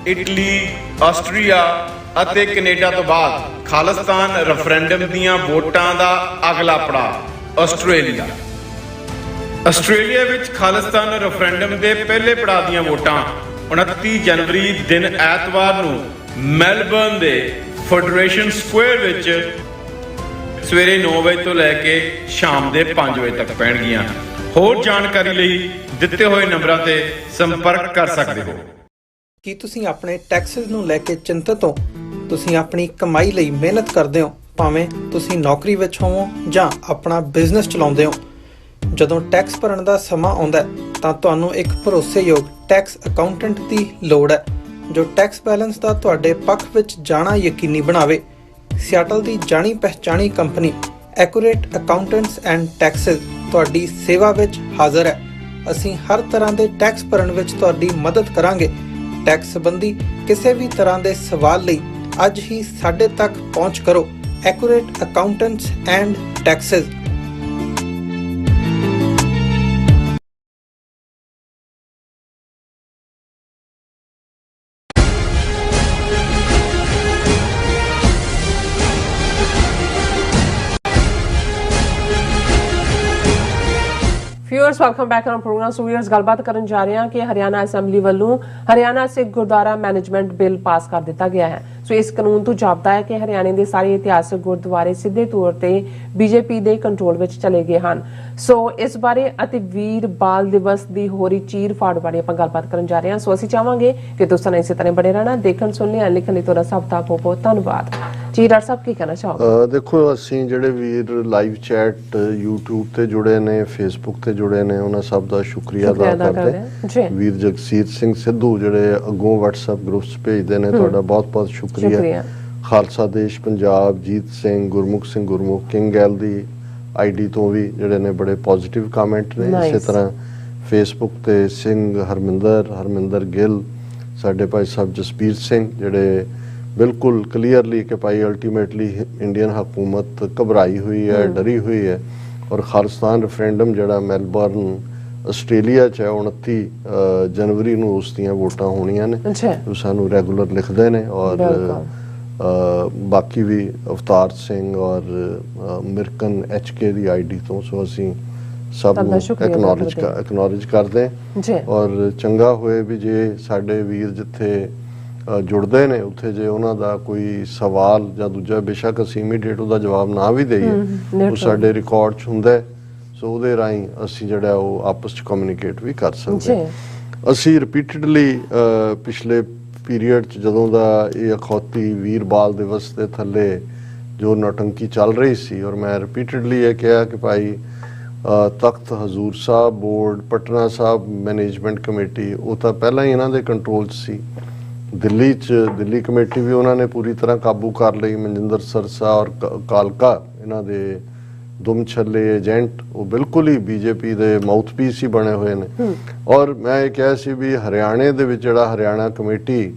Speaker 4: ਇਟਲੀ, ਆਸਟਰੀਆ ਅਤੇ ਕੈਨੇਡਾ ਤੋਂ ਬਾਅਦ ਖਾਲਿਸਤਾਨ ਰੈਫਰੈਂਡਮ ਦੀਆਂ ਵੋਟਾਂ ਦਾ ਅਗਲਾ ਪੜਾਅ ਆਸਟ੍ਰੇਲੀਆ। ਆਸਟ੍ਰੇਲੀਆ ਵਿੱਚ ਖਾਲਿਸਤਾਨ ਰੈਫਰੈਂਡਮ ਦੇ ਪਹਿਲੇ ਪੜਾਅ ਦੀਆਂ ਵੋਟਾਂ 29 ਜਨਵਰੀ ਦਿਨ ਐਤਵਾਰ ਨੂੰ ਮੈਲਬਰਨ ਦੇ ਫੈਡਰੇਸ਼ਨ ਸਕੁਆਇਰ ਵਿੱਚ ਸਵੇਰੇ 9 ਵਜੇ ਤੋਂ ਲੈ ਕੇ ਸ਼ਾਮ ਦੇ 5 ਵਜੇ ਤੱਕ ਪੈਣਗੀਆਂ। ਹੋਰ ਜਾਣਕਾਰੀ ਲਈ ਦਿੱਤੇ ਹੋਏ ਨੰਬਰਾਂ ਤੇ ਸੰਪਰਕ ਕਰ ਸਕਦੇ ਹੋ।
Speaker 5: ਕੀ ਤੁਸੀਂ ਆਪਣੇ ਟੈਕਸਸ ਨੂੰ ਲੈ ਕੇ ਚਿੰਤਤ ਹੋ? ਤੁਸੀਂ ਆਪਣੀ ਕਮਾਈ ਲਈ ਮਿਹਨਤ ਕਰਦੇ ਹੋ, ਭਾਵੇਂ ਤੁਸੀਂ ਨੌਕਰੀ ਵਿੱਚ ਹੋਵੋ ਜਾਂ ਆਪਣਾ ਬਿਜ਼ਨਸ ਚਲਾਉਂਦੇ ਹੋ। ਜਦੋਂ ਟੈਕਸ ਭਰਨ ਦਾ ਸਮਾਂ ਆਉਂਦਾ ਹੈ ਤਾਂ ਤੁਹਾਨੂੰ ਇੱਕ ਭਰੋਸੇਯੋਗ ਟੈਕਸ ਅਕਾਊਂਟੈਂਟ ਦੀ ਲੋੜ ਹੈ ਜੋ ਟੈਕਸ ਬੈਲੈਂਸ ਦਾ ਤੁਹਾਡੇ ਪੱਖ ਵਿੱਚ ਜਾਣਾ ਯਕੀਨੀ ਬਣਾਵੇ। ਸਿਆਟਲ ਦੀ ਜਾਣੀ ਪਛਾਣੀ company accurate accountants and taxes ਤੁਹਾਡੀ ਸੇਵਾ ਵਿੱਚ ਹਾਜ਼ਰ ਹੈ। ਅਸੀਂ ਹਰ ਤਰ੍ਹਾਂ ਦੇ ਟੈਕਸ ਭਰਨ ਵਿੱਚ ਤੁਹਾਡੀ ਮਦਦ ਕਰਾਂਗੇ। ਟੈਕਸ ਸੰਬੰਧੀ ਕਿਸੇ ਵੀ ਤਰ੍ਹਾਂ ਦੇ ਸਵਾਲ ਲਈ ਅੱਜ ਹੀ ਸਾਡੇ ਤੱਕ ਪਹੁੰਚ ਕਰੋ। Accurate accountants and taxes.
Speaker 1: Viewers welcome back on programme. So viewers ਗੱਲਬਾਤ ਕਰਨ ਜਾ ਰਹੇ ਹਾਂ ਕਿ ਹਰਿਆਣਾ ਅਸੈਂਬਲੀ ਵੱਲੋਂ Haryana Sikh gurdwara management bill pass ਕਰ ਦਿੱਤਾ ਗਿਆ ਹੈ। ਸੋ ਇਸ ਕਾਨੂੰਨ ਤੋਂ ਜਾਪਦਾ ਹੈ ਕਿ ਹਰਿਆਣੇ ਦੇ ਸਾਰੇ ਇਤਿਹਾਸਕ ਗੁਰਦੁਆਰੇ ਸਿੱਧੇ ਤੌਰ ਤੇ ਬੀਜੇਪੀ ਦੇ ਕੰਟਰੋਲ ਵਿੱਚ ਚਲੇ ਗਏ ਹਨ। ਸੋ ਇਸ ਬਾਰੇ ਅਤੇ ਵੀਰ ਬਾਲ ਦਿਵਸ ਦੀ ਹੋਰੀ ਚੀਰ ਫਾੜ ਬਾਰੇ ਆਪਾਂ ਗੱਲਬਾਤ ਕਰਨ ਜਾ ਰਹੇ ਹਾਂ। ਸੋ ਅਸੀਂ ਚਾਹਾਂਗੇ ਕਿ ਤੁਸੀਂ ਇਸੇ ਤਰ੍ਹਾਂ ਬਣੇ ਰਹਿਣਾ, ਦੇਖਣ ਸੁਣਨ ਲਿਖਣ ਲਈ ਤੁਹਾਡਾ ਸਭ ਦਾ ਬਹੁਤ ਬਹੁਤ ਧੰਨਵਾਦ ਜੀ। ਡਾਕਟਰ ਸਾਹਿਬ ਕੀ ਕਹਿਣਾ ਚਾਹੋਗੇ?
Speaker 2: ਦੇਖੋ, ਅਸੀਂ ਜਿਹੜੇ ਵੀਰ ਲਾਈਵ ਚੈਟ YouTube ਤੇ ਜੁੜੇ ਨੇ, Facebook ਤੇ ਜੁੜੇ ਨੇ, ਉਹਨਾਂ ਸਭ ਦਾ ਸ਼ੁਕਰੀਆ ਅਦਾ ਕਰਦੇ ਹਾਂ। ਵੀਰ ਜਗਸੀਰ ਸਿੰਘ ਸਿੱਧੂ ਜਿਹੜੇ ਅੱਗੋਂ WhatsApp ਗਰੁੱਪਸ ਭੇਜਦੇ ਨੇ, ਤੁਹਾਡਾ ਬਹੁਤ ਬਹੁਤ ਸ਼ੁਕਰੀਆ। ਖਾਲਸਾ ਦੇਸ਼ ਪੰਜਾਬ, ਜੀਤ ਸਿੰਘ, ਗੁਰਮੁਖ ਸਿੰਘ ਗੁਰਮੁਖ, ਕਿੰਗ ਗੈਲ ਦੀ ID ਤੋਂ ਵੀ ਜਿਹੜੇ ਨੇ ਬੜੇ ਪੋਜ਼ਿਟਿਵ ਕਮੈਂਟ ਨੇ। ਇਸੇ ਤਰ੍ਹਾਂ Facebook ਤੇ ਸਿੰਘ ਹਰਮਿੰਦਰ ਗਿੱਲ, ਸਾਡੇ ਭਾਈ ਸਾਹਿਬ ਜਸਬੀਰ ਸਿੰਘ ਜਿਹੜੇ ਬਿਲਕੁਲ ਕਲੀਅਰਲੀ ਕਿ ਭਾਈ ਅਲਟੀਮੇਟਲੀ ਇੰਡੀਅਨ ਹਕੂਮਤ ਘਬਰਾਈ ਹੋਈ ਹੈ, ਡਰੀ ਹੋਈ ਹੈ, ਔਰ ਖਾਲਿਸਤਾਨ ਰੈਫਰੈਂਡਮ ਜਿਹੜਾ ਮੈਲਬਰਨ ਆਸਟ੍ਰੇਲੀਆ 'ਚ ਹੈ 29 ਜਨਵਰੀ ਨੂੰ ਉਸ ਦੀਆਂ ਵੋਟਾਂ ਹੋਣੀਆਂ ਨੇ। ਸਾਨੂੰ ਰੈਗੂਲਰ ਲਿਖਦੇ ਨੇ, ਔਰ ਬਾਕੀ ਵੀ ਅਵਤਾਰ ਸਿੰਘ ਔਰ ਮਿਰਕਨ HK ਦੀ ID ਤੋਂ। ਸੋ ਅਸੀਂ ਸਭ ਨੂੰ ਐਕਨੋਲੇਜ ਕਰਦੇ ਹਾਂ, ਔਰ ਚੰਗਾ ਹੋਏ ਵੀ ਜੇ ਸਾਡੇ ਵੀਰ ਜਿੱਥੇ ਜੁੜਦੇ ਨੇ ਉੱਥੇ ਜੇ ਉਹਨਾਂ ਦਾ ਕੋਈ ਸਵਾਲ ਜਾਂ ਦੂਜਾ, ਬੇਸ਼ੱਕ ਅਸੀਂ ਇਮੀਡੀਏਟ ਉਹਦਾ ਜਵਾਬ ਨਾ ਵੀ ਦੇਈਏ, ਉਹ ਸਾਡੇ ਰਿਕਾਰਡ 'ਚ ਹੁੰਦਾ। ਸੋ ਉਹਦੇ ਰਾਹੀਂ ਅਸੀਂ ਜਿਹੜਾ ਉਹ ਆਪਸ 'ਚ ਕਮਿਊਨੀਕੇਟ ਵੀ ਕਰ ਸਕਦੇ ਹਾਂ। ਅਸੀਂ ਰਿਪੀਟਡਲੀ ਪਿਛਲੇ ਪੀਰੀਅਡ 'ਚ ਜਦੋਂ ਦਾ ਇਹ ਅਖੌਤੀ ਵੀਰ ਬਾਲ ਦਿਵਸ ਦੇ ਥੱਲੇ ਜੋ ਨੌਟੰਕੀ ਚੱਲ ਰਹੀ ਸੀ, ਔਰ ਮੈਂ ਰਿਪੀਟਡਲੀ ਇਹ ਕਿਹਾ ਕਿ ਭਾਈ ਤਖਤ Hazur Sahib board, Patna Sahib management committee, ਉਹ ਤਾਂ ਪਹਿਲਾਂ ਹੀ ਇਹਨਾਂ ਦੇ ਕੰਟਰੋਲ 'ਚ ਸੀ। ਦਿੱਲੀ ਕਮੇਟੀ ਵੀ ਉਹਨਾਂ ਨੇ ਪੂਰੀ ਤਰ੍ਹਾਂ ਕਾਬੂ ਕਰ ਲਈ। ਮਨਜਿੰਦਰ ਸਰਸਾ ਔਰ ਕਾਲਕਾ, ਇਹਨਾਂ ਦੇ ਦੁਮ ਛੱਲੇ ਏਜੰਟ, ਉਹ ਬਿਲਕੁਲ ਹੀ ਬੀਜੇਪੀ ਦੇ ਮਾਊਥਪੀਸ ਹੀ ਬਣੇ ਹੋਏ ਨੇ। ਔਰ ਮੈਂ ਇਹ ਕਿਹਾ ਸੀ ਵੀ ਹਰਿਆਣੇ ਦੇ ਵਿੱਚ ਜਿਹੜਾ ਹਰਿਆਣਾ ਕਮੇਟੀ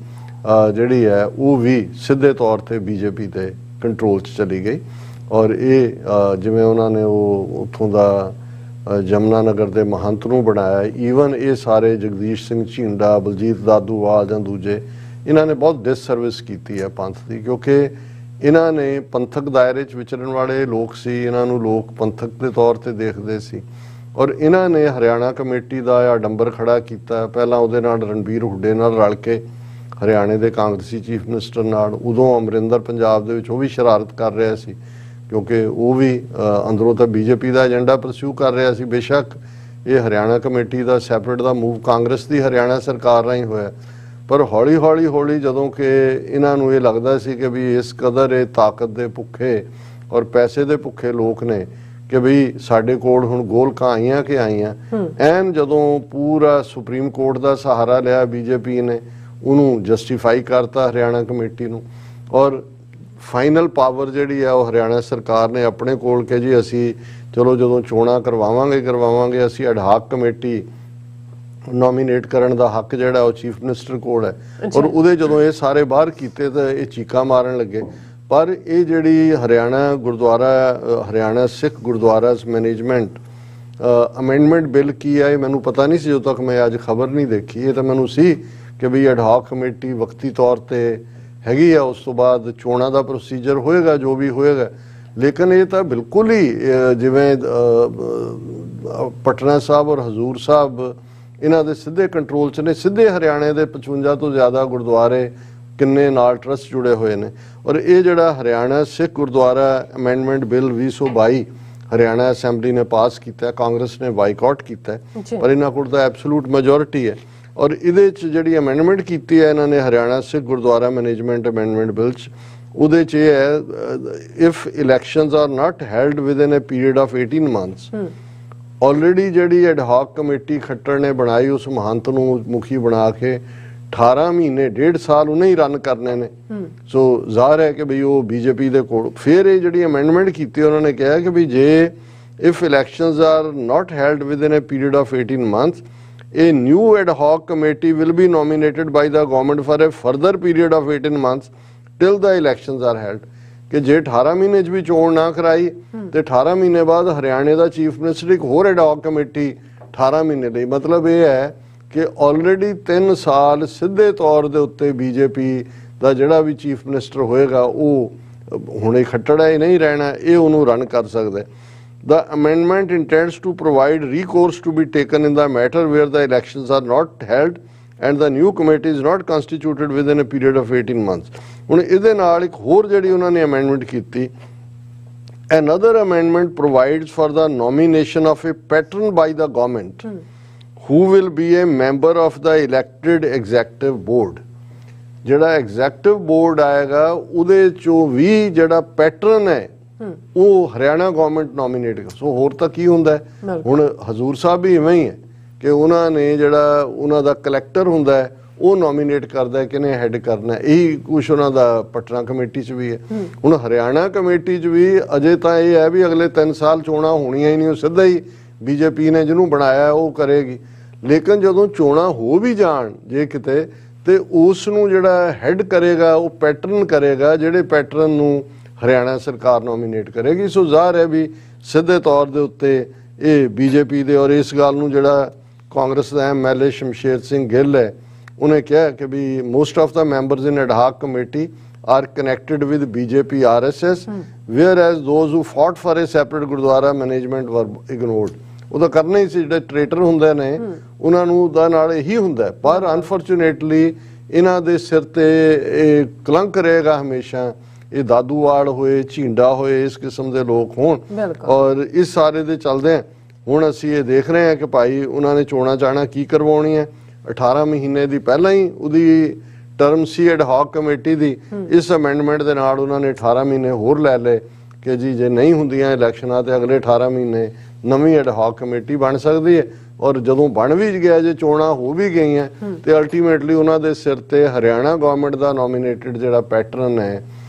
Speaker 2: ਜਿਹੜੀ ਹੈ ਉਹ ਵੀ ਸਿੱਧੇ ਤੌਰ ਤੇ ਬੀਜੇਪੀ ਦੇ ਕੰਟਰੋਲ 'ਚ ਚਲੀ ਗਈ। ਔਰ ਇਹ ਜਿਵੇਂ ਉਹਨਾਂ ਨੇ ਉਹ ਉੱਥੋਂ ਦਾ ਜਮਨਾ ਨਗਰ ਦੇ ਮਹੰਤ ਨੂੰ ਬਣਾਇਆ, ਈਵਨ ਇਹ ਸਾਰੇ ਜਗਦੀਸ਼ ਸਿੰਘ ਝੀਂਡਾ, ਬਲਜੀਤ ਦਾਦੂਵਾਲ ਜਾਂ ਦੂਜੇ, ਇਹਨਾਂ ਨੇ ਬਹੁਤ ਡਿਸਸਰਵਿਸ ਕੀਤੀ ਹੈ ਪੰਥ ਦੀ, ਕਿਉਂਕਿ ਇਹਨਾਂ ਨੇ ਪੰਥਕ ਦਾਇਰੇ 'ਚ ਵਿਚਰਨ ਵਾਲੇ ਲੋਕ ਸੀ, ਇਹਨਾਂ ਨੂੰ ਲੋਕ ਪੰਥਕ ਦੇ ਤੌਰ ਤੇ ਦੇਖਦੇ ਸੀ। ਔਰ ਇਹਨਾਂ ਨੇ ਹਰਿਆਣਾ ਕਮੇਟੀ ਦਾ ਆਡੰਬਰ ਖੜਾ ਕੀਤਾ। ਪਹਿਲਾਂ ਉਹਦੇ ਨਾਲ ਰਣਬੀਰ ਹੁੱਡੇ ਨਾਲ ਰਲ ਕੇ ਹਰਿਆਣੇ ਦੇ ਕਾਂਗਰਸੀ ਚੀਫ ਮਿਨਿਸਟਰ ਨਾਲ, ਉਦੋਂ ਅਮਰਿੰਦਰ ਪੰਜਾਬ ਦੇ ਵਿੱਚ ਉਹ ਵੀ ਸ਼ਰਾਰਤ ਕਰ ਰਿਹਾ ਸੀ, ਕਿਉਂਕਿ ਉਹ ਵੀ ਅੰਦਰੋਂ ਤਾਂ ਬੀਜੇਪੀ ਦਾ ਏਜੰਡਾ ਪਰਸਿਊ ਕਰ ਰਿਹਾ ਸੀ। ਬੇਸ਼ੱਕ ਇਹ ਹਰਿਆਣਾ ਕਮੇਟੀ ਦਾ ਸੈਪਰੇਟ ਦਾ ਮੂਵ ਕਾਂਗਰਸ ਦੀ ਹਰਿਆਣਾ ਸਰਕਾਰ ਰਾਹੀਂ ਹੋਇਆ, ਪਰ ਹੌਲੀ ਜਦੋਂ ਕਿ ਇਹਨਾਂ ਨੂੰ ਇਹ ਲੱਗਦਾ ਸੀ ਕਿ ਵੀ ਇਸ ਕਦਰ ਇਹ ਤਾਕਤ ਦੇ ਭੁੱਖੇ ਔਰ ਪੈਸੇ ਦੇ ਭੁੱਖੇ ਲੋਕ ਨੇ ਕਿ ਵੀ ਸਾਡੇ ਕੋਲ ਹੁਣ ਗੋਲਕਾਂ ਆਈਆਂ ਕਿ ਆਈਆਂ, ਐਨ ਜਦੋਂ ਪੂਰਾ ਸੁਪਰੀਮ ਕੋਰਟ ਦਾ ਸਹਾਰਾ ਲਿਆ ਬੀਜੇਪੀ ਨੇ, ਉਹਨੂੰ ਜਸਟੀਫਾਈ ਕਰਤਾ ਹਰਿਆਣਾ ਕਮੇਟੀ ਨੂੰ। ਔਰ ਫਾਈਨਲ ਪਾਵਰ ਜਿਹੜੀ ਆ ਉਹ ਹਰਿਆਣਾ ਸਰਕਾਰ ਨੇ ਆਪਣੇ ਕੋਲ ਕਿ ਜੀ ਅਸੀਂ ਚਲੋ ਜਦੋਂ ਚੋਣਾਂ ਕਰਵਾਵਾਂਗੇ ਅਸੀਂ ਐਡਹਾਕ ਕਮੇਟੀ ਨੋਮੀਨੇਟ ਕਰਨ ਦਾ ਹੱਕ ਜਿਹੜਾ ਉਹ ਚੀਫ ਮਿਨਿਸਟਰ ਕੋਲ ਹੈ। ਔਰ ਉਹਦੇ ਜਦੋਂ ਇਹ ਸਾਰੇ ਬਾਹਰ ਕੀਤੇ ਤਾਂ ਇਹ ਚੀਕਾਂ ਮਾਰਨ ਲੱਗੇ। ਪਰ ਇਹ ਜਿਹੜੀ Haryana Sikh gurdwara management amendment bill ਕੀ ਹੈ, ਇਹ ਮੈਨੂੰ ਪਤਾ ਨਹੀਂ ਸੀ ਜਦੋਂ ਤੱਕ ਮੈਂ ਅੱਜ ਖਬਰ ਨਹੀਂ ਦੇਖੀ। ਇਹ ਤਾਂ ਮੈਨੂੰ ਸੀ ਕਿ ਵੀ ਐਡਹਾਕ ਕਮੇਟੀ ਵਕਤੀ ਤੌਰ ਤੇ ਹੈਗੀ ਆ, ਉਸ ਤੋਂ ਬਾਅਦ ਚੋਣਾਂ ਦਾ ਪ੍ਰੋਸੀਜਰ ਹੋਏਗਾ ਜੋ ਵੀ ਹੋਏਗਾ। ਲੇਕਿਨ ਇਹ ਤਾਂ ਬਿਲਕੁਲ ਹੀ ਜਿਵੇਂ ਪਟਨਾ ਸਾਹਿਬ ਔਰ ਹਜ਼ੂਰ ਸਾਹਿਬ ਇਹਨਾਂ ਦੇ ਸਿੱਧੇ ਕੰਟਰੋਲ 'ਚ ਨੇ। ਸਿੱਧੇ ਹਰਿਆਣੇ ਦੇ 55 ਤੋਂ ਜ਼ਿਆਦਾ ਗੁਰਦੁਆਰੇ ਕਿੰਨੇ ਨਾਲ ਟਰਸਟ ਜੁੜੇ ਹੋਏ ਨੇ। ਔਰ ਇਹ ਜਿਹੜਾ Haryana Sikh gurdwara amendment bill 2022 Haryana assembly ਨੇ ਪਾਸ ਕੀਤਾ, ਕਾਂਗਰਸ ਨੇ ਬਾਈਕਾਟ ਕੀਤਾ, ਪਰ ਇਹਨਾਂ ਕੋਲ ਤਾਂ ਐਬਸੋਲੂਟ ਮੈਜੋਰਿਟੀ ਹੈ। ਔਰ ਇਹਦੇ 'ਚ ਜਿਹੜੀ ਅਮੈਂਡਮੈਂਟ ਕੀਤੀ ਹੈ ਇਹਨਾਂ ਨੇ Haryana Sikh gurdwara management amendment bill 'ਚ, ਉਹਦੇ 'ਚ ਇਹ ਹੈ if elections are not held within a period of 18 months. Already ਜਿਹੜੀ ਐਡਹਾਕ ਕਮੇਟੀ ਖੱਟਰ ਨੇ ਬਣਾਈ, ਉਸ ਮਹੰਤ ਨੂੰ ਮੁਖੀ ਬਣਾ ਕੇ 18 ਮਹੀਨੇ 1.5 ਸਾਲ ਉਹਨੇ ਹੀ ਰਨ ਕਰਨੇ ਨੇ। ਸੋ ਜ਼ਾਹਰ ਹੈ ਕਿ ਬਈ ਉਹ ਬੀਜੇਪੀ ਦੇ ਕੋਲ। ਫਿਰ ਇਹ ਜਿਹੜੀ ਅਮੈਂਡਮੈਂਟ ਕੀਤੀ ਉਹਨਾਂ ਨੇ ਕਿਹਾ ਕਿ ਵੀ ਜੇ if elections are not held within a period of 18 months, a new ad hoc committee will be nominated by the government for a further period of 18 months till the elections are held। ਕਿ ਜੇ 18 ਮਹੀਨੇ 'ਚ ਵੀ ਚੋਣ ਨਾ ਕਰਾਈ ਤੇ 18 ਮਹੀਨੇ ਬਾਅਦ ਹਰਿਆਣੇ ਦਾ ਚੀਫ ਮਿਨਿਸਟਰ ਇੱਕ ਹੋਰ ਐਡ ਹਾਕ ਕਮੇਟੀ 18 ਮਹੀਨੇ ਲਈ। ਮਤਲਬ ਇਹ ਹੈ ਕਿ ਆਲਰੇਡੀ 3 ਸਾਲ ਸਿੱਧੇ ਤੌਰ ਦੇ ਉੱਤੇ ਬੀਜੇਪੀ ਦਾ ਜਿਹੜਾ ਵੀ ਚੀਫ ਮਿਨਿਸਟਰ ਹੋਏਗਾ ਉਹ ਹੁਣ ਇਹ ਖੱਟੜ ਹੈ, ਇਹ ਨਹੀਂ ਰਹਿਣਾ, ਇਹ ਉਹਨੂੰ ਰਨ ਕਰ ਸਕਦਾ। The amendment intends to provide recourse to be taken in the matter where the elections are not held and the new committee is not constituted within a period of 18 months. ਹੁਣ ਇਹਦੇ ਨਾਲ ਇੱਕ ਹੋਰ ਜਿਹੜੀ ਉਹਨਾਂ ਨੇ amendment ਕੀਤੀ, another amendment provides for the nomination of a patron by the government who will be a member of the elected executive board. ਜਿਹੜਾ ਐਗਜ਼ੈਕਟਿਵ ਬੋਰਡ ਆਏਗਾ ਉਹਦੇ ਚੋਂ ਵੀ ਜਿਹੜਾ ਪੈਟਰਨ ਹੈ ਉਹ ਹਰਿਆਣਾ ਗਵਰਨਮੈਂਟ ਨੋਮੀਨੇਟ ਕਰ। ਸੋ ਹੋਰ ਤਾਂ ਕੀ ਹੁੰਦਾ ਹੈ, ਹੁਣ ਹਜ਼ੂਰ ਸਾਹਿਬ ਵੀ ਇਵੇਂ ਹੀ ਹੈ ਕਿ ਉਹਨਾਂ ਨੇ ਜਿਹੜਾ ਉਹਨਾਂ ਦਾ ਕਲੈਕਟਰ ਹੁੰਦਾ ਹੈ ਉਹ ਨੋਮੀਨੇਟ ਕਰਦਾ ਹੈ ਕਿਹਨੇ ਹੈਡ ਕਰਨਾ, ਇਹੀ ਕੁਛ ਉਹਨਾਂ ਦਾ ਪਟਨਾ ਕਮੇਟੀ 'ਚ ਵੀ ਹੈ। ਹੁਣ ਹਰਿਆਣਾ ਕਮੇਟੀ 'ਚ ਵੀ ਅਜੇ ਤਾਂ ਇਹ ਹੈ ਵੀ ਅਗਲੇ 3 ਸਾਲ ਚੋਣਾਂ ਹੋਣੀਆਂ ਹੀ ਨਹੀਂ, ਉਹ ਸਿੱਧਾ ਹੀ ਬੀਜੇਪੀ ਨੇ ਜਿਹਨੂੰ ਬਣਾਇਆ ਉਹ ਕਰੇਗੀ। ਲੇਕਿਨ ਜਦੋਂ ਚੋਣਾਂ ਹੋ ਵੀ ਜਾਣ ਜੇ ਕਿਤੇ, ਤੇ ਉਸ ਨੂੰ ਜਿਹੜਾ ਹੈਡ ਕਰੇਗਾ ਉਹ ਪੈਟਰਨ ਕਰੇਗਾ, ਜਿਹੜੇ ਪੈਟਰਨ ਨੂੰ ਹਰਿਆਣਾ ਸਰਕਾਰ ਨੋਮੀਨੇਟ ਕਰੇਗੀ। ਸੋ ਜ਼ਾਹਰ ਹੈ ਵੀ ਸਿੱਧੇ ਤੌਰ ਦੇ ਉੱਤੇ ਇਹ ਬੀਜੇਪੀ ਦੇ, ਔਰ ਇਸ ਗੱਲ ਨੂੰ ਜਿਹੜਾ ਕਾਂਗਰਸ ਦਾ MLA ਸ਼ਮਸ਼ੇਰ ਸਿੰਘ ਗਿੱਲ ਹੈ ਉਹਨੇ ਕਿਹਾ ਕਿ ਵੀ most of the members in ad hoc committee are connected with BJP RSS whereas those who fought for a separate gurdwara management were ignored. ਉਹਦਾ ਕਰਨਾ ਹੀ ਸੀ, ਜਿਹੜੇ ਟ੍ਰੇਟਰ ਹੁੰਦੇ ਨੇ ਉਹਨਾਂ ਨੂੰ ਉਹਦਾ ਨਾਲ ਇਹੀ ਹੁੰਦਾ। ਪਰ ਅਨਫੋਰਚੂਨੇਟਲੀ ਇਹਨਾਂ ਦੇ ਸਿਰ ਤੇ ਇਹ ਕਲੰਕ ਰਹੇਗਾ ਹਮੇਸ਼ਾ, ਇਹ ਦਾਦੂਵਾਲ ਹੋਏ, ਝੀਂਡਾ ਹੋਏ, ਇਸ ਕਿਸਮ ਦੇ ਲੋਕ ਹੋਣ। ਔਰ ਇਸ ਸਾਰੇ ਦੇ ਚੱਲਦੇ ਹੁਣ ਅਸੀਂ ਇਹ ਦੇਖ ਰਹੇ ਹਾਂ ਕਿ ਭਾਈ ਉਹਨਾਂ ਨੇ ਚੋਣਾਂ ਚਾਣਾ ਕੀ ਕਰਵਾਉਣੀਆਂ। 18 ਮਹੀਨੇ ਦੀ ਪਹਿਲਾਂ ਹੀ ਉਹਦੀ ਟਰਮ ਸੀ ਐਡ ਹਾਕ ਕਮੇਟੀ ਦੀ, ਇਸ ਅਮੈਂਡਮੈਂਟ ਦੇ ਨਾਲ ਉਹਨਾਂ ਨੇ 18 ਮਹੀਨੇ ਹੋਰ ਲੈ ਲਏ ਕਿ ਜੀ ਜੇ ਨਹੀਂ ਹੁੰਦੀਆਂ ਇਲੈਕਸ਼ਨਾਂ ਤੇ ਅਗਲੇ 18 ਮਹੀਨੇ ਨਵੀਂ ਐਡ ਹਾਕ ਕਮੇਟੀ ਬਣ ਸਕਦੀ ਹੈ। ਔਰ ਜਦੋਂ ਬਣ ਵੀ ਗਿਆ, ਜੇ ਚੋਣਾਂ ਹੋ ਵੀ ਗਈਆਂ ਤੇ ਅਲਟੀਮੇਟਲੀ ਉਹਨਾਂ ਦੇ ਸਿਰ ਤੇ ਹਰਿਆਣਾ ਗਵਰਨਮੈਂਟ ਦਾ ਨੋਮੀਨੇਟਡ ਜਿਹੜਾ ਪੈਟਰਨ ਹੈ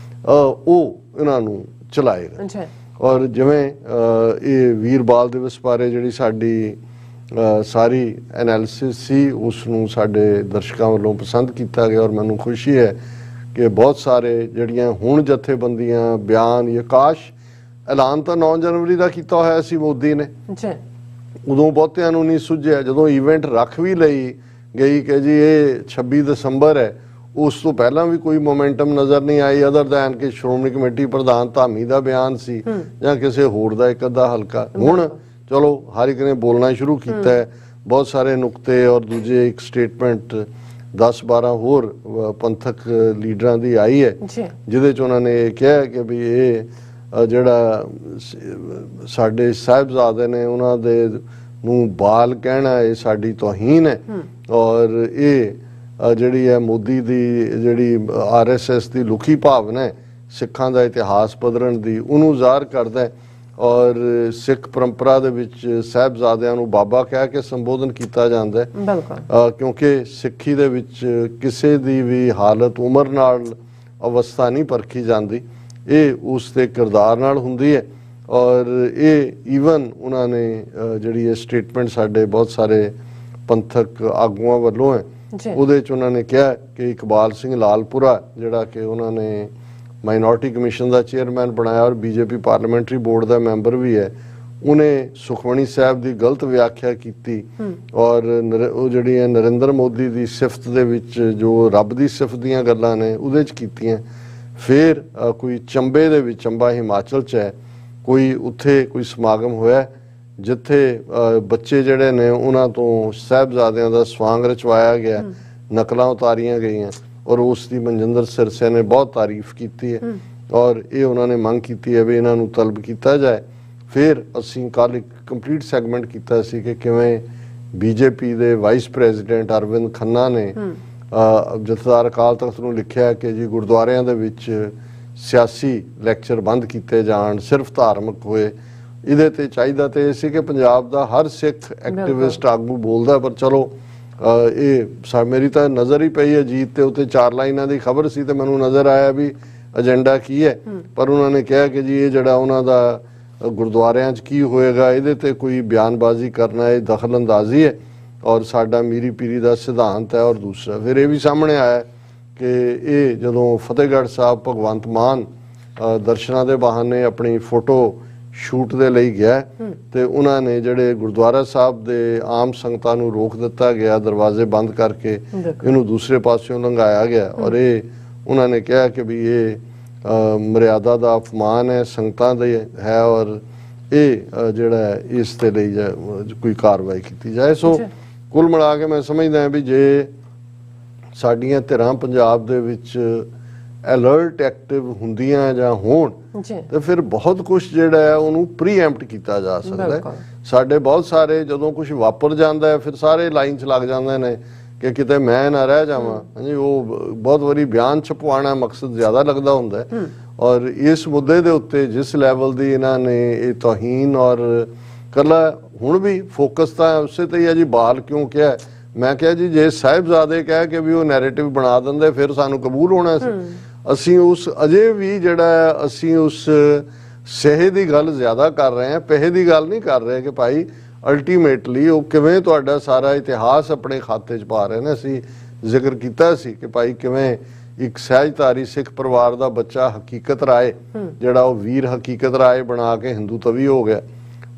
Speaker 2: ਉਹ ਇਹਨਾਂ ਨੂੰ ਚਲਾਏਗਾ। ਔਰ ਜਿਵੇਂ ਇਹ ਵੀਰ ਬਾਲ ਦਿਵਸ ਬਾਰੇ ਜਿਹੜੀ ਸਾਡੀ ਸਾਰੀ ਐਨਾਲਿਸਿਸ ਸੀ ਉਸ ਨੂੰ ਸਾਡੇ ਦਰਸ਼ਕਾਂ ਵੱਲੋਂ ਪਸੰਦ ਕੀਤਾ ਗਿਆ, ਔਰ ਮੈਨੂੰ ਖੁਸ਼ੀ ਹੈ ਕਿ ਬਹੁਤ ਸਾਰੇ ਜਿਹੜੀਆਂ ਹੁਣ ਜਥੇਬੰਦੀਆਂ ਬਿਆਨ ਆਕਾਸ਼ ਐਲਾਨ ਤਾਂ 9 ਜਨਵਰੀ ਦਾ ਕੀਤਾ ਹੋਇਆ ਸੀ ਮੋਦੀ ਨੇ, ਉਦੋਂ ਬਹੁਤਿਆਂ ਨੂੰ ਨਹੀਂ ਸੁੱਝਿਆ। ਜਦੋਂ ਇਵੈਂਟ ਰੱਖ ਵੀ ਲਈ ਗਈ ਕਿ ਜੀ ਇਹ 26 ਦਸੰਬਰ ਹੈ, ਉਸ ਤੋਂ ਪਹਿਲਾਂ ਵੀ ਕੋਈ ਮੋਮੈਂਟਮ ਨਜ਼ਰ ਨਹੀਂ ਆਈ ਅਦਰ ਦੈਨ ਕਿ ਸ਼੍ਰੋਮਣੀ ਕਮੇਟੀ ਪ੍ਰਧਾਨ ਧਾਮੀ ਦਾ ਬਿਆਨ ਸੀ ਜਾਂ ਕਿਸੇ ਹੋਰ ਦਾ ਇੱਕ ਅੱਧਾ ਹਲਕਾ। ਹੁਣ ਚਲੋ ਹਰ ਇੱਕ ਨੇ ਬੋਲਣਾ ਸ਼ੁਰੂ ਕੀਤਾ ਹੈ, ਬਹੁਤ ਸਾਰੇ ਨੁਕਤੇ ਔਰ ਦੂਜੇ ਇੱਕ ਸਟੇਟਮੈਂਟ 10-12 ਹੋਰ ਪੰਥਕ ਲੀਡਰਾਂ ਦੀ ਆਈ ਹੈ ਜਿਹਦੇ 'ਚ ਉਹਨਾਂ ਨੇ ਇਹ ਕਿਹਾ ਕਿ ਵੀ ਇਹ ਜਿਹੜਾ ਸਾਡੇ ਸਾਹਿਬਜ਼ਾਦੇ ਨੇ ਉਹਨਾਂ ਦੇ ਨੂੰ ਬਾਲ ਕਹਿਣਾ ਇਹ ਸਾਡੀ ਤੋਹੀਨ ਹੈ। ਔਰ ਇਹ ਜਿਹੜੀ ਹੈ ਮੋਦੀ ਦੀ ਜਿਹੜੀ RSS ਦੀ ਲੁਕੀ ਭਾਵਨਾ ਹੈ ਸਿੱਖਾਂ ਦਾ ਇਤਿਹਾਸ ਬਦਲਣ ਦੀ, ਉਹਨੂੰ ਜ਼ਾਹਰ ਕਰਦਾ ਹੈ। ਔਰ ਸਿੱਖ ਪਰੰਪਰਾ ਦੇ ਵਿੱਚ ਸਾਹਿਬਜ਼ਾਦਿਆਂ ਨੂੰ ਬਾਬਾ ਕਹਿ ਕੇ ਸੰਬੋਧਨ ਕੀਤਾ ਜਾਂਦਾ ਹੈ ਕਿਉਂਕਿ ਸਿੱਖੀ ਦੇ ਵਿੱਚ ਕਿਸੇ ਦੀ ਵੀ ਹਾਲਤ ਉਮਰ ਨਾਲ ਅਵਸਥਾ ਨਹੀਂ ਪਰਖੀ ਜਾਂਦੀ, ਇਹ ਉਸ ਦੇ ਕਿਰਦਾਰ ਨਾਲ ਹੁੰਦੀ ਹੈ। ਔਰ ਇਹ ਈਵਨ ਉਹਨਾਂ ਨੇ ਜਿਹੜੀ ਇਹ ਸਟੇਟਮੈਂਟ ਸਾਡੇ ਬਹੁਤ ਸਾਰੇ ਪੰਥਕ ਆਗੂਆਂ ਵੱਲੋਂ ਹੈ ਉਹਦੇ 'ਚ ਉਹਨਾਂ ਨੇ ਕਿਹਾ ਕਿ ਇਕਬਾਲ ਸਿੰਘ ਲਾਲਪੁਰਾ ਜਿਹੜਾ ਕਿ ਉਹਨਾਂ ਨੇ ਮਾਈਨੋਰਟੀ ਕਮਿਸ਼ਨ ਦਾ ਚੇਅਰਮੈਨ ਬਣਾਇਆ ਔਰ BJP ਪਾਰਲੀਮੈਂਟਰੀ ਬੋਰਡ ਦਾ ਮੈਂਬਰ ਵੀ ਹੈ, ਉਹਨੇ ਸੁਖਮਣੀ ਸਾਹਿਬ ਦੀ ਗਲਤ ਵਿਆਖਿਆ ਕੀਤੀ ਔਰ ਉਹ ਜਿਹੜੀ ਹੈ ਨਰਿੰਦਰ ਮੋਦੀ ਦੀ ਸਿਫਤ ਦੇ ਵਿੱਚ ਜੋ ਰੱਬ ਦੀ ਸਿਫਤ ਦੀਆਂ ਗੱਲਾਂ ਨੇ ਉਹਦੇ 'ਚ ਕੀਤੀਆਂ। ਫਿਰ ਕੋਈ ਚੰਬੇ ਦੇ ਵਿੱਚ, ਚੰਬਾ ਹਿਮਾਚਲ 'ਚ ਹੈ, ਕੋਈ ਉੱਥੇ ਕੋਈ ਸਮਾਗਮ ਹੋਇਆ ਜਿੱਥੇ ਬੱਚੇ ਜਿਹੜੇ ਨੇ ਉਹਨਾਂ ਤੋਂ ਸਾਹਿਬਜ਼ਾਦਿਆਂ ਦਾ ਸਵਾਂਗ ਰਚਵਾਇਆ ਗਿਆ, ਨਕਲਾਂ ਉਤਾਰੀਆਂ ਗਈਆਂ ਔਰ ਉਸ ਦੀ ਮਨਜਿੰਦਰ ਸਿਰਸੇ ਨੇ ਬਹੁਤ ਤਾਰੀਫ ਕੀਤੀ ਹੈ ਔਰ ਇਹ ਉਹਨਾਂ ਨੇ ਮੰਗ ਕੀਤੀ ਹੈ ਵੀ ਇਹਨਾਂ ਨੂੰ ਤਲਬ ਕੀਤਾ ਜਾਏ। ਫਿਰ ਅਸੀਂ ਕੱਲ੍ਹ ਇੱਕ ਕੰਪਲੀਟ ਸੈਗਮੈਂਟ ਕੀਤਾ ਸੀ ਕਿ ਕਿਵੇਂ BJP ਦੇ ਵਾਈਸ ਪ੍ਰੈਜ਼ੀਡੈਂਟ ਅਰਵਿੰਦ ਖੰਨਾ ਨੇ ਜਥੇਦਾਰ ਅਕਾਲ ਤਖਤ ਨੂੰ ਲਿਖਿਆ ਕਿ ਜੀ ਗੁਰਦੁਆਰਿਆਂ ਦੇ ਵਿੱਚ ਸਿਆਸੀ ਲੈਕਚਰ ਬੰਦ ਕੀਤੇ ਜਾਣ, ਸਿਰਫ ਧਾਰਮਿਕ ਹੋਏ। ਇਹਦੇ ਤੇ ਚਾਹੀਦਾ ਤੇ ਇਹ ਸੀ ਕਿ ਪੰਜਾਬ ਦਾ ਹਰ ਸਿੱਖ ਐਕਟਿਵਿਸਟ ਆਗੂ ਬੋਲਦਾ, ਪਰ ਚਲੋ ਇਹ ਮੇਰੀ ਤਾਂ ਨਜ਼ਰ ਹੀ ਪਈ ਅਜੀਤ ਤੇ ਉੱਤੇ 4 ਲਾਈਨਾਂ ਦੀ ਖਬਰ ਸੀ ਤੇ ਮੈਨੂੰ ਨਜ਼ਰ ਆਇਆ ਵੀ ਏਜੰਡਾ ਕੀ ਹੈ। ਪਰ ਉਹਨਾਂ ਨੇ ਕਿਹਾ ਕਿ ਜੀ ਇਹ ਜਿਹੜਾ ਉਹਨਾਂ ਦਾ ਗੁਰਦੁਆਰਿਆਂ 'ਚ ਕੀ ਹੋਏਗਾ ਇਹਦੇ ਤੇ ਕੋਈ ਬਿਆਨਬਾਜ਼ੀ ਕਰਨਾ ਇਹ ਦਖਲ ਅੰਦਾਜ਼ੀ ਹੈ ਔਰ ਸਾਡਾ ਮੀਰੀ ਪੀਰੀ ਦਾ ਸਿਧਾਂਤ ਹੈ। ਔਰ ਦੂਸਰਾ ਫਿਰ ਇਹ ਵੀ ਸਾਹਮਣੇ ਆਇਆ ਕਿ ਇਹ ਜਦੋਂ ਫਤਿਹਗੜ੍ਹ ਸਾਹਿਬ ਭਗਵੰਤ ਮਾਨ ਦਰਸ਼ਨਾਂ ਦੇ ਬਹਾਨੇ ਆਪਣੀ ਫੋਟੋ ਸ਼ੂਟ ਦੇ ਲਈ ਗਿਆ ਤੇ ਉਹਨਾਂ ਨੇ ਜਿਹੜੇ ਗੁਰਦੁਆਰਾ ਸਾਹਿਬ ਦੇ ਆਮ ਸੰਗਤਾਂ ਨੂੰ ਰੋਕ ਦਿੱਤਾ ਗਿਆ, ਦਰਵਾਜ਼ੇ ਬੰਦ ਕਰਕੇ ਇਹਨੂੰ ਦੂਸਰੇ ਪਾਸਿਓਂ ਲੰਘਾਇਆ ਗਿਆ ਔਰ ਇਹ ਉਹਨਾਂ ਨੇ ਕਿਹਾ ਕਿ ਵੀ ਇਹ ਮਰਿਆਦਾ ਦਾ ਅਪਮਾਨ ਹੈ, ਸੰਗਤਾਂ ਦੇ ਹੈ ਔਰ ਇਹ ਜਿਹੜਾ ਇਸ ਦੇ ਲਈ ਕੋਈ ਕਾਰਵਾਈ ਕੀਤੀ ਜਾਏ। ਸੋ ਕੁੱਲ ਮਿਲਾ ਕੇ ਮੈਂ ਸਮਝਦਾ ਵੀ ਜੇ ਸਾਡੀਆਂ ਧਿਰਾਂ ਪੰਜਾਬ ਦੇ ਵਿੱਚ ਅਲਰਟ ਐਕਟਿਵ ਹੁੰਦੀਆਂ ਜਾਂ ਹੋਣ ਤੇ ਫਿਰ ਬਹੁਤ ਕੁਝ ਜਿਹੜਾ ਹੈ ਉਹਨੂੰ ਪ੍ਰੀਐਮਪਟ ਕੀਤਾ ਜਾ ਸਕਦਾ ਹੈ। ਸਾਡੇ ਬਹੁਤ ਸਾਰੇ ਜਦੋਂ ਕੁਝ ਵਾਪਰ ਜਾਂਦਾ ਹੈ ਫਿਰ ਸਾਰੇ ਲਾਈਨ 'ਚ ਲੱਗ ਜਾਂਦੇ ਨੇ ਕਿ ਕਿਤੇ ਮੈਂ ਨਾ ਰਹਿ ਜਾਵਾਂ। ਹਾਂਜੀ, ਉਹ ਬਹੁਤ ਵਾਰੀ ਬਿਆਨ ਛਪਵਾਉਣਾ ਮਕਸਦ ਜ਼ਿਆਦਾ ਲੱਗਦਾ ਹੁੰਦਾ ਹੈ। ਔਰ ਇਸ ਮੁੱਦੇ ਦੇ ਉੱਤੇ ਜਿਸ ਲੈਵਲ ਦੀ ਇਹਨਾਂ ਨੇ ਇਹ ਤੋਹੀਨ ਔਰ ਕੱਲਾ ਹੁਣ ਵੀ ਫੋਕਸ ਤਾਂ ਉਸੇ ਤੇ ਹੀ ਹੈ ਜੀ, ਬਾਲ ਕਿਉਂ ਕਿਹਾ। ਮੈਂ ਕਿਹਾ ਜੀ ਜੇ ਸਾਹਿਬਜ਼ਾਦੇ ਕਹਿ ਕੇ ਵੀ ਉਹ ਨੈਰੇਟਿਵ ਬਣਾ ਦਿੰਦੇ ਫਿਰ ਸਾਨੂੰ ਕਬੂਲ ਹੋਣਾ ਸੀ। ਅਸੀਂ ਉਸ ਅਜੇ ਵੀ ਜਿਹੜਾ ਅਸੀਂ ਉਸ ਸਹਿ ਦੀ ਗੱਲ ਜ਼ਿਆਦਾ ਕਰ ਰਹੇ ਹਾਂ, ਪੈਸੇ ਦੀ ਗੱਲ ਨਹੀਂ ਕਰ ਰਹੇ ਕਿ ਭਾਈ ਅਲਟੀਮੇਟਲੀ ਉਹ ਕਿਵੇਂ ਤੁਹਾਡਾ ਸਾਰਾ ਇਤਿਹਾਸ ਆਪਣੇ ਖਾਤੇ 'ਚ ਪਾ ਰਹੇ ਨੇ। ਅਸੀਂ ਜ਼ਿਕਰ ਕੀਤਾ ਸੀ ਕਿ ਭਾਈ ਕਿਵੇਂ ਇੱਕ ਸਹਿਜਧਾਰੀ ਸਿੱਖ ਪਰਿਵਾਰ ਦਾ ਬੱਚਾ ਹਕੀਕਤ ਰਾਏ ਜਿਹੜਾ ਉਹ ਵੀਰ ਹਕੀਕਤ ਰਾਏ ਬਣਾ ਕੇ ਹਿੰਦੂ ਤਵੀ ਹੋ ਗਿਆ।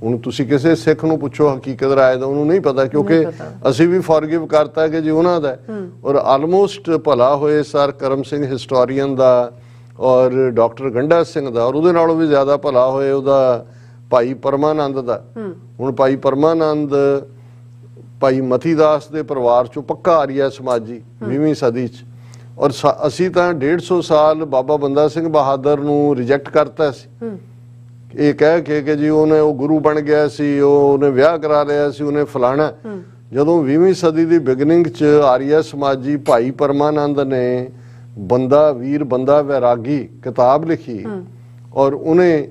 Speaker 2: ਹੁਣ ਤੁਸੀਂ ਕਿਸੇ ਸਿੱਖ ਨੂੰ ਪੁੱਛੋ ਹਕੀਕਤ ਰਾਏ ਦਾ, ਉਹਨੂੰ ਨਹੀਂ ਪਤਾ ਕਿਉਂਕਿ ਅਸੀਂ ਵੀ ਫੋਰਗਿਵ ਕਰਤਾ ਕਿ ਜੀ ਉਹਨਾਂ ਦਾ। ਔਰ ਆਲਮੋਸਟ ਭਲਾ ਹੋਏ ਸਰ ਕਰਮ ਸਿੰਘ ਹਿਸਟੋਰੀਅਨ ਦਾ ਔਰ ਡਾਕਟਰ ਗੰਡਾ ਸਿੰਘ ਦਾ, ਔਰ ਉਹਦੇ ਨਾਲੋਂ ਵੀ ਜ਼ਿਆਦਾ ਭਲਾ ਹੋਏ ਉਹਦਾ ਭਾਈ ਪਰਮਾਨੰਦ ਦਾ। ਹੁਣ ਭਾਈ ਪਰਮਾਨੰਦ ਭਾਈ ਮਤੀਦਾਸ ਦੇ ਪਰਿਵਾਰ ਚੋਂ ਪੱਕਾ ਆਰੀਆ ਸਮਾਜੀ 20ਵੀਂ ਸਦੀ 'ਚ। ਔਰ ਅਸੀਂ ਤਾਂ 150 ਸਾਲ ਬਾਬਾ ਬੰਦਾ ਸਿੰਘ ਬਹਾਦਰ ਨੂੰ ਰਿਜੈਕਟ ਕਰਤਾ ਸੀ ਇਹ ਕਹਿ ਕੇ ਕਿ ਜੀ ਉਹਨੇ ਉਹ ਗੁਰੂ ਬਣ ਗਿਆ ਸੀ, ਉਹਨੇ ਵਿਆਹ ਕਰਾ ਲਿਆ ਸੀ, ਉਹਨੇ ਫਲਾਣਾ। ਜਦੋਂ 20ਵੀਂ ਸਦੀ ਦੀ ਬਿਗਨਿੰਗ 'ਚ ਆਰੀਆ ਸਮਾਜੀ ਭਾਈ ਪਰਮਾਨੰਦ ਨੇ ਬੰਦਾ ਵੀਰ ਬੰਦਾ ਵੈਰਾਗੀ ਕਿਤਾਬ ਲਿਖੀ ਔਰ ਉਹਨੇ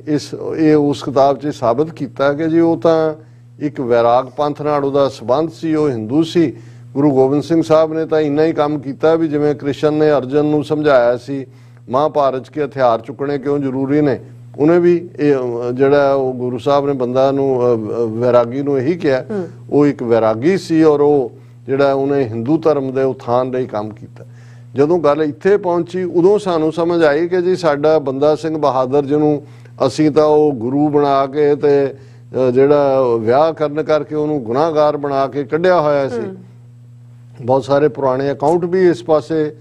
Speaker 2: ਉਸ ਕਿਤਾਬ 'ਚ ਸਾਬਤ ਕੀਤਾ ਕਿ ਜੀ ਉਹ ਤਾਂ ਇੱਕ ਵੈਰਾਗ ਪੰਥ ਨਾਲ ਉਹਦਾ ਸੰਬੰਧ ਸੀ, ਉਹ ਹਿੰਦੂ ਸੀ। ਗੁਰੂ ਗੋਬਿੰਦ ਸਿੰਘ ਸਾਹਿਬ ਨੇ ਤਾਂ ਇੰਨਾ ਹੀ ਕੰਮ ਕੀਤਾ ਵੀ ਜਿਵੇਂ ਕ੍ਰਿਸ਼ਨ ਨੇ ਅਰਜਨ ਨੂੰ ਸਮਝਾਇਆ ਸੀ ਮਹਾਭਾਰਤ 'ਚ ਕਿ ਹਥਿਆਰ ਚੁੱਕਣੇ ਕਿਉਂ ਜ਼ਰੂਰੀ ਨੇ, ਉਹਨੇ ਵੀ ਇਹ ਜਿਹੜਾ ਉਹ ਗੁਰੂ ਸਾਹਿਬ ਨੇ ਬੰਦਾ ਨੂੰ ਵੈਰਾਗੀ ਨੂੰ ਇਹੀ ਕਿਹਾ। ਉਹ ਇੱਕ ਵੈਰਾਗੀ ਸੀ ਔਰ ਉਹ ਜਿਹੜਾ ਉਹਨੇ ਹਿੰਦੂ ਧਰਮ ਦੇ ਉਥਾਨ ਲਈ ਕੰਮ ਕੀਤਾ। ਜਦੋਂ ਗੱਲ ਇੱਥੇ ਪਹੁੰਚੀ ਉਦੋਂ ਸਾਨੂੰ ਸਮਝ ਆਈ ਕਿ ਜੀ ਸਾਡਾ ਬੰਦਾ ਸਿੰਘ ਬਹਾਦਰ ਜਿਹਨੂੰ ਅਸੀਂ ਤਾਂ ਉਹ ਗੁਰੂ ਬਣਾ ਕੇ ਤੇ ਜਿਹੜਾ ਵਿਆਹ ਕਰਨ ਕਰਕੇ ਉਹਨੂੰ ਗੁਨਾਹਗਾਰ ਬਣਾ ਕੇ ਕੱਢਿਆ ਹੋਇਆ ਸੀ। ਬਹੁਤ ਸਾਰੇ ਪੁਰਾਣੇ ਅਕਾਊਂਟ ਵੀ ਇਸ ਪਾਸੇ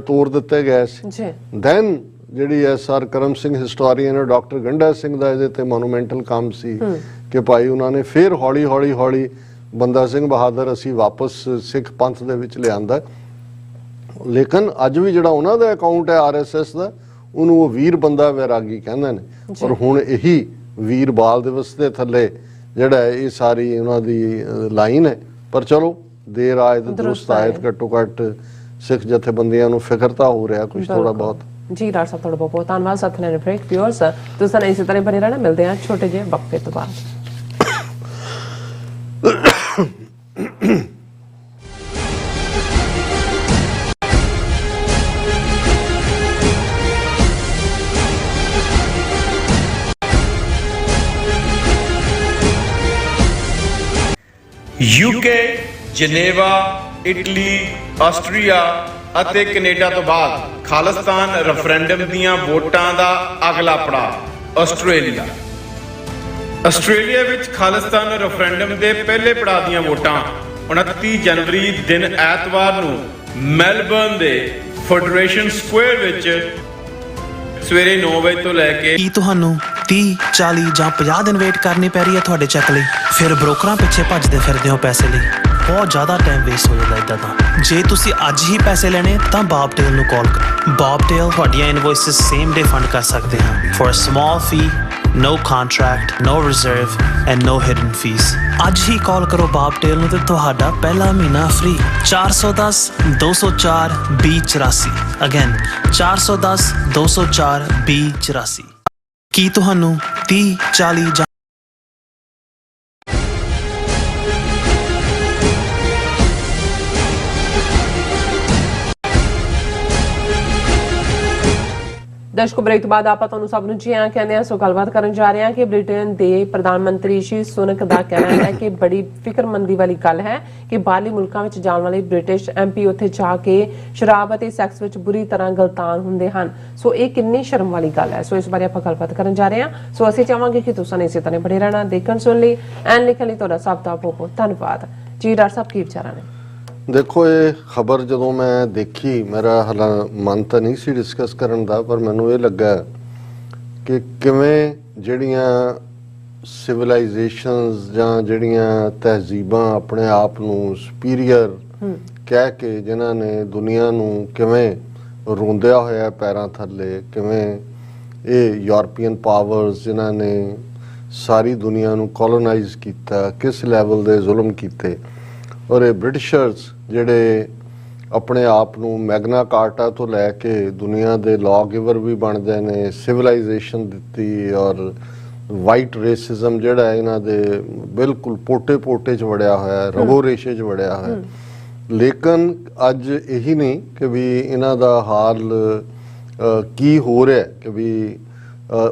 Speaker 2: ਤੋੜ ਦਿੱਤੇ ਗਏ ਸੀ। ਦੈਨ ਜਿਹੜੀ ਹੈ sir Karam Singh historian doctor Ganda Singh ਦਾ ਇਹਦੇ ਤੇ ਮੋਨੂਮੈਂਟਲ ਕੰਮ ਸੀ ਕਿ ਭਾਈ ਉਹਨਾਂ ਨੇ ਫਿਰ ਹੌਲੀ ਹੌਲੀ ਹੌਲੀ ਬੰਦਾ ਸਿੰਘ ਬਹਾਦਰ ਅਸੀਂ ਵਾਪਸ ਸਿੱਖ ਪੰਥ ਦੇ ਵਿੱਚ ਲਿਆਂਦਾ। ਲੇਕਿਨ ਅੱਜ ਵੀ ਜਿਹੜਾ ਉਹਨਾਂ ਦਾ ਅਕਾਊਂਟ ਹੈ RSS ਦਾ, ਉਹਨੂੰ ਉਹ ਵੀਰ ਬੰਦਾ ਵੈਰਾਗੀ ਕਹਿੰਦੇ ਨੇ। ਔਰ ਹੁਣ ਇਹੀ ਵੀਰ ਬਾਲ ਦਿਵਸ ਦੇ ਥੱਲੇ ਜਿਹੜਾ ਇਹ ਸਾਰੀ ਉਹਨਾਂ ਦੀ ਲਾਈਨ ਹੈ। ਪਰ ਚਲੋ ਦੇਰ ਆਏ ਤੇ ਦਰੁਸਤ ਆਏ, ਘੱਟੋ ਘੱਟ ਸਿੱਖ ਜਥੇਬੰਦੀਆਂ ਨੂੰ ਫਿਕਰ ਤਾਂ ਹੋ ਰਿਹਾ ਕੁਝ ਥੋੜਾ ਬਹੁਤ।
Speaker 1: ਜੀ ਡਾਕਟਰ ਸਾਹਿਬ ਤੁਹਾਡਾ ਬਹੁਤ ਬਹੁਤ ਧੰਨਵਾਦ। ਸਾਥ ਲੈਣੇ ਬ੍ਰੇਕ ਵਿਊਅਰਸ ਤੁਸੀਂ ਇਸੇ ਤਰ੍ਹਾਂ ਬਣੇ ਰਹਿਣਾ। ਮਿਲਦੇ ਹਾਂ ਛੋਟੇ ਜਿਹੇ ਵਕਫੇ ਤੋਂ ਬਾਅਦ।
Speaker 4: UK, ਜਨੇਵਾ, ਇਟਲੀ, ਆਸਟਰੀਆ ਅਤੇ ਕੈਨੇਡਾ ਤੋਂ ਬਾਅਦ ਖਾਲਿਸਤਾਨ ਰੈਫਰੈਂਡਮ ਦੀਆਂ ਵੋਟਾਂ ਦਾ ਅਗਲਾ ਪੜਾਅ ਆਸਟ੍ਰੇਲੀਆ। ਆਸਟ੍ਰੇਲੀਆ ਵਿੱਚ ਖਾਲਿਸਤਾਨ ਰੈਫਰੈਂਡਮ ਦੇ ਪਹਿਲੇ ਪੜਾਅ ਦੀਆਂ ਵੋਟਾਂ 29 ਜਨਵਰੀ ਦਿਨ ਐਤਵਾਰ ਨੂੰ ਮੈਲਬਰਨ ਦੇ ਫੈਡਰੇਸ਼ਨ ਸਕੁਆਇਰ ਵਿੱਚ ਸਵੇਰੇ 9 ਵਜੇ ਤੋਂ ਲੈ ਕੇ
Speaker 6: ਕੀ ਤੁਹਾਨੂੰ 30, 40 ਜਾਂ 50 ਦਿਨ ਵੇਟ ਕਰਨੀ ਪੈ ਰਹੀ ਹੈ ਤੁਹਾਡੇ ਚੈੱਕ ਲਈ? ਫਿਰ ਬ੍ਰੋਕਰਾਂ ਪਿੱਛੇ ਭੱਜਦੇ ਫਿਰਦੇ ਹੋ ਪੈਸੇ ਲਈ। ਬਹੁਤ ਜ਼ਿਆਦਾ ਟਾਈਮ ਵੇਸਟ ਹੋ ਜਾਂਦਾ ਇੱਦਾਂ ਤਾਂ। ਜੇ ਤੁਸੀਂ ਅੱਜ ਹੀ ਪੈਸੇ ਲੈਣੇ ਤਾਂ ਬੌਬਟੇਲ ਨੂੰ ਕਾਲ ਕਰੋ। ਬੌਬਟੇਲ ਤੁਹਾਡੀਆਂ ਇਨਵੌਇਸਸ ਸੇਮ ਡੇ ਫੰਡ ਕਰ ਸਕਦੇ ਹਨ for a small fee, no contract, no reserve and no hidden fees। ਅੱਜ ਹੀ ਕਾਲ ਕਰੋ ਬੌਬਟੇਲ ਨੂੰ ਤੇ ਤੁਹਾਡਾ ਪਹਿਲਾ ਮਹੀਨਾ ਫ੍ਰੀ। 410 204 2084। ਅਗੇਨ 410 204 2084। ਕੀ ਤੁਹਾਨੂੰ 30, 40 ਜਾਂ
Speaker 1: ਦਰਸ਼ਕੋ ਬ੍ਰੇਕ ਤੋਂ ਬਾਅਦ ਆਪਾਂ ਤੁਹਾਨੂੰ ਸਭ ਨੂੰ ਜੀ ਆਇਆਂ ਕਹਿੰਦੇ ਹਾਂ। ਸੋ ਗੱਲਬਾਤ ਕਰਨ ਜਾ ਰਹੇ ਹਾਂ ਕਿ ਬ੍ਰਿਟੇਨ ਦੇ ਪ੍ਰਧਾਨ ਮੰਤਰੀ ਰਿਸ਼ੀ ਸੁਨਕ ਦਾ ਕਹਿਣਾ ਹੈ ਕਿ ਬੜੀ ਫਿਕਰਮੰਦੀ ਵਾਲੀ ਗੱਲ ਹੈ ਕਿ ਬਾਹਰਲੇ ਮੁਲਕਾਂ ਵਿੱਚ ਜਾਣ ਵਾਲੇ ਬ੍ਰਿਟਿਸ਼ MP ਉੱਥੇ ਜਾ ਕੇ ਸ਼ਰਾਬ ਅਤੇ ਸੈਕਸ ਵਿੱਚ ਬੁਰੀ ਤਰ੍ਹਾਂ ਗਲਤਾਨ ਹੁੰਦੇ ਹਨ। ਸੋ ਇਹ ਕਿੰਨੀ ਸ਼ਰਮ ਵਾਲੀ ਗੱਲ ਹੈ। ਸੋ ਇਸ ਬਾਰੇ ਆਪਾਂ ਗੱਲਬਾਤ ਕਰਨ ਜਾ ਰਹੇ ਹਾਂ। ਸੋ ਅਸੀਂ ਚਾਹਾਂਗੇ ਕਿ ਤੁਸੀਂ ਇਸੇ ਤਰ੍ਹਾਂ ਬਣੇ ਰਹਿਣਾ। ਦੇਖਣ ਸੁਣ ਲਈ ਐਂਡ ਲਿਖਣ ਲਈ ਤੁਹਾਡਾ ਸਭ ਦਾ ਬਹੁਤ ਬਹੁਤ ਧੰਨਵਾਦ ਜੀ। ਡਾਕਟਰ ਸਾਹਿਬ ਕੀ ਵਿਚਾਰਾਂ ਨੇ?
Speaker 2: ਦੇਖੋ ਇਹ ਖਬਰ ਜਦੋਂ ਮੈਂ ਦੇਖੀ ਮੇਰਾ ਹਾਲਾਂ ਮਨ ਤਾਂ ਨਹੀਂ ਸੀ ਡਿਸਕਸ ਕਰਨ ਦਾ, ਪਰ ਮੈਨੂੰ ਇਹ ਲੱਗਾ ਕਿ ਕਿਵੇਂ ਜਿਹੜੀਆਂ ਸਿਵਲਾਈਜੇਸ਼ਨਸ ਜਾਂ ਜਿਹੜੀਆਂ ਤਹਿਜ਼ੀਬਾਂ ਆਪਣੇ ਆਪ ਨੂੰ ਸੁਪੀਰੀਅਰ ਕਹਿ ਕੇ ਜਿਨ੍ਹਾਂ ਨੇ ਦੁਨੀਆ ਨੂੰ ਕਿਵੇਂ ਰੋਂਦਿਆ ਹੋਇਆ ਪੈਰਾਂ ਥੱਲੇ, ਕਿਵੇਂ ਇਹ ਯੂਰਪੀਅਨ ਪਾਵਰਸ ਜਿਨ੍ਹਾਂ ਨੇ ਸਾਰੀ ਦੁਨੀਆ ਨੂੰ ਕੋਲੋਨਾਈਜ਼ ਕੀਤਾ, ਕਿਸ ਲੈਵਲ ਦੇ ਜ਼ੁਲਮ ਕੀਤੇ, ਔਰ ਇਹ ਬ੍ਰਿਟਿਸ਼ਰਸ ਜਿਹੜੇ ਆਪਣੇ ਆਪ ਨੂੰ ਮੈਗਨਾ ਕਾਰਟਾ ਤੋਂ ਲੈ ਕੇ ਦੁਨੀਆ ਦੇ ਲਾਅ ਗਿਵਰ ਵੀ ਬਣਦੇ ਨੇ, ਸਿਵਲਾਈਜੇਸ਼ਨ ਦਿੱਤੀ, ਔਰ ਵਾਈਟ ਰੇਸਿਜ਼ਮ ਜਿਹੜਾ ਇਹਨਾਂ ਦੇ ਬਿਲਕੁਲ ਪੋਟੇ 'ਚ ਵੜਿਆ ਹੋਇਆ, ਰਗੋ ਰੇਸ਼ੇ 'ਚ ਵੜਿਆ ਹੋਇਆ। ਲੇਕਿਨ ਅੱਜ ਇਹੀ ਨਹੀਂ ਕਿ ਵੀ ਇਹਨਾਂ ਦਾ ਹਾਲ ਕੀ ਹੋ ਰਿਹਾ ਕਿ ਵੀ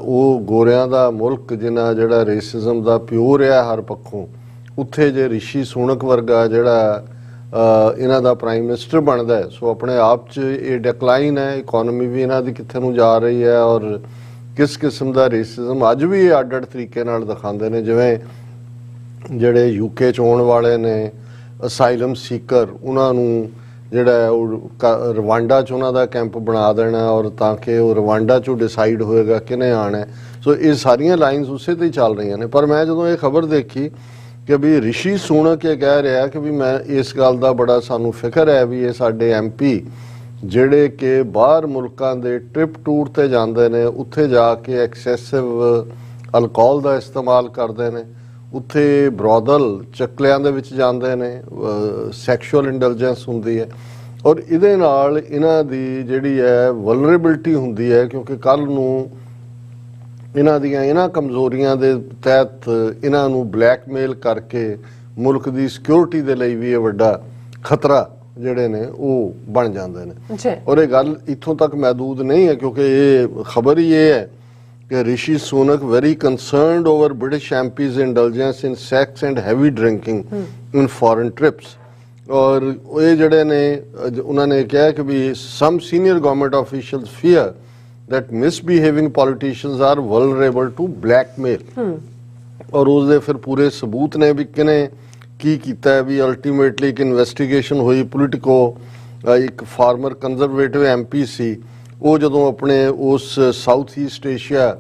Speaker 2: ਉਹ ਗੋਰਿਆਂ ਦਾ ਮੁਲਕ ਜਿਹੜਾ ਰੇਸਿਜ਼ਮ ਦਾ ਪਿਓਰ ਹੈ ਹਰ ਪੱਖੋਂ, ਉੱਥੇ ਜੇ ਰਿਸ਼ੀ ਸੁਨਕ ਵਰਗਾ ਜਿਹੜਾ ਇਹਨਾਂ ਦਾ ਪ੍ਰਾਈਮ ਮਿਨਿਸਟਰ ਬਣਦਾ ਹੈ, ਸੋ ਆਪਣੇ ਆਪ 'ਚ ਇਹ ਡਿਕਲਾਈਨ ਹੈ। ਇਕਨੋਮੀ ਵੀ ਇਹਨਾਂ ਦੀ ਕਿੱਥੇ ਨੂੰ ਜਾ ਰਹੀ ਹੈ, ਔਰ ਕਿਸ ਕਿਸਮ ਦਾ ਰੇਸਿਜ਼ਮ ਅੱਜ ਵੀ ਇਹ ਅੱਡ-ਅੱਡ ਤਰੀਕੇ ਨਾਲ ਦਿਖਾਉਂਦੇ ਨੇ। ਜਿਵੇਂ ਜਿਹੜੇ UK 'ਚ ਆਉਣ ਵਾਲੇ ਨੇ ਅਸਾਈਲਮ ਸੀਕਰ, ਉਹਨਾਂ ਨੂੰ ਜਿਹੜਾ ਉਹ ਰਵਾਂਡਾ 'ਚ ਉਹਨਾਂ ਦਾ ਕੈਂਪ ਬਣਾ ਦੇਣਾ, ਔਰ ਤਾਂ ਕਿ ਉਹ ਰਵਾਂਡਾ 'ਚੋਂ ਡਿਸਾਈਡ ਹੋਏਗਾ ਕਿਹਨੇ ਆਉਣਾ। ਸੋ ਇਹ ਸਾਰੀਆਂ ਲਾਈਨਸ ਉਸੇ ਤੇ ਹੀ ਚੱਲ ਰਹੀਆਂ ਨੇ। ਪਰ ਮੈਂ ਜਦੋਂ ਇਹ ਖਬਰ ਦੇਖੀ ਕਿ ਵੀ ਰਿਸ਼ੀ ਸੁਨਕ ਇਹ ਕਹਿ ਰਿਹਾ ਕਿ ਵੀ ਮੈਂ ਇਸ ਗੱਲ ਦਾ ਬੜਾ ਸਾਨੂੰ ਫਿਕਰ ਹੈ ਵੀ ਇਹ ਸਾਡੇ MP ਜਿਹੜੇ ਕਿ ਬਾਹਰ ਮੁਲਕਾਂ ਦੇ ਟ੍ਰਿਪ ਟੂਰ ਤੇ ਜਾਂਦੇ ਨੇ, ਉੱਥੇ ਜਾ ਕੇ ਐਕਸੈਸਿਵ ਅਲਕੋਹਲ ਦਾ ਇਸਤੇਮਾਲ ਕਰਦੇ ਨੇ, ਉੱਥੇ ਬਰੋਦਲ ਚੱਕਲਿਆਂ ਦੇ ਵਿੱਚ ਜਾਂਦੇ ਨੇ, ਸੈਕਸ਼ੂਅਲ ਇੰਟੈਲੀਜੈਂਸ ਹੁੰਦੀ ਹੈ, ਔਰ ਇਹਦੇ ਨਾਲ ਇਹਨਾਂ ਦੀ ਜਿਹੜੀ ਹੈ ਵਲਨਰੇਬਿਲਟੀ ਹੁੰਦੀ ਹੈ, ਕਿਉਂਕਿ ਕੱਲ ਨੂੰ ਇਹਨਾਂ ਦੀਆਂ ਇਹਨਾਂ ਕਮਜ਼ੋਰੀਆਂ ਦੇ ਤਹਿਤ ਇਹਨਾਂ ਨੂੰ ਬਲੈਕਮੇਲ ਕਰਕੇ ਮੁਲਕ ਦੀ ਸਿਕਿਉਰਿਟੀ ਦੇ ਲਈ ਵੀ ਇਹ ਵੱਡਾ ਖਤਰਾ ਜਿਹੜੇ ਨੇ ਉਹ ਬਣ ਜਾਂਦੇ ਨੇ। ਔਰ ਇਹ ਗੱਲ ਇੱਥੋਂ ਤੱਕ ਮਹਿਦੂਦ ਨਹੀਂ ਹੈ, ਕਿਉਂਕਿ ਇਹ ਖਬਰ ਹੀ ਇਹ ਹੈ ਕਿ ਰਿਸ਼ੀ Sunak very concerned over British MPs indulgence in sex and heavy drinking in foreign trips। ਔਰ ਇਹ ਜਿਹੜੇ ਨੇ ਉਹਨਾਂ ਨੇ ਕਿਹਾ ਕਿ ਵੀ some senior government officials fear that misbehaving politicians are vulnerable to blackmail। ਔਰ ਉਸਦੇ ਫਿਰ ਪੂਰੇ ਸਬੂਤ ਨੇ ਵੀ ਕਿਨੇ ਕੀ ਕੀਤਾ ਹੈ। ਵੀ ਅਲਟੀਮੇਟਲੀ ਇੱਕ ਇਨਵੈਸਟੀਗੇਸ਼ਨ ਹੋਈ, ਪੋਲੀਟਿਕੋ ਇੱਕ ਫਾਰਮਰ ਕੰਜ਼ਰਵੇਟਿਵ MP ਸੀ, ਉਹ ਜਦੋਂ ਆਪਣੇ ਉਸ ਸਾਊਥ ਈਸਟ ਏਸ਼ੀਆ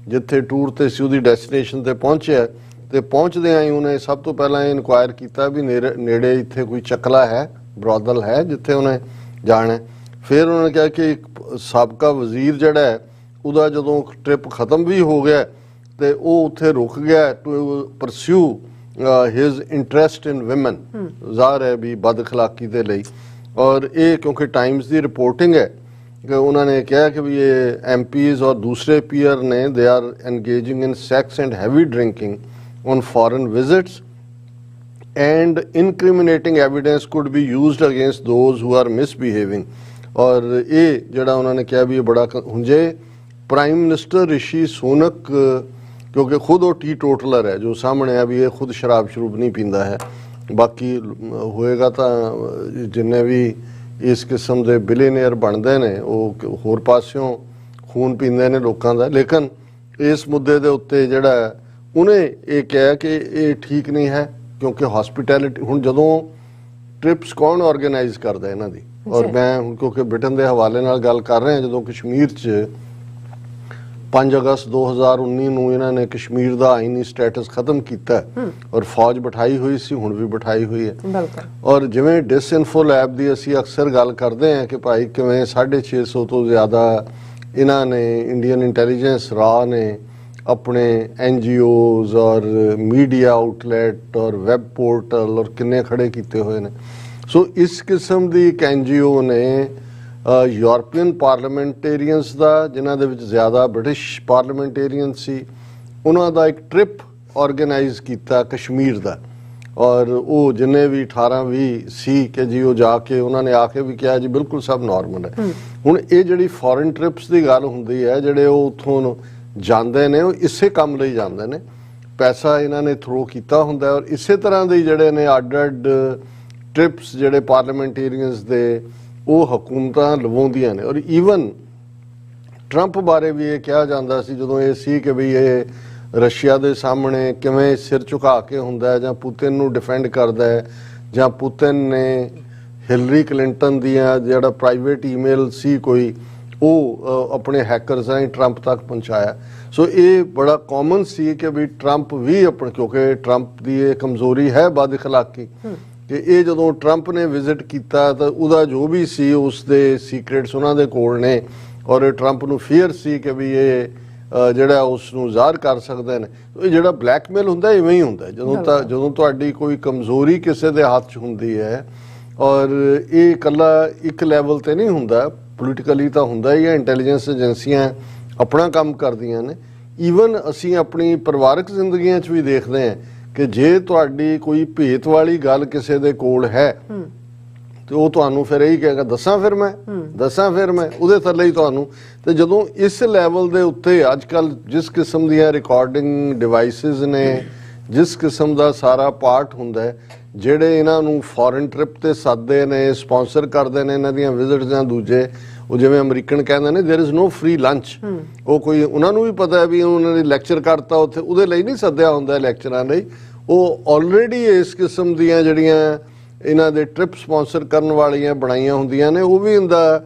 Speaker 2: ਜਿੱਥੇ ਟੂਰ ਤੇ ਸੀ ਉਹਦੀ ਡੈਸਟੀਨੇਸ਼ਨ ਤੇ ਪਹੁੰਚਿਆ, ਤੇ ਪਹੁੰਚਦਿਆਂ ਹੀ ਉਹਨੇ ਸਭ ਤੋਂ ਪਹਿਲਾਂ ਇਹ ਇਨਕੁਆਇਰ ਕੀਤਾ ਵੀ ਨੇੜੇ ਇੱਥੇ ਕੋਈ ਚੱਕਲਾ ਹੈ, ਬਰੋਦਲ ਹੈ ਜਿੱਥੇ ਉਹਨੇ ਜਾਣਾ। ਫਿਰ ਉਹਨਾਂ ਨੇ ਕਿਹਾ ਕਿ ਇੱਕ ਸਾਬਕਾ ਵਜ਼ੀਰ ਜਿਹੜਾ ਹੈ ਉਹਦਾ ਜਦੋਂ ਟ੍ਰਿਪ ਖਤਮ ਵੀ ਹੋ ਗਿਆ ਤੇ ਉਹ ਉੱਥੇ ਰੁਕ ਗਿਆ to pursue his interest in women, ਜ਼ਾਹਰ ਹੈ ਵੀ ਬਦਅਖਲਾਕੀ ਦੇ ਲਈ। ਔਰ ਇਹ ਕਿਉਂਕਿ ਟਾਈਮਸ ਦੀ ਰਿਪੋਰਟਿੰਗ ਹੈ ਕਿ ਉਹਨਾਂ ਨੇ ਕਿਹਾ ਕਿ ਵੀ ਇਹ MPs ਔਰ ਦੂਸਰੇ ਪੀਅਰ ਨੇ they are engaging in sex and heavy drinking on foreign visits and incriminating evidence could be used against those who are misbehaving. ਔਰ ਇਹ ਜਿਹੜਾ ਉਹਨਾਂ ਨੇ ਕਿਹਾ ਵੀ ਇਹ ਬੜਾ ਹੁਣ ਜੇ ਪ੍ਰਾਈਮ ਮਿਨਿਸਟਰ ਰਿਸ਼ੀ ਸੁਨਕ, ਕਿਉਂਕਿ ਖੁਦ ਉਹ ਟੀਟੋਟਲਰ ਹੈ, ਜੋ ਸਾਹਮਣੇ ਆ ਵੀ ਇਹ ਖੁਦ ਸ਼ਰਾਬ ਸ਼ਰੂਬ ਨਹੀਂ ਪੀਂਦਾ ਹੈ, ਬਾਕੀ ਹੋਏਗਾ ਤਾਂ ਜਿੰਨੇ ਵੀ ਇਸ ਕਿਸਮ ਦੇ ਬਿਲੀਅਨੇਅਰ ਬਣਦੇ ਨੇ ਉਹ ਹੋਰ ਪਾਸਿਓਂ ਖੂਨ ਪੀਂਦੇ ਨੇ ਲੋਕਾਂ ਦਾ। ਲੇਕਿਨ ਇਸ ਮੁੱਦੇ ਦੇ ਉੱਤੇ ਜਿਹੜਾ ਉਹਨੇ ਇਹ ਕਿਹਾ ਕਿ ਇਹ ਠੀਕ ਨਹੀਂ ਹੈ, ਕਿਉਂਕਿ ਹਸਪਿਟੈਲਿਟੀ ਹੁਣ ਜਦੋਂ ਟ੍ਰਿਪਸ ਕੌਣ ਆਰਗੇਨਾਈਜ਼ ਕਰਦਾ ਇਹਨਾਂ ਦੀ, ਔਰ ਮੈਂ ਹੁਣ ਕਿਉਂਕਿ ਬ੍ਰਿਟਨ ਦੇ ਹਵਾਲੇ ਨਾਲ ਗੱਲ ਕਰ ਰਿਹਾ, ਜਦੋਂ ਕਸ਼ਮੀਰ 'ਚ 5 ਅਗਸਤ 2019 ਨੂੰ ਇਹਨਾਂ ਨੇ ਕਸ਼ਮੀਰ ਦਾ ਆਈਨੀ ਸਟੇਟਸ ਖਤਮ ਕੀਤਾ ਔਰ ਫੌਜ ਬਿਠਾਈ ਹੋਈ ਸੀ, ਹੁਣ ਵੀ ਬਿਠਾਈ ਹੋਈ ਹੈ। ਔਰ ਜਿਵੇਂ ਡਿਸਇਨਫੋ ਲੈਬ ਦੀ ਅਸੀਂ ਅਕਸਰ ਗੱਲ ਕਰਦੇ ਹਾਂ ਕਿ ਭਾਈ ਕਿਵੇਂ 650 ਤੋਂ ਜ਼ਿਆਦਾ ਇਹਨਾਂ ਨੇ ਇੰਡੀਅਨ ਇੰਟੈਲੀਜੈਂਸ ਰਾਹ ਨੇ ਆਪਣੇ NGOs ਔਰ ਮੀਡੀਆ ਆਊਟਲੈਟ ਔਰ ਵੈਬ ਪੋਰਟਲ ਔਰ ਕਿੰਨੇ ਖੜੇ ਕੀਤੇ ਹੋਏ ਨੇ। ਸੋ ਇਸ ਕਿਸਮ ਦੀ ਇੱਕ NGO ਨੇ ਯੂਰਪੀਅਨ ਪਾਰਲੀਮੈਂਟੇਰੀਅਨਸ ਦਾ, ਜਿਨ੍ਹਾਂ ਦੇ ਵਿੱਚ ਜ਼ਿਆਦਾ ਬ੍ਰਿਟਿਸ਼ ਪਾਰਲੀਮੈਂਟੇਰੀਅਨ ਸੀ, ਉਹਨਾਂ ਦਾ ਇੱਕ ਟ੍ਰਿਪ ਆਰਗੇਨਾਈਜ਼ ਕੀਤਾ ਕਸ਼ਮੀਰ ਦਾ। ਔਰ ਉਹ ਜਿੰਨੇ ਵੀ 18-20 ਸੀ ਕਿ ਜੀ ਉਹ ਜਾ ਕੇ ਉਹਨਾਂ ਨੇ ਆ ਕੇ ਵੀ ਕਿਹਾ ਜੀ ਬਿਲਕੁਲ ਸਭ ਨਾਰਮਲ ਹੈ। ਹੁਣ ਇਹ ਜਿਹੜੀ ਫੋਰਨ ਟ੍ਰਿਪਸ ਦੀ ਗੱਲ ਹੁੰਦੀ ਹੈ, ਜਿਹੜੇ ਉਹ ਉੱਥੋਂ ਜਾਂਦੇ ਨੇ ਉਹ ਇਸੇ ਕੰਮ ਲਈ ਜਾਂਦੇ ਨੇ, ਪੈਸਾ ਇਹਨਾਂ ਨੇ ਥਰੋ ਕੀਤਾ ਹੁੰਦਾ। ਔਰ ਇਸੇ ਤਰ੍ਹਾਂ ਦੇ ਜਿਹੜੇ ਨੇ ਅੱਡ-ਅੱਡ ਟ੍ਰਿਪਸ ਜਿਹੜੇ ਪਾਰਲੀਮੈਂਟੇਰੀਅਨਸ ਦੇ ਉਹ ਹਕੂਮਤਾਂ ਲਵਾਉਂਦੀਆਂ ਨੇ। ਔਰ ਈਵਨ ਟਰੰਪ ਬਾਰੇ ਵੀ ਇਹ ਕਿਹਾ ਜਾਂਦਾ ਸੀ ਜਦੋਂ ਇਹ ਸੀ ਕਿ ਵੀ ਇਹ ਰਸ਼ੀਆ ਦੇ ਸਾਹਮਣੇ ਕਿਵੇਂ ਸਿਰ ਝੁਕਾ ਕੇ ਹੁੰਦਾ ਹੈ, ਜਾਂ ਪੁਤਿਨ ਨੂੰ ਡਿਫੈਂਡ ਕਰਦਾ ਹੈ, ਜਾਂ ਪੁਤਿਨ ਨੇ ਹਿਲਰੀ ਕਲਿੰਟਨ ਦੀਆਂ ਜਿਹੜਾ ਪ੍ਰਾਈਵੇਟ ਈਮੇਲ ਸੀ ਕੋਈ ਉਹ ਆਪਣੇ ਹੈਕਰਸ ਰਾਹੀਂ ਟਰੰਪ ਤੱਕ ਪਹੁੰਚਾਇਆ। ਸੋ ਇਹ ਬੜਾ ਕਾਮਨ ਸੀ ਕਿ ਵੀ ਟਰੰਪ ਵੀ ਆਪਣਾ, ਕਿਉਂਕਿ ਟਰੰਪ ਦੀ ਇਹ ਕਮਜ਼ੋਰੀ ਹੈ ਬਦ ਅਖਲਾਕੀ, ਕਿ ਇਹ ਜਦੋਂ ਟਰੰਪ ਨੇ ਵਿਜ਼ਿਟ ਕੀਤਾ ਤਾਂ ਉਹਦਾ ਜੋ ਵੀ ਸੀ ਉਸ ਦੇ ਸੀਕ੍ਰੇਟਸ ਉਹਨਾਂ ਦੇ ਕੋਲ ਨੇ, ਔਰ ਟਰੰਪ ਨੂੰ ਫੀਅਰ ਸੀ ਕਿ ਵੀ ਇਹ ਜਿਹੜਾ ਉਸ ਨੂੰ ਜ਼ਾਹਰ ਕਰ ਸਕਦੇ ਨੇ। ਇਹ ਜਿਹੜਾ ਬਲੈਕਮੇਲ ਹੁੰਦਾ ਇਵੇਂ ਹੀ ਹੁੰਦਾ, ਜਦੋਂ ਤੁਹਾਡੀ ਕੋਈ ਕਮਜ਼ੋਰੀ ਕਿਸੇ ਦੇ ਹੱਥ 'ਚ ਹੁੰਦੀ ਹੈ, ਔਰ ਇਹ ਇਕੱਲਾ ਇੱਕ ਲੈਵਲ ਤੇ ਨਹੀਂ ਹੁੰਦਾ, ਪੋਲੀਟੀਕਲੀ ਤਾਂ ਹੁੰਦਾ ਹੀ ਹੈ, ਇੰਟੈਲੀਜੈਂਸ ਏਜੰਸੀਆਂ ਆਪਣਾ ਕੰਮ ਕਰਦੀਆਂ ਨੇ। ਈਵਨ ਅਸੀਂ ਆਪਣੀ ਪਰਿਵਾਰਕ ਜ਼ਿੰਦਗੀਆਂ 'ਚ ਵੀ ਦੇਖਦੇ ਹਾਂ ਕਿ ਜੇ ਤੁਹਾਡੀ ਕੋਈ ਭੇਤ ਵਾਲੀ ਗੱਲ ਕਿਸੇ ਦੇ ਕੋਲ ਹੈ ਤੇ ਉਹ ਤੁਹਾਨੂੰ ਫਿਰ ਇਹੀ ਕਹੇਗਾ ਦੱਸਾਂ ਫਿਰ ਮੈਂ ਉਹਦੇ ਥੱਲੇ ਹੀ ਤੁਹਾਨੂੰ। ਤੇ ਜਦੋਂ ਇਸ ਲੈਵਲ ਦੇ ਉੱਤੇ ਅੱਜ ਕੱਲ ਜਿਸ ਕਿਸਮ ਦੀਆਂ ਰਿਕਾਰਡਿੰਗ ਡਿਵਾਈਸਿਸ ਨੇ, ਜਿਸ ਕਿਸਮ ਦਾ ਸਾਰਾ ਪਾਰਟ ਹੁੰਦਾ ਹੈ, ਜਿਹੜੇ ਇਹਨਾਂ ਨੂੰ ਫੋਰਨ ਟ੍ਰਿਪ ਤੇ ਸੱਦਦੇ ਨੇ, ਸਪਾਂਸਰ ਕਰਦੇ ਨੇ ਇਹਨਾਂ ਦੀਆਂ ਵਿਜ਼ਿਟਸ ਜਾਂ ਦੂਜੇ, ਉਹ ਜਿਵੇਂ ਅਮਰੀਕਨ ਕਹਿੰਦੇ ਨੇ ਦੇयर इज नो ਫ੍ਰੀ ਲੰਚ। ਉਹ ਕੋਈ ਉਹਨਾਂ ਨੂੰ ਵੀ ਪਤਾ ਹੈ ਵੀ ਉਹਨਾਂ ਨੇ ਲੈਕਚਰ ਕਰਤਾ ਉੱਥੇ, ਉਹਦੇ ਲਈ ਨਹੀਂ ਸੱਦਿਆ ਹੁੰਦਾ ਲੈਕਚਰਾਂ ਲਈ। ਉਹ ਆਲਰੇਡੀ ਇਸ ਕਿਸਮ ਦੀਆਂ ਜਿਹੜੀਆਂ ਇਹਨਾਂ ਦੇ ਟ੍ਰਿਪ ਸਪਾਂਸਰ ਕਰਨ ਵਾਲੀਆਂ ਬਣਾਈਆਂ ਹੁੰਦੀਆਂ ਨੇ। ਉਹ ਵੀ ਹੁੰਦਾ,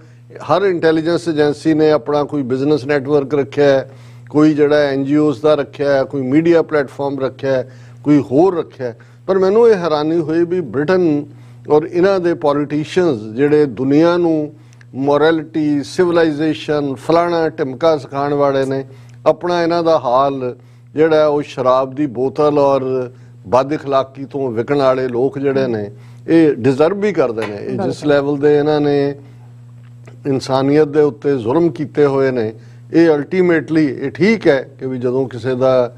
Speaker 2: ਹਰ ਇੰਟੈਲੀਜੈਂਸ ਏਜੰਸੀ ਨੇ ਆਪਣਾ ਕੋਈ ਬਿਜ਼ਨਸ ਨੈਟਵਰਕ ਰੱਖਿਆ ਹੈ, ਕੋਈ ਜਿਹੜਾ NGOs ਦਾ ਰੱਖਿਆ ਹੈ, ਕੋਈ ਮੀਡੀਆ ਪਲੇਟਫਾਰਮ ਰੱਖਿਆ ਹੈ, ਕੋਈ ਹੋਰ ਰੱਖਿਆ ਹੈ। ਪਰ ਮੈਨੂੰ ਇਹ ਹੈਰਾਨੀ ਹੋਈ ਵੀ ਬ੍ਰਿਟਨ ਔਰ ਇਹਨਾਂ ਦੇ ਪੋਲੀਟੀਸ਼ੀਅਨਸ ਜਿਹੜੇ ਦੁਨੀਆ ਨੂੰ ਮੋਰੈਲਿਟੀ, ਸਿਵਲਾਈਜੇਸ਼ਨ, ਫਲਾਣਾ ਢਿਮਕਾ ਸਿਖਾਉਣ ਵਾਲੇ ਨੇ, ਆਪਣਾ ਇਹਨਾਂ ਦਾ ਹਾਲ ਜਿਹੜਾ ਉਹ ਸ਼ਰਾਬ ਦੀ ਬੋਤਲ ਔਰ ਬਦ ਅਖਲਾਕੀ ਤੋਂ ਵਿਕਣ ਵਾਲੇ ਲੋਕ ਜਿਹੜੇ ਨੇ, ਇਹ ਡਿਜ਼ਰਵ ਵੀ ਕਰਦੇ ਨੇ। ਇਹ ਜਿਸ ਲੈਵਲ ਦੇ ਇਹਨਾਂ ਨੇ ਇਨਸਾਨੀਅਤ ਦੇ ਉੱਤੇ ਜ਼ੁਲਮ ਕੀਤੇ ਹੋਏ ਨੇ, ਇਹ ਅਲਟੀਮੇਟਲੀ ਇਹ ਠੀਕ ਹੈ ਕਿ ਵੀ ਜਦੋਂ ਕਿਸੇ ਦਾ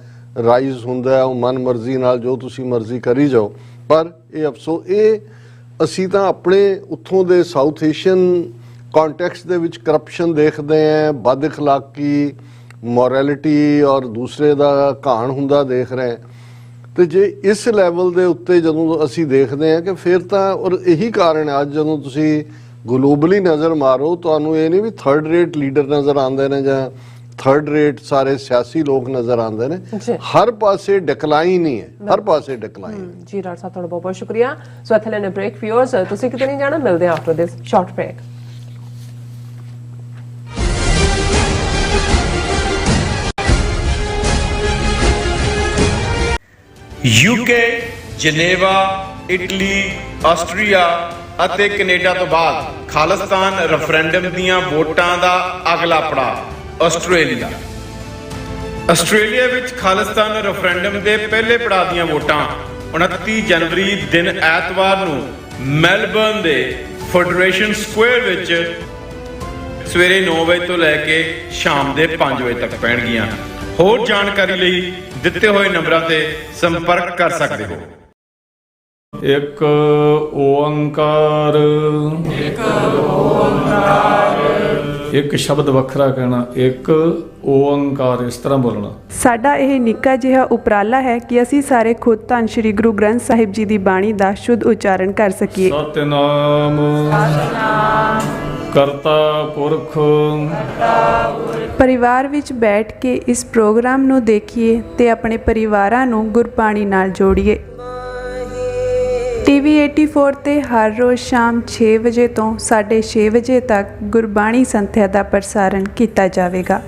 Speaker 2: ਰਾਈਜ਼ ਹੁੰਦਾ ਉਹ ਮਨ ਮਰਜ਼ੀ ਨਾਲ ਜੋ ਤੁਸੀਂ ਮਰਜ਼ੀ ਕਰੀ ਜਾਓ। ਪਰ ਇਹ ਅਫਸੋਸ, ਇਹ ਅਸੀਂ ਤਾਂ ਆਪਣੇ ਉੱਥੋਂ ਦੇ ਸਾਊਥ ਏਸ਼ੀਅਨ ਕੌਂਟੈਕਸਟ ਦੇ ਵਿੱਚ ਕਰਪਸ਼ਨ ਦੇਖਦੇ ਹਾਂ, ਬਦ ਅਖਲਾਕੀ, ਮੋਰੈਲਿਟੀ ਔਰ ਦੂਸਰੇ ਦਾ ਘਾਣ ਹੁੰਦਾ ਦੇਖ ਰਹੇ। ਤੇ ਜੇ ਇਸ ਲੈਵਲ ਦੇ ਉੱਤੇ ਜਦੋਂ ਅਸੀਂ ਦੇਖਦੇ ਹਾਂ ਕਿ ਫਿਰ ਤਾਂ, ਔਰ ਇਹੀ ਕਾਰਨ ਹੈ ਅੱਜ ਜਦੋਂ ਤੁਸੀਂ ਗਲੋਬਲੀ ਨਜ਼ਰ ਮਾਰੋ, ਤੁਹਾਨੂੰ ਇਹ ਨਹੀਂ ਵੀ ਥਰਡ ਰੇਟ ਲੀਡਰ ਨਜ਼ਰ ਆਉਂਦੇ ਨੇ ਜਾਂ ਥਰਡ ਰੇਟ ਸਾਰੇ ਸਿਆਸੀ ਲੋਕ ਨਜ਼ਰ ਆਉਂਦੇ ਨੇ, ਹਰ ਪਾਸੇ ਡਿਕਲਾਈਨ ਹੀ ਹੈ, ਹਰ ਪਾਸੇ ਡਿਕਲਾਈਨ।
Speaker 1: ਜੀ ਡਾਕਟਰ ਸਾਹਿਬ ਤੁਹਾਡਾ ਬਹੁਤ ਬਹੁਤ ਸ਼ੁਕਰੀਆ। ਸੋ ਇੱਥੇ ਲੈਣੇ ਬ੍ਰੇਕ। ਵਿਊਅਰਸ ਤੁਸੀਂ ਕਿਤੇ ਨਹੀਂ ਜਾਣਾ, ਮਿਲਦੇ ਹਾਂ after this short break.
Speaker 4: UK, Geneva, Italy, Austria ਅਤੇ ਕੈਨੇਡਾ ਤੋਂ ਬਾਅਦ ਖਾਲਿਸਤਾਨ ਰੈਫਰੈਂਡਮ ਦੀਆਂ ਵੋਟਾਂ ਦਾ ਅਗਲਾ ਪੜਾਅ ਆਸਟ੍ਰੇਲੀਆ। ਆਸਟ੍ਰੇਲੀਆ ਵਿੱਚ ਖਾਲਿਸਤਾਨ ਰੈਫਰੈਂਡਮ ਦੇ ਪਹਿਲੇ ਪੜਾਅ ਦੀਆਂ ਵੋਟਾਂ 29 ਜਨਵਰੀ ਦਿਨ ਐਤਵਾਰ ਨੂੰ ਮੈਲਬਰਨ ਦੇ ਫੈਡਰੇਸ਼ਨ ਸਕੁਆਇਰ ਵਿੱਚ ਸਵੇਰੇ 9 ਵਜੇ ਤੋਂ ਲੈ ਕੇ ਸ਼ਾਮ ਦੇ 5 ਵਜੇ ਤੱਕ ਪੈਣਗੀਆਂ। ਹੋਰ ਜਾਣਕਾਰੀ ਲਈ ਦਿੱਤੇ ਹੋਏ ਨੰਬਰਾਂ ਤੇ ਸੰਪਰਕ ਕਰ ਸਕਦੇ ਹੋ।
Speaker 7: ਇੱਕ ਓੰਕਾਰ, ਇੱਕ ਸ਼ਬਦ ਵੱਖਰਾ ਕਹਿਣਾ, ਇੱਕ ਓੰਕਾਰ, ਇਸ ਤਰ੍ਹਾਂ ਬੋਲਣਾ।
Speaker 8: ਸਾਡਾ ਇਹ ਨਿੱਕਾ ਜਿਹਾ ਉਪਰਾਲਾ ਹੈ ਕਿ ਅਸੀਂ ਸਾਰੇ ਖੁਦ ਧੰਨ ਸ਼੍ਰੀ ਗੁਰੂ ਗ੍ਰੰਥ ਸਾਹਿਬ ਜੀ ਦੀ ਬਾਣੀ ਦਾ ਸ਼ੁੱਧ ਉਚਾਰਨ ਕਰ ਸਕੀਏ।
Speaker 7: ਸਤਿਨਾਮ ਕਰਤਾ ਪੁਰਖ।
Speaker 8: ਪਰਿਵਾਰ ਵਿੱਚ ਬੈਠ ਕੇ ਇਸ ਪ੍ਰੋਗਰਾਮ ਨੂੰ ਦੇਖੀਏ ਤੇ ਆਪਣੇ ਪਰਿਵਾਰਾਂ ਨੂੰ ਗੁਰਬਾਣੀ ਨਾਲ ਜੋੜੀਏ। TV 84 ਤੇ ਹਰ ਰੋਜ਼ ਸ਼ਾਮ 6 ਵਜੇ ਤੋਂ 6:30 ਵਜੇ ਤੱਕ ਗੁਰਬਾਣੀ ਸੰਥਿਆ ਦਾ ਪ੍ਰਸਾਰਣ ਕੀਤਾ ਜਾਵੇਗਾ।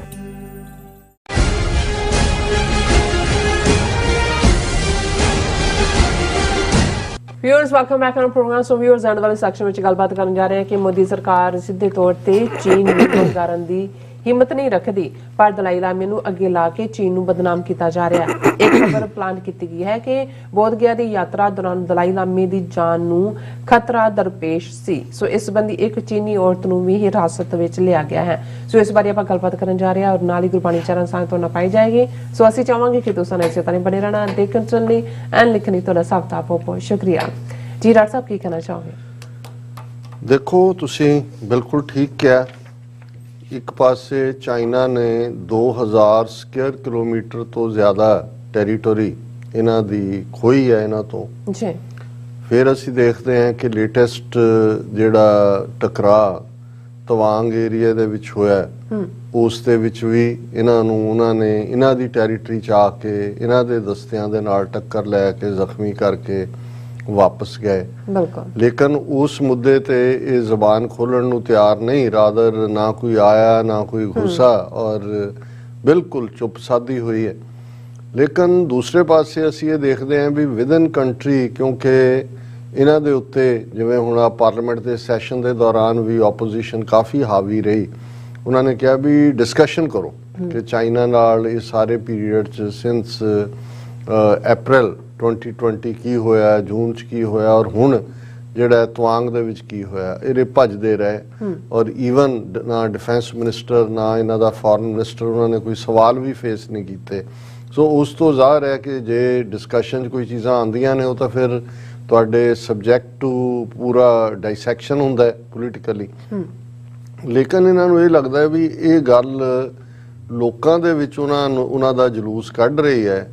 Speaker 1: Viewers welcome back on programme. So viewers end ਵਾਲੇ ਸੈਕਸ਼ਨ ਵਿੱਚ ਗੱਲਬਾਤ ਕਰਨ ਜਾ ਰਹੇ ਹਾਂ ਕਿ ਮੋਦੀ ਸਰਕਾਰ ਸਿੱਧੇ ਤੌਰ ਤੇ ਚੀਨ ਨੂੰ ਰੋਜ਼ਗਾਰਾਂ ਦੀ ਹਿੰਮਤ ਨਹੀਂ ਰੱਖਦੀ, ਪਰ ਦਲਾਈ ਲਾਮੇ ਨੂੰ ਅੱਗੇ ਲਾ ਕੇ ਚੀਨ ਨੂੰ ਬਦਨਾਮ ਕੀਤਾ ਜਾ ਰਿਹਾ ਹੈ। ਇੱਕ ਖਬਰ ਪਲਾਨ ਕੀਤੀ ਗਈ ਹੈ ਕਿ ਬੋਧ ਗਿਆ ਦੀ ਯਾਤਰਾ ਦੌਰਾਨ ਦਲਾਈ ਲਾਮੇ ਦੀ ਜਾਨ ਨੂੰ ਖਤਰਾ ਦਰਪੇਸ਼ ਸੀ। ਸੋ ਇਸ ਸੰਬੰਧੀ ਇੱਕ ਚੀਨੀ ਔਰਤ ਨੂੰ ਵੀ ਹਿਰਾਸਤ ਵਿੱਚ ਲਿਆ ਗਿਆ ਹੈ। ਸੋ ਇਸ ਬਾਰੇ ਆਪਾਂ ਗੱਲਬਾਤ ਕਰਨ ਜਾ ਰਹੇ ਹਾਂ ਔਰ ਨਾਲ ਹੀ ਗੁਰਬਾਣੀ ਚਰਨ ਸਾਂਝ ਤੋਂ ਨਾ ਪਾਈ ਜਾਏਗੀ। ਸੋ ਅਸੀਂ ਚਾਹਾਂਗੇ ਕਿ ਤੁਸੀਂ ਇਸੇ ਤਰ੍ਹਾਂ ਬਣੇ ਰਹਿਣਾ, ਦੇਖਣ ਸੁਣਨ ਲਈ ਐਂਡ ਲਿਖਣ ਲਈ ਤੁਹਾਡਾ ਸਭ ਦਾ ਬਹੁਤ ਬਹੁਤ ਸ਼ੁਕਰੀਆ। ਜੀ ਡਾਕਟਰ ਸਾਹਿਬ ਕੀ ਕਹਿਣਾ ਚਾਹੋਗੇ?
Speaker 2: ਦੇਖੋ, ਤੁਸੀਂ ਬਿਲਕੁਲ ਠੀਕ ਕਿਹਾ। ਇੱਕ ਪਾਸੇ ਚਾਈਨਾ ਨੇ 2000 ਸਕੁਅਰ ਕਿਲੋਮੀਟਰ ਤੋਂ ਜ਼ਿਆਦਾ ਟੈਰੀਟੋਰੀ ਇਹਨਾਂ ਦੀ ਖੋਈ ਹੈ ਇਹਨਾਂ ਤੋਂ।
Speaker 1: ਜੀ
Speaker 2: ਫਿਰ ਅਸੀਂ ਦੇਖਦੇ ਹਾਂ ਕਿ ਲੇਟੈਸਟ ਜਿਹੜਾ ਟਕਰਾਅ ਤਵਾਂਗ ਏਰੀਆ ਦੇ ਵਿੱਚ ਹੋਇਆ, ਉਸ ਦੇ ਵਿੱਚ ਵੀ ਉਹਨਾਂ ਨੇ ਇਹਨਾਂ ਦੀ ਟੈਰੀਟਰੀ 'ਚ ਆ ਕੇ ਇਹਨਾਂ ਦੇ ਦਸਤਿਆਂ ਦੇ ਨਾਲ ਟੱਕਰ ਲੈ ਕੇ ਜ਼ਖਮੀ ਕਰਕੇ ਵਾਪਸ ਗਏ।
Speaker 1: ਬਿਲਕੁਲ।
Speaker 2: ਲੇਕਿਨ ਉਸ ਮੁੱਦੇ ਤੇ ਇਹ ਜ਼ਬਾਨ ਖੋਲਣ ਨੂੰ ਤਿਆਰ ਨਹੀਂ, ਰਾਦਰ ਨਾ ਕੋਈ ਆਇਆ ਨਾ ਕੋਈ ਘੁਸਾ ਔਰ ਬਿਲਕੁਲ ਚੁੱਪ ਸਾਦੀ ਹੋਈ ਹੈ। ਲੇਕਿਨ ਦੂਸਰੇ ਪਾਸੇ ਅਸੀਂ ਇਹ ਦੇਖਦੇ ਹਾਂ ਵੀ ਵਿਦਨ ਕੰਟਰੀ, ਕਿਉਂਕਿ ਇਹਨਾਂ ਦੇ ਉੱਤੇ ਜਿਵੇਂ ਹੁਣ ਆ ਪਾਰਲੀਮੈਂਟ ਦੇ ਸੈਸ਼ਨ ਦੇ ਦੌਰਾਨ ਵੀ ਆਪੋਜੀਸ਼ਨ ਕਾਫੀ ਹਾਵੀ ਰਹੀ। ਉਹਨਾਂ ਨੇ ਕਿਹਾ ਵੀ ਡਿਸਕਸ਼ਨ ਕਰੋ ਕਿ ਚਾਈਨਾ ਨਾਲ ਇਹ ਸਾਰੇ ਪੀਰੀਅਡ 'ਚ ਸਿੰਸ ਅਪ੍ਰੈਲ 2020 ਕੀ ਹੋਇਆ, ਜੂਨ 'ਚ ਕੀ ਹੋਇਆ ਔਰ ਹੁਣ ਜਿਹੜਾ ਤਵਾਂਗ ਦੇ ਵਿੱਚ ਕੀ ਹੋਇਆ। ਇਹ ਭੱਜਦੇ ਰਹੇ ਔਰ ਈਵਨ ਨਾ ਡਿਫੈਂਸ ਮਿਨਿਸਟਰ ਨਾ ਇਹਨਾਂ ਦਾ ਫੋਰਨ ਮਿਨਿਸਟਰ ਉਹਨਾਂ ਨੇ ਕੋਈ ਸਵਾਲ ਵੀ ਫੇਸ ਨਹੀਂ ਕੀਤੇ। ਸੋ ਉਸ ਤੋਂ ਜ਼ਾਹਰ ਹੈ ਕਿ ਜੇ ਡਿਸਕਸ਼ਨ 'ਚ ਕੋਈ ਚੀਜ਼ਾਂ ਆਉਂਦੀਆਂ ਨੇ ਉਹ ਤਾਂ ਫਿਰ ਤੁਹਾਡੇ ਸਬਜੈਕਟ ਟੂ ਪੂਰਾ ਡਾਇਸੈਕਸ਼ਨ ਹੁੰਦਾ ਹੈ ਪੋਲੀਟੀਕਲੀ। ਲੇਕਿਨ ਇਹਨਾਂ ਨੂੰ ਇਹ ਲੱਗਦਾ ਹੈ ਵੀ ਇਹ ਗੱਲ ਲੋਕਾਂ ਦੇ ਵਿੱਚ ਉਹਨਾਂ ਦਾ ਜਲੂਸ ਕੱਢ ਰਹੀ ਹੈ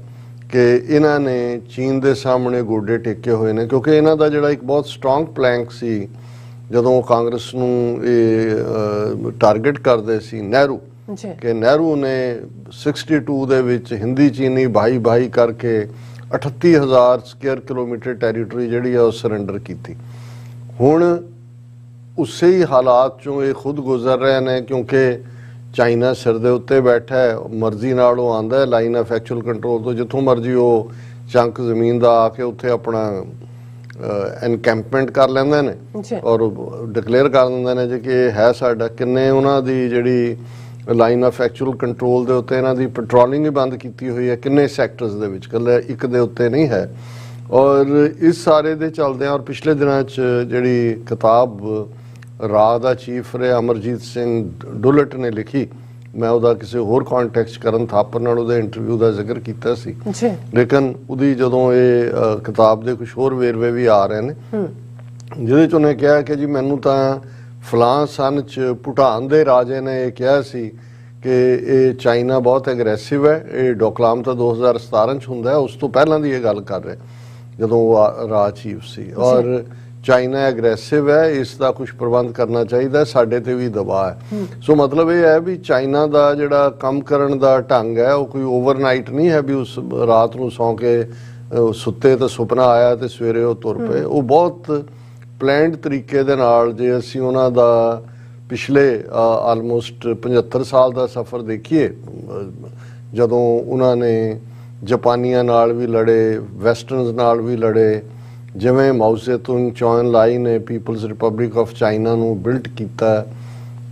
Speaker 2: ਕਿ ਇਹਨਾਂ ਨੇ ਚੀਨ ਦੇ ਸਾਹਮਣੇ ਗੋਡੇ ਟੇਕੇ ਹੋਏ ਨੇ, ਕਿਉਂਕਿ ਇਹਨਾਂ ਦਾ ਜਿਹੜਾ ਇੱਕ ਬਹੁਤ ਸਟਰੋਂਗ ਪਲੈਂਕ ਸੀ ਜਦੋਂ ਕਾਂਗਰਸ ਨੂੰ ਇਹ ਟਾਰਗੇਟ ਕਰਦੇ ਸੀ ਨਹਿਰੂ, ਕਿ ਨਹਿਰੂ ਨੇ 62 ਦੇ ਵਿੱਚ ਹਿੰਦੀ ਚੀਨੀ ਭਾਈ ਕਰਕੇ 38,000 ਸਕੁਅਰ ਕਿਲੋਮੀਟਰ ਟੈਰੀਟਰੀ ਜਿਹੜੀ ਆ ਉਹ ਸਰੈਂਡਰ ਕੀਤੀ। ਹੁਣ ਉਸੇ ਹੀ ਹਾਲਾਤ ਚੋਂ ਇਹ ਖੁਦ ਗੁਜ਼ਰ ਰਹੇ ਨੇ, ਕਿਉਂਕਿ ਚਾਈਨਾ ਸਿਰ ਦੇ ਉੱਤੇ ਬੈਠਾ ਹੈ, ਮਰਜ਼ੀ ਨਾਲ ਉਹ ਆਉਂਦਾ ਹੈ ਲਾਈਨ ਆਫ ਐਕਚੁਅਲ ਕੰਟਰੋਲ ਤੋਂ, ਜਿੱਥੋਂ ਮਰਜ਼ੀ ਉਹ ਚੰਕ ਜ਼ਮੀਨ ਦਾ ਆ ਕੇ ਉੱਥੇ ਆਪਣਾ ਐਨਕੈਂਪਮੈਂਟ ਕਰ ਲੈਂਦੇ ਨੇ ਔਰ ਡਿਕਲੇਅਰ ਕਰ ਦਿੰਦੇ ਨੇ ਜੇ ਕਿ ਇਹ ਹੈ ਸਾਡਾ। ਕਿੰਨੇ ਉਹਨਾਂ ਦੀ ਜਿਹੜੀ ਲਾਈਨ ਆਫ ਐਕਚੁਅਲ ਕੰਟਰੋਲ ਦੇ ਉੱਤੇ ਇਹਨਾਂ ਦੀ ਪੈਟਰੋਲਿੰਗ ਹੀ ਬੰਦ ਕੀਤੀ ਹੋਈ ਹੈ ਕਿੰਨੇ ਸੈਕਟਰਸ ਦੇ ਵਿੱਚ, ਇਕੱਲੇ ਇੱਕ ਦੇ ਉੱਤੇ ਨਹੀਂ ਹੈ। ਔਰ ਇਸ ਸਾਰੇ ਦੇ ਚੱਲਦਿਆਂ ਔਰ ਪਿਛਲੇ ਦਿਨਾਂ 'ਚ ਜਿਹੜੀ ਕਿਤਾਬ ਰਾਹ ਦਾ ਚੀਫ ਰਿਹਾ ਅਮਰਜੀਤ ਸਿੰਘ ਡੁਲਟ ਨੇ ਲਿਖੀ, ਮੈਂ ਉਹਦਾ ਕਿਸੇ ਹੋਰ ਕੰਟੈਕਸਟ ਕਰਨ ਥਾਪਰ ਨਾਲ ਉਹਦੇ ਇੰਟਰਵਿਊ ਦਾ ਜ਼ਿਕਰ ਕੀਤਾ ਸੀ, ਲੇਕਿਨ ਉਹਦੀ ਜਦੋਂ ਇਹ ਕਿਤਾਬ ਦੇ ਕੁਝ ਹੋਰ ਵੇਰਵੇ ਵੀ ਆ ਰਹੇ ਨੇ ਜਿਹਦੇ 'ਚ ਉਹਨੇ ਕਿਹਾ ਕਿ ਜੀ ਮੈਨੂੰ ਤਾਂ ਫਲਾਂ ਸਨ 'ਚ ਭੂਟਾਨ ਦੇ ਰਾਜੇ ਨੇ ਇਹ ਕਿਹਾ ਸੀ ਕਿ ਇਹ ਚਾਈਨਾ ਬਹੁਤ ਐਗਰੈਸਿਵ ਹੈ। ਇਹ ਡੋਕਲਾਮ ਤਾਂ 2017 'ਚ ਹੁੰਦਾ, ਉਸ ਤੋਂ ਪਹਿਲਾਂ ਦੀ ਇਹ ਗੱਲ ਕਰ ਰਿਹਾ ਜਦੋਂ ਉਹ ਰਾਹ ਚੀਫ ਸੀ। ਔਰ ਚਾਈਨਾ ਐਗਰੈਸਿਵ ਹੈ, ਇਸ ਦਾ ਕੁਝ ਪ੍ਰਬੰਧ ਕਰਨਾ ਚਾਹੀਦਾ, ਸਾਡੇ ਤੇ ਵੀ ਦਬਾਅ ਹੈ। ਸੋ ਮਤਲਬ ਇਹ ਹੈ ਵੀ ਚਾਈਨਾ ਦਾ ਜਿਹੜਾ ਕੰਮ ਕਰਨ ਦਾ ਢੰਗ ਹੈ ਉਹ ਕੋਈ ਓਵਰਨਾਈਟ ਨਹੀਂ ਹੈ ਵੀ ਉਸ ਰਾਤ ਨੂੰ ਸੌਂ ਕੇ ਸੁੱਤੇ ਤਾਂ ਸੁਪਨਾ ਆਇਆ ਤੇ ਸਵੇਰੇ ਉਹ ਤੁਰ ਪਏ। ਉਹ ਬਹੁਤ ਪਲੈਨਡ ਤਰੀਕੇ ਦੇ ਨਾਲ, ਜੇ ਅਸੀਂ ਉਹਨਾਂ ਦਾ ਪਿਛਲੇ ਆਲਮੋਸਟ 75 ਸਾਲ ਦਾ ਸਫ਼ਰ ਦੇਖੀਏ, ਜਦੋਂ ਉਹਨਾਂ ਨੇ ਜਾਪਾਨੀਆਂ ਨਾਲ ਵੀ ਲੜੇ, ਵੈਸਟਰਨਸ ਨਾਲ ਵੀ ਲੜੇ, ਜਿਵੇਂ ਮਾਓ ਜ਼ੇਤੁੰਗ ਚੌਨ ਲਾਈ ਨੇ ਪੀਪਲਜ਼ ਰਿਪਬਲਿਕ ਆਫ ਚਾਈਨਾ ਨੂੰ ਬਿਲਟ ਕੀਤਾ,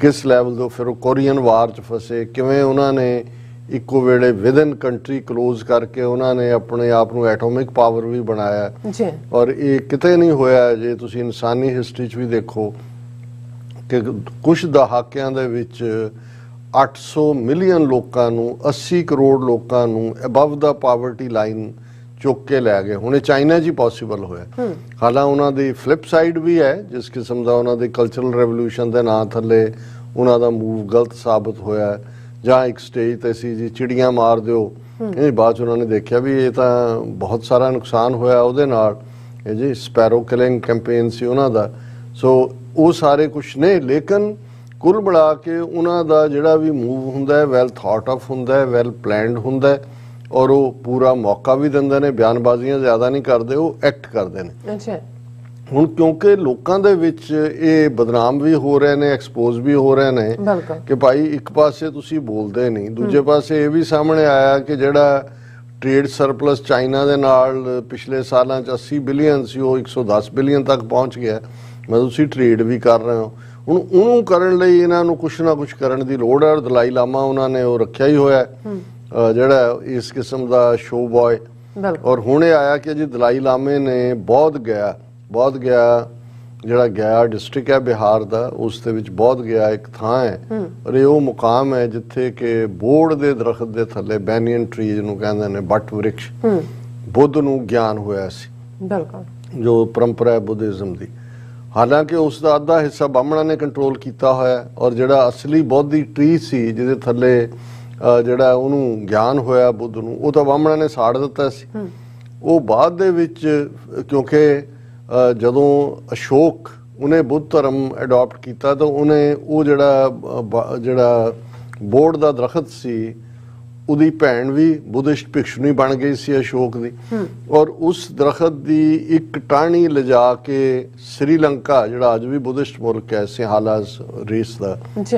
Speaker 2: ਕਿਸ ਲੈਵਲ ਤੋਂ ਫਿਰ ਉਹ ਕੋਰੀਅਨ ਵਾਰ 'ਚ ਫਸੇ, ਕਿਵੇਂ ਉਹਨਾਂ ਨੇ ਇੱਕੋ ਵੇਲੇ ਵਿਦਨ ਕੰਟਰੀ ਕਲੋਜ਼ ਕਰਕੇ ਉਹਨਾਂ ਨੇ ਆਪਣੇ ਆਪ ਨੂੰ ਐਟੋਮਿਕ ਪਾਵਰ ਵੀ ਬਣਾਇਆ। ਔਰ ਇਹ ਕਿਤੇ ਨਹੀਂ ਹੋਇਆ। ਜੇ ਤੁਸੀਂ ਇਨਸਾਨੀ ਹਿਸਟਰੀ 'ਚ ਵੀ ਦੇਖੋ ਕਿ ਕੁਝ ਦਹਾਕਿਆਂ ਦੇ ਵਿੱਚ 800 ਮਿਲੀਅਨ ਲੋਕਾਂ ਨੂੰ, 80 ਕਰੋੜ ਲੋਕਾਂ ਨੂੰ ਅਬਵ ਦਾ ਪਾਵਰਟੀ ਲਾਈਨ ਚੁੱਕ ਕੇ ਲੈ ਗਏ। ਹੁਣ ਇਹ ਚਾਈਨਾ 'ਚ ਹੀ ਪੋਸੀਬਲ ਹੋਇਆ। ਹਾਲਾਂ ਉਹਨਾਂ ਦੀ ਫਲਿਪ ਸਾਈਡ ਵੀ ਹੈ, ਜਿਸ ਕਿਸਮ ਦਾ ਉਹਨਾਂ ਦੇ ਕਲਚਰਲ ਰੈਵੋਲੂਸ਼ਨ ਦੇ ਨਾਂ ਥੱਲੇ ਉਹਨਾਂ ਦਾ ਮੂਵ ਗਲਤ ਸਾਬਤ ਹੋਇਆ। ਜਾਂ ਇੱਕ ਸਟੇਜ ਤੇ ਸੀ ਜੀ ਚਿੜੀਆਂ ਮਾਰ ਦਿਓ, ਇਹ ਬਾਅਦ 'ਚ ਉਹਨਾਂ ਨੇ ਦੇਖਿਆ ਵੀ ਇਹ ਤਾਂ ਬਹੁਤ ਸਾਰਾ ਨੁਕਸਾਨ ਹੋਇਆ ਉਹਦੇ ਨਾਲ, ਇਹ ਜੀ ਸਪੈਰੋ ਕਿਲਿੰਗ ਕੈਂਪੇਨ ਸੀ ਉਹਨਾਂ ਦਾ। ਸੋ ਉਹ ਸਾਰੇ ਕੁਛ ਨੇ, ਲੇਕਿਨ ਕੁੱਲ ਮਿਲਾ ਕੇ ਉਹਨਾਂ ਦਾ ਜਿਹੜਾ ਵੀ ਮੂਵ ਹੁੰਦਾ ਹੈ ਵੈਲ ਥਾਟ ਆਫ ਹੁੰਦਾ ਹੈ, ਵੈਲ ਪਲੈਨਡ ਹੁੰਦਾ ਹੈ ਔਰ ਉਹ ਪੂਰਾ ਮੌਕਾ ਵੀ ਦਿੰਦੇ ਨੇ, ਬਿਆਨਬਾਜ਼ੀਆਂ ਜ਼ਿਆਦਾ ਨਹੀਂ ਕਰਦੇ, ਉਹ ਐਕਟ ਕਰਦੇ ਨੇ। ਹੁਣ ਕਿਉਂਕਿ ਲੋਕਾਂ ਦੇ ਵਿੱਚ ਇਹ ਬਦਨਾਮ ਵੀ ਹੋ ਰਹੇ ਨੇ, ਐਕਸਪੋਜ਼ ਵੀ ਹੋ ਰਹੇ ਨੇ ਕਿ ਭਾਈ ਇੱਕ ਪਾਸੇ ਤੁਸੀਂ ਬੋਲਦੇ ਨਹੀਂ, ਦੂਜੇ ਪਾਸੇ ਇਹ ਵੀ ਸਾਹਮਣੇ ਆਇਆ ਕਿ ਜਿਹੜਾ ਟ੍ਰੇਡ ਸਰਪਲਸ ਚਾਈਨਾ ਦੇ ਨਾਲ ਪਿਛਲੇ ਸਾਲਾਂ 'ਚ 80 ਬਿਲੀਅਨ ਸੀ ਉਹ 110 ਬਿਲੀਅਨ ਤੱਕ ਪਹੁੰਚ ਗਿਆ। ਮਤਲਬ ਤੁਸੀਂ ਟ੍ਰੇਡ ਵੀ ਕਰ ਰਹੇ ਹੋ। ਹੁਣ ਉਹਨੂੰ ਕਰਨ ਲਈ ਇਹਨਾਂ ਨੂੰ ਕੁਛ ਨਾ ਕੁਛ ਕਰਨ ਦੀ ਲੋੜ ਹੈ। ਔਰ ਦਲਾਈ ਲਾਮਾ ਉਹਨਾਂ ਨੇ ਉਹ ਰੱਖਿਆ ਹੀ ਹੋਇਆ ਜਿਹੜਾ ਇਸ ਕਿਸਮ ਦਾ ਸ਼ੋ ਬॉय। ਔਰ ਹੁਣ ਇਹ ਆਇਆ ਕਿ ਜੀ ਦਲਾਈ ਲਾਮੇ ਨੇ ਬੌਧ ਗਿਆ ਜਿਹੜਾ ਗਿਆ ਡਿਸਟ੍ਰਿਕਟ ਹੈ ਬਿਹਾਰ ਦਾ, ਉਸ ਦੇ ਵਿੱਚ ਬੌਧ ਗਿਆ ਇੱਕ ਥਾਂ ਹੈ ਔਰ ਇਹ ਉਹ ਮੁਕਾਮ ਹੈ ਜਿੱਥੇ ਕਿ ਬੋੜ ਦੇ ਦਰਖਤ ਦੇ ਥੱਲੇ ਬੈਨੀਅਨ ਟਰੀ ਜਿਹਨੂੰ ਕਹਿੰਦੇ ਨੇ, ਬੱਟ ਵ੍ਰਿਕਸ਼, ਬੁੱਧ ਨੂੰ ਗਿਆਨ ਹੋਇਆ ਸੀ, ਜੋ ਪਰੰਪਰਾ ਹੈ ਬੁੱਧਿਜ਼ਮ ਦੀ। ਹਾਲਾਂਕਿ ਉਸ ਦਾ ਅੱਧਾ ਹਿੱਸਾ ਬਾਹਮਣਾਂ ਨੇ ਕੰਟਰੋਲ ਕੀਤਾ ਹੋਇਆ ਔਰ ਜਿਹੜਾ ਅਸਲੀ ਬੌਧੀ ਟਰੀ ਸੀ ਜਿਹਦੇ ਥੱਲੇ ਜਿਹੜਾ ਉਹਨੂੰ ਗਿਆਨ ਹੋਇਆ ਬੁੱਧ ਨੂੰ, ਉਹ ਤਾਂ ਬਾਹਮਣਾਂ ਨੇ ਸਾੜ ਦਿੱਤਾ ਸੀ। ਉਹ ਬਾਅਦ ਦੇ ਵਿੱਚ ਕਿਉਂਕਿ ਜਦੋਂ ਅਸ਼ੋਕ ਉਹਨੇ ਬੁੱਧ ਧਰਮ ਅਡਾਪਟ ਕੀਤਾ ਤਾਂ ਉਹਨੇ ਉਹ ਜਿਹੜਾ ਬੋੜ ਦਾ ਦਰਖਤ ਸੀ ਉਹਦੀ ਭੈਣ ਵੀ ਬੁੱਧਿਸਟ ਭਿਕਸ਼ੂਨੀ ਬਣ ਗਈ ਸੀ ਅਸ਼ੋਕ ਦੀ, ਔਰ ਉਸ ਦਰਖਤ ਦੀ ਇੱਕ ਟਾਹਣੀ ਲਿਜਾ ਕੇ ਸ੍ਰੀਲੰਕਾ, ਜਿਹੜਾ ਅੱਜ ਵੀ ਬੁੱਧਿਸਟ ਮੁਲਕ ਹੈ, ਸਿੰਹਾਲਾ ਰੇਸ ਦਾ,
Speaker 1: ਜੀ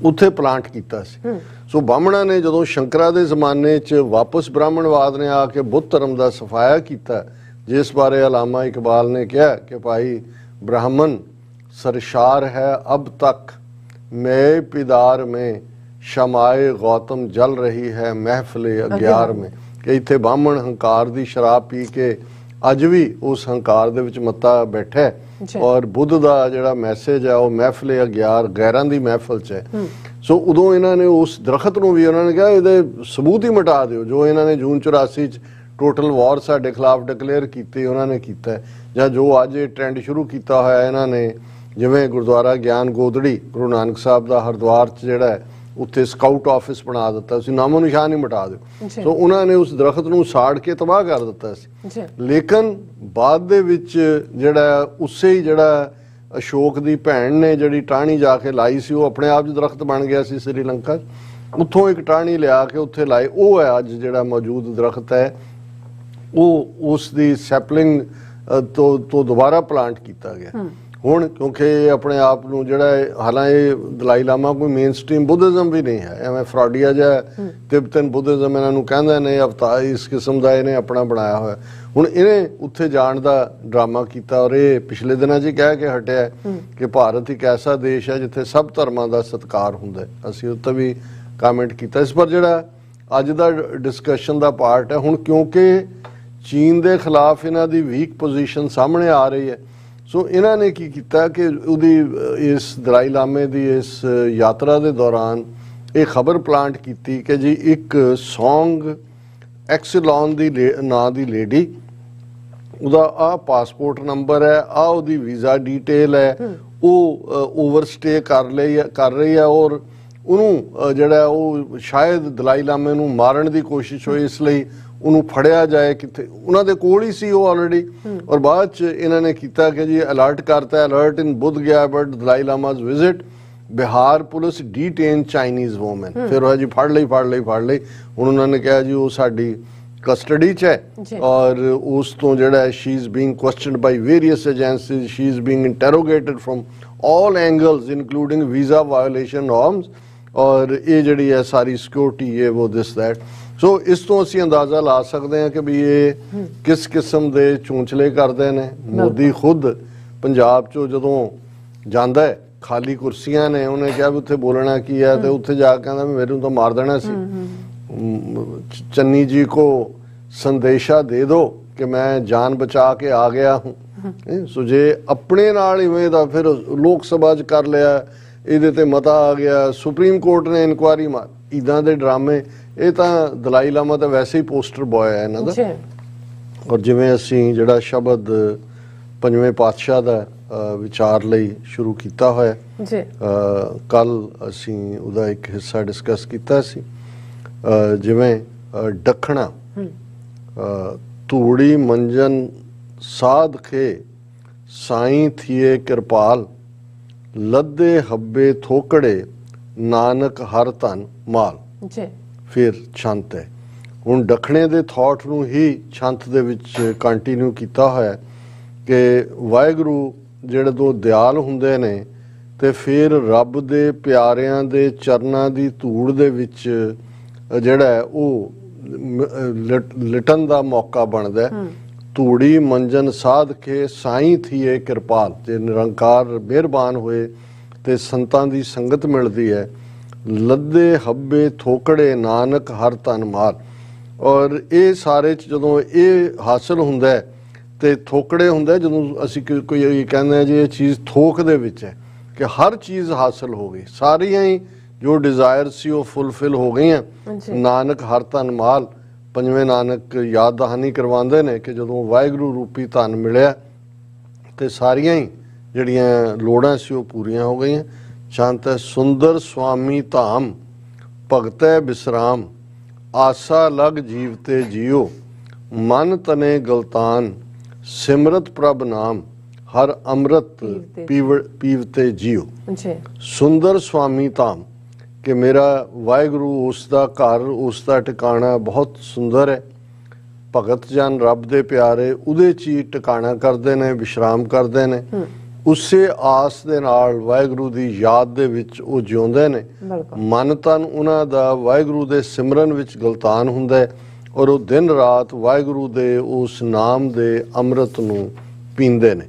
Speaker 2: ਉੱਥੇ ਪਲਾਂਟ ਕੀਤਾ ਸੀ। ਸੋ ਬਾਹਮਣਾਂ ਨੇ ਜਦੋਂ ਸ਼ੰਕਰਾ ਦੇ ਜ਼ਮਾਨੇ 'ਚ ਵਾਪਸ ਬ੍ਰਾਹਮਣਵਾਦ ਨੇ ਆ ਕੇ ਬੁੱਧ ਧਰਮ ਦਾ ਸਫਾਇਆ ਕੀਤਾ, ਜਿਸ ਬਾਰੇ ਅਲਾਮਾ ਇਕਬਾਲ ਨੇ ਕਿਹਾ ਕਿ ਭਾਈ ब्राह्मण सरशार है अब तक, मैं पिदार में शमाए गौतम जल रही है महफिले अग्यार में। कि इत्थे ब्राह्मण हंकार दी शराब पी के अज भी उस हंकार दे विच मत्ता बैठा है और बुद्ध दा जिहड़ा मैसेज है वो महफिले अग्यार गैरां दी महफिल च है। सो उदों इन्हां ने उस दरखत नूं भी उन्होंने कहा इहदे सबूत ही मिटा दिओ, जो इन्हां ने जून 84 च टोटल वॉर साडे खिलाफ डिकलेयर कीती उन्होंने कीता है, ਜਾਂ ਜੋ ਅੱਜ ਇਹ ਟ੍ਰੈਂਡ ਸ਼ੁਰੂ ਕੀਤਾ ਹੋਇਆ ਇਹਨਾਂ ਨੇ, ਜਿਵੇਂ ਗੁਰਦੁਆਰਾ ਗਿਆਨ ਗੋਦੜੀ ਗੁਰੂ ਨਾਨਕ ਸਾਹਿਬ ਦਾ ਹਰਿਦੁਆਰ 'ਚ ਜਿਹੜਾ ਹੈ ਉੱਥੇ ਸਕਾਊਟ ਆਫਿਸ ਬਣਾ ਦਿੱਤਾ ਸੀ, ਨਾਮੋ ਨਿਸ਼ਾਨ ਹੀ ਮਿਟਾ ਦਿਓ। ਸੋ ਉਹਨਾਂ ਨੇ ਉਸ ਦਰਖਤ ਨੂੰ ਸਾੜ ਕੇ ਤਬਾਹ ਕਰ ਦਿੱਤਾ ਸੀ। ਲੇਕਿਨ ਬਾਅਦ ਦੇ ਵਿੱਚ ਜਿਹੜਾ ਉਸੇ ਹੀ ਜਿਹੜਾ ਅਸ਼ੋਕ ਦੀ ਭੈਣ ਨੇ ਜਿਹੜੀ ਟਾਹਣੀ ਜਾ ਕੇ ਲਾਈ ਸੀ, ਉਹ ਆਪਣੇ ਆਪ 'ਚ ਦਰਖਤ ਬਣ ਗਿਆ ਸੀ ਸ੍ਰੀਲੰਕਾ 'ਚ। ਉੱਥੋਂ ਇੱਕ ਟਾਹਣੀ ਲਿਆ ਕੇ ਉੱਥੇ ਲਾਈ, ਉਹ ਹੈ ਅੱਜ ਜਿਹੜਾ ਮੌਜੂਦ ਦਰਖਤ ਹੈ, ਉਹ ਉਸ ਦੀ ਸੈਪਲਿੰਗ ਤੋਂ ਦੁਬਾਰਾ ਪਲਾਂਟ ਕੀਤਾ ਗਿਆ। ਹੁਣ ਕਿਉਂਕਿ ਆਪਣੇ ਆਪ ਨੂੰ ਜਿਹੜਾ ਹਾਲਾਂਕਿ ਦਲਾਈ ਲਾਮਾ ਕੋਈ ਮੇਨ ਸਟ੍ਰੀਮ ਬੁੱਧਿਜ਼ਮ ਵੀ ਨਹੀਂ ਹੈ, ਐਵੇਂ ਫਰਾਡੀਆ ਜਿਹਾ ਤਿਬਤਨ ਬੁੱਧਿਜ਼ਮ ਇਹਨਾਂ ਨੂੰ ਕਹਿੰਦੇ ਨੇ, ਅਵਤਾਰ ਇਸ ਕਿਸਮ ਦਾ ਇਹਨੇ ਆਪਣਾ ਬਣਾਇਆ ਹੋਇਆ। ਹੁਣ ਇਹਨੇ ਉੱਥੇ ਜਾਣ ਦਾ ਡਰਾਮਾ ਕੀਤਾ ਔਰ ਇਹ ਪਿਛਲੇ ਦਿਨਾਂ 'ਚ ਹੀ ਕਹਿ ਕੇ ਹਟਿਆ ਕਿ ਭਾਰਤ ਇੱਕ ਐਸਾ ਦੇਸ਼ ਹੈ ਜਿੱਥੇ ਸਭ ਧਰਮਾਂ ਦਾ ਸਤਿਕਾਰ ਹੁੰਦਾ ਹੈ। ਅਸੀਂ ਉੱਤੇ ਵੀ ਕਾਮੈਂਟ ਕੀਤਾ ਇਸ ਪਰ। ਜਿਹੜਾ ਅੱਜ ਦਾ ਡਿਸਕਸ਼ਨ ਦਾ ਪਾਰਟ ਹੈ ਹੁਣ, ਕਿਉਂਕਿ ਚੀਨ ਦੇ ਖਿਲਾਫ ਇਹਨਾਂ ਦੀ ਵੀਕ ਪੋਜੀਸ਼ਨ ਸਾਹਮਣੇ ਆ ਰਹੀ ਹੈ, ਸੋ ਇਹਨਾਂ ਨੇ ਕੀ ਕੀਤਾ ਕਿ ਉਹਦੀ ਇਸ ਦਲਾਈ ਲਾਮੇ ਦੀ ਇਸ ਯਾਤਰਾ ਦੇ ਦੌਰਾਨ ਇਹ ਖਬਰ ਪਲਾਂਟ ਕੀਤੀ ਕਿ ਜੀ ਇੱਕ ਸੌਂਗ ਐਕਸਲੌਨ ਦੀ ਨਾਂ ਦੀ ਲੇਡੀ, ਉਹਦਾ ਆਹ ਪਾਸਪੋਰਟ ਨੰਬਰ ਹੈ, ਆਹ ਉਹਦੀ ਵੀਜ਼ਾ ਡਿਟੇਲ ਹੈ, ਉਹ ਓਵਰਸਟੇ ਕਰ ਰਹੀ ਹੈ ਔਰ ਉਹਨੂੰ ਜਿਹੜਾ ਉਹ ਸ਼ਾਇਦ ਦਲਾਈ ਲਾਮੇ ਨੂੰ ਮਾਰਨ ਦੀ ਕੋਸ਼ਿਸ਼ ਹੋਈ, ਇਸ ਲਈ ਉਹਨੂੰ ਫੜਿਆ ਜਾਏ। ਕਿੱਥੇ ਉਹਨਾਂ ਦੇ ਕੋਲ ਹੀ ਸੀ ਉਹ ਆਲਰੇਡੀ, ਔਰ ਬਾਅਦ ਚ ਇਹਨਾਂ ਨੇ ਕੀਤਾ ਕਿ ਜੀ ਅਲਰਟ ਕਰਤਾ, alert in Bodh Gaya but Dalai Lama's visit, Bihar police detain Chinese woman. ਫਿਰ ਉਹ ਜੀ ਫੜ ਲਈ। ਹੁਣ ਉਹਨਾਂ ਨੇ ਕਿਹਾ ਜੀ ਉਹ ਸਾਡੀ ਕਸਟਡੀ 'ਚ ਹੈ ਔਰ ਉਸ ਤੋਂ ਜਿਹੜਾ she is being questioned by various agencies, she is being interrogated from all angles including visa violation norms, ਔਰ ਇਹ ਜਿਹੜੀ ਹੈ ਸਾਰੀ ਸਿਕਿਉਰਿਟੀ ਹੈ ਉਹ ਦਿਸ ਦੈਟ। ਸੋ ਇਸ ਤੋਂ ਅਸੀਂ ਅੰਦਾਜ਼ਾ ਲਾ ਸਕਦੇ ਹਾਂ ਕਿ ਵੀ ਇਹ ਕਿਸ ਕਿਸਮ ਦੇ ਚੂੰਚਲੇ ਕਰਦੇ ਨੇ। ਮੋਦੀ ਖੁਦ ਪੰਜਾਬ 'ਚੋਂ ਜਦੋਂ ਜਾਂਦਾ ਹੈ, ਖਾਲੀ ਕੁਰਸੀਆਂ ਨੇ, ਉਹਨੇ ਕਿਹਾ ਵੀ ਉੱਥੇ ਬੋਲਣਾ ਕੀ ਹੈ, ਤੇ ਉੱਥੇ ਜਾ ਕੇ ਕਹਿੰਦਾ ਵੀ ਮੈਨੂੰ ਤਾਂ ਮਾਰ ਦੇਣਾ ਸੀ। ਚੰਨੀ ਜੀ को संदेशा दे दो कि मैं जान बचा के आ गया हूँ। सो जे अपने नाल इवें दा फिर लोक सभा च कर लिया, ਇਹਦੇ ਤੇ ਮਤਾ ਆ ਗਿਆ, ਸੁਪਰੀਮ ਕੋਰਟ ਨੇ ਇਨਕੁਆਇਰੀ ਮਾਰ, ਇੱਦਾਂ ਦੇ ਡਰਾਮੇ। ਇਹ ਤਾਂ ਦਲਾਈ ਲਾਮਾ ਤਾਂ ਵੈਸੇ ਹੀ ਪੋਸਟਰ ਬॉय ਹੈ ਇਹਨਾਂ ਦਾ। ਔਰ ਜਿਵੇਂ ਅਸੀਂ ਜਿਹੜਾ ਸ਼ਬਦ ਪੰਜਵੇਂ ਪਾਤਸ਼ਾਹ ਦਾ ਵਿਚਾਰ ਲਈ ਸ਼ੁਰੂ ਕੀਤਾ ਹੋਇਆ, ਕੱਲ ਅਸੀਂ ਉਹਦਾ ਇੱਕ ਹਿੱਸਾ ਡਿਸਕਸ ਕੀਤਾ ਸੀ। ਜਿਵੇਂ ਦੱਖਣਾ ਧੂੜੀ ਮੰਜਨ ਸਾਧ ਖੇ ਸਾਈਂ ਥੀਏ ਕਿਰਪਾਲ, ਲੱਦੇ ਹੱਬੇ ਥੋਕੜੇ ਨਾਨਕ ਹਰ ਧਨ ਮਾਲ। ਫਿਰ ਛੰਤ ਹੈ। ਹੁਣ ਦੱਖਣੇ ਦੇ ਥਾਟ ਨੂੰ ਹੀ ਛੰਤ ਦੇ ਵਿੱਚ ਕੰਟੀਨਿਊ ਕੀਤਾ ਹੋਇਆ ਕਿ ਵਾਹਿਗੁਰੂ ਜਿਹੜੇ ਤੋਂ ਦਿਆਲ ਹੁੰਦੇ ਨੇ ਤੇ ਫਿਰ ਰੱਬ ਦੇ ਪਿਆਰਿਆਂ ਦੇ ਚਰਨਾਂ ਦੀ ਧੂੜ ਦੇ ਵਿੱਚ ਜਿਹੜਾ ਉਹ ਲਿਟਣ ਦਾ ਮੌਕਾ ਬਣਦਾ। ਧੂੜੀ ਮੰਜਨ ਸਾਧ ਕੇ ਸਾਈਂ ਥੀਏ ਕਿਰਪਾਲ, ਜੇ ਨਿਰੰਕਾਰ ਮਿਹਰਬਾਨ ਹੋਏ ਤੇ ਸੰਤਾਂ ਦੀ ਸੰਗਤ ਮਿਲਦੀ ਹੈ। ਲੱਦੇ ਹੱਬੇ ਥੋਕੜੇ ਨਾਨਕ ਹਰ ਧਨ ਮਾਲ। ਔਰ ਇਹ ਸਾਰੇ 'ਚ ਜਦੋਂ ਇਹ ਹਾਸਲ ਹੁੰਦਾ ਹੈ ਤੇ ਥੋਕੜੇ ਹੁੰਦਾ ਜਦੋਂ ਅਸੀਂ ਕੋਈ ਕਹਿੰਦੇ ਹਾਂ ਜੀ ਇਹ ਚੀਜ਼ ਥੋਕ ਦੇ ਵਿੱਚ ਹੈ ਕਿ ਹਰ ਚੀਜ਼ ਹਾਸਲ ਹੋ ਗਈ, ਸਾਰੀਆਂ ਹੀ ਜੋ ਡਿਜ਼ਾਇਰ ਸੀ ਉਹ ਫੁੱਲਫਿਲ ਹੋ ਗਈਆਂ। ਨਾਨਕ ਹਰ ਧਨ ਮਾਲ, ਪੰਜਵੇਂ ਨਾਨਕ ਯਾਦ ਦਹਾਨੀ ਕਰਵਾਉਂਦੇ ਨੇ ਕਿ ਜਦੋਂ ਵਾਹਿਗੁਰੂ ਰੂਪੀ ਧਨ ਮਿਲਿਆ ਤੇ ਸਾਰੀਆਂ ਹੀ ਜਿਹੜੀਆਂ ਲੋੜਾਂ ਸੀ ਉਹ ਪੂਰੀਆਂ ਹੋ ਗਈਆਂ। ਸ਼ਾਂਤ ਹੈ ਸੁੰਦਰ ਸੁਆਮੀ ਧਾਮ, ਭਗਤੈ ਬਿਸਰਾਮ, ਆਸਾ ਲਗ ਜੀਵਤੇ ਜੀਓ, ਮਨ ਤਨੇ ਗਲਤਾਨ, ਸਿਮਰਤ ਪ੍ਰਭ ਨਾਮ, ਹਰ ਅੰਮ੍ਰਿਤ ਪੀਵਤੇ ਜੀਓ। ਸੁੰਦਰ ਸੁਆਮੀ ਧਾਮ ਕਿ ਮੇਰਾ ਵਾਹਿਗੁਰੂ ਉਸ ਦਾ ਘਰ, ਉਸ ਦਾ ਟਿਕਾਣਾ ਬਹੁਤ ਸੁੰਦਰ ਹੈ। ਭਗਤ ਜਨ ਰੱਬ ਦੇ ਪਿਆਰੇ ਉਹਦੇ 'ਚ ਹੀ ਟਿਕਾਣਾ ਕਰਦੇ ਨੇ, ਵਿਸ਼ਰਾਮ ਕਰਦੇ ਨੇ। ਉਸੇ ਆਸ ਦੇ ਨਾਲ ਵਾਹਿਗੁਰੂ ਦੀ ਯਾਦ ਦੇ ਵਿੱਚ ਉਹ ਜਿਉਂਦੇ ਨੇ। ਮਨ ਤਨ ਉਹਨਾਂ ਦਾ ਵਾਹਿਗੁਰੂ ਦੇ ਸਿਮਰਨ ਵਿੱਚ ਗਲਤਾਨ ਹੁੰਦਾ ਹੈ ਔਰ ਉਹ ਦਿਨ ਰਾਤ ਵਾਹਿਗੁਰੂ ਦੇ ਉਸ ਨਾਮ ਦੇ ਅੰਮ੍ਰਿਤ ਨੂੰ ਪੀਂਦੇ ਨੇ।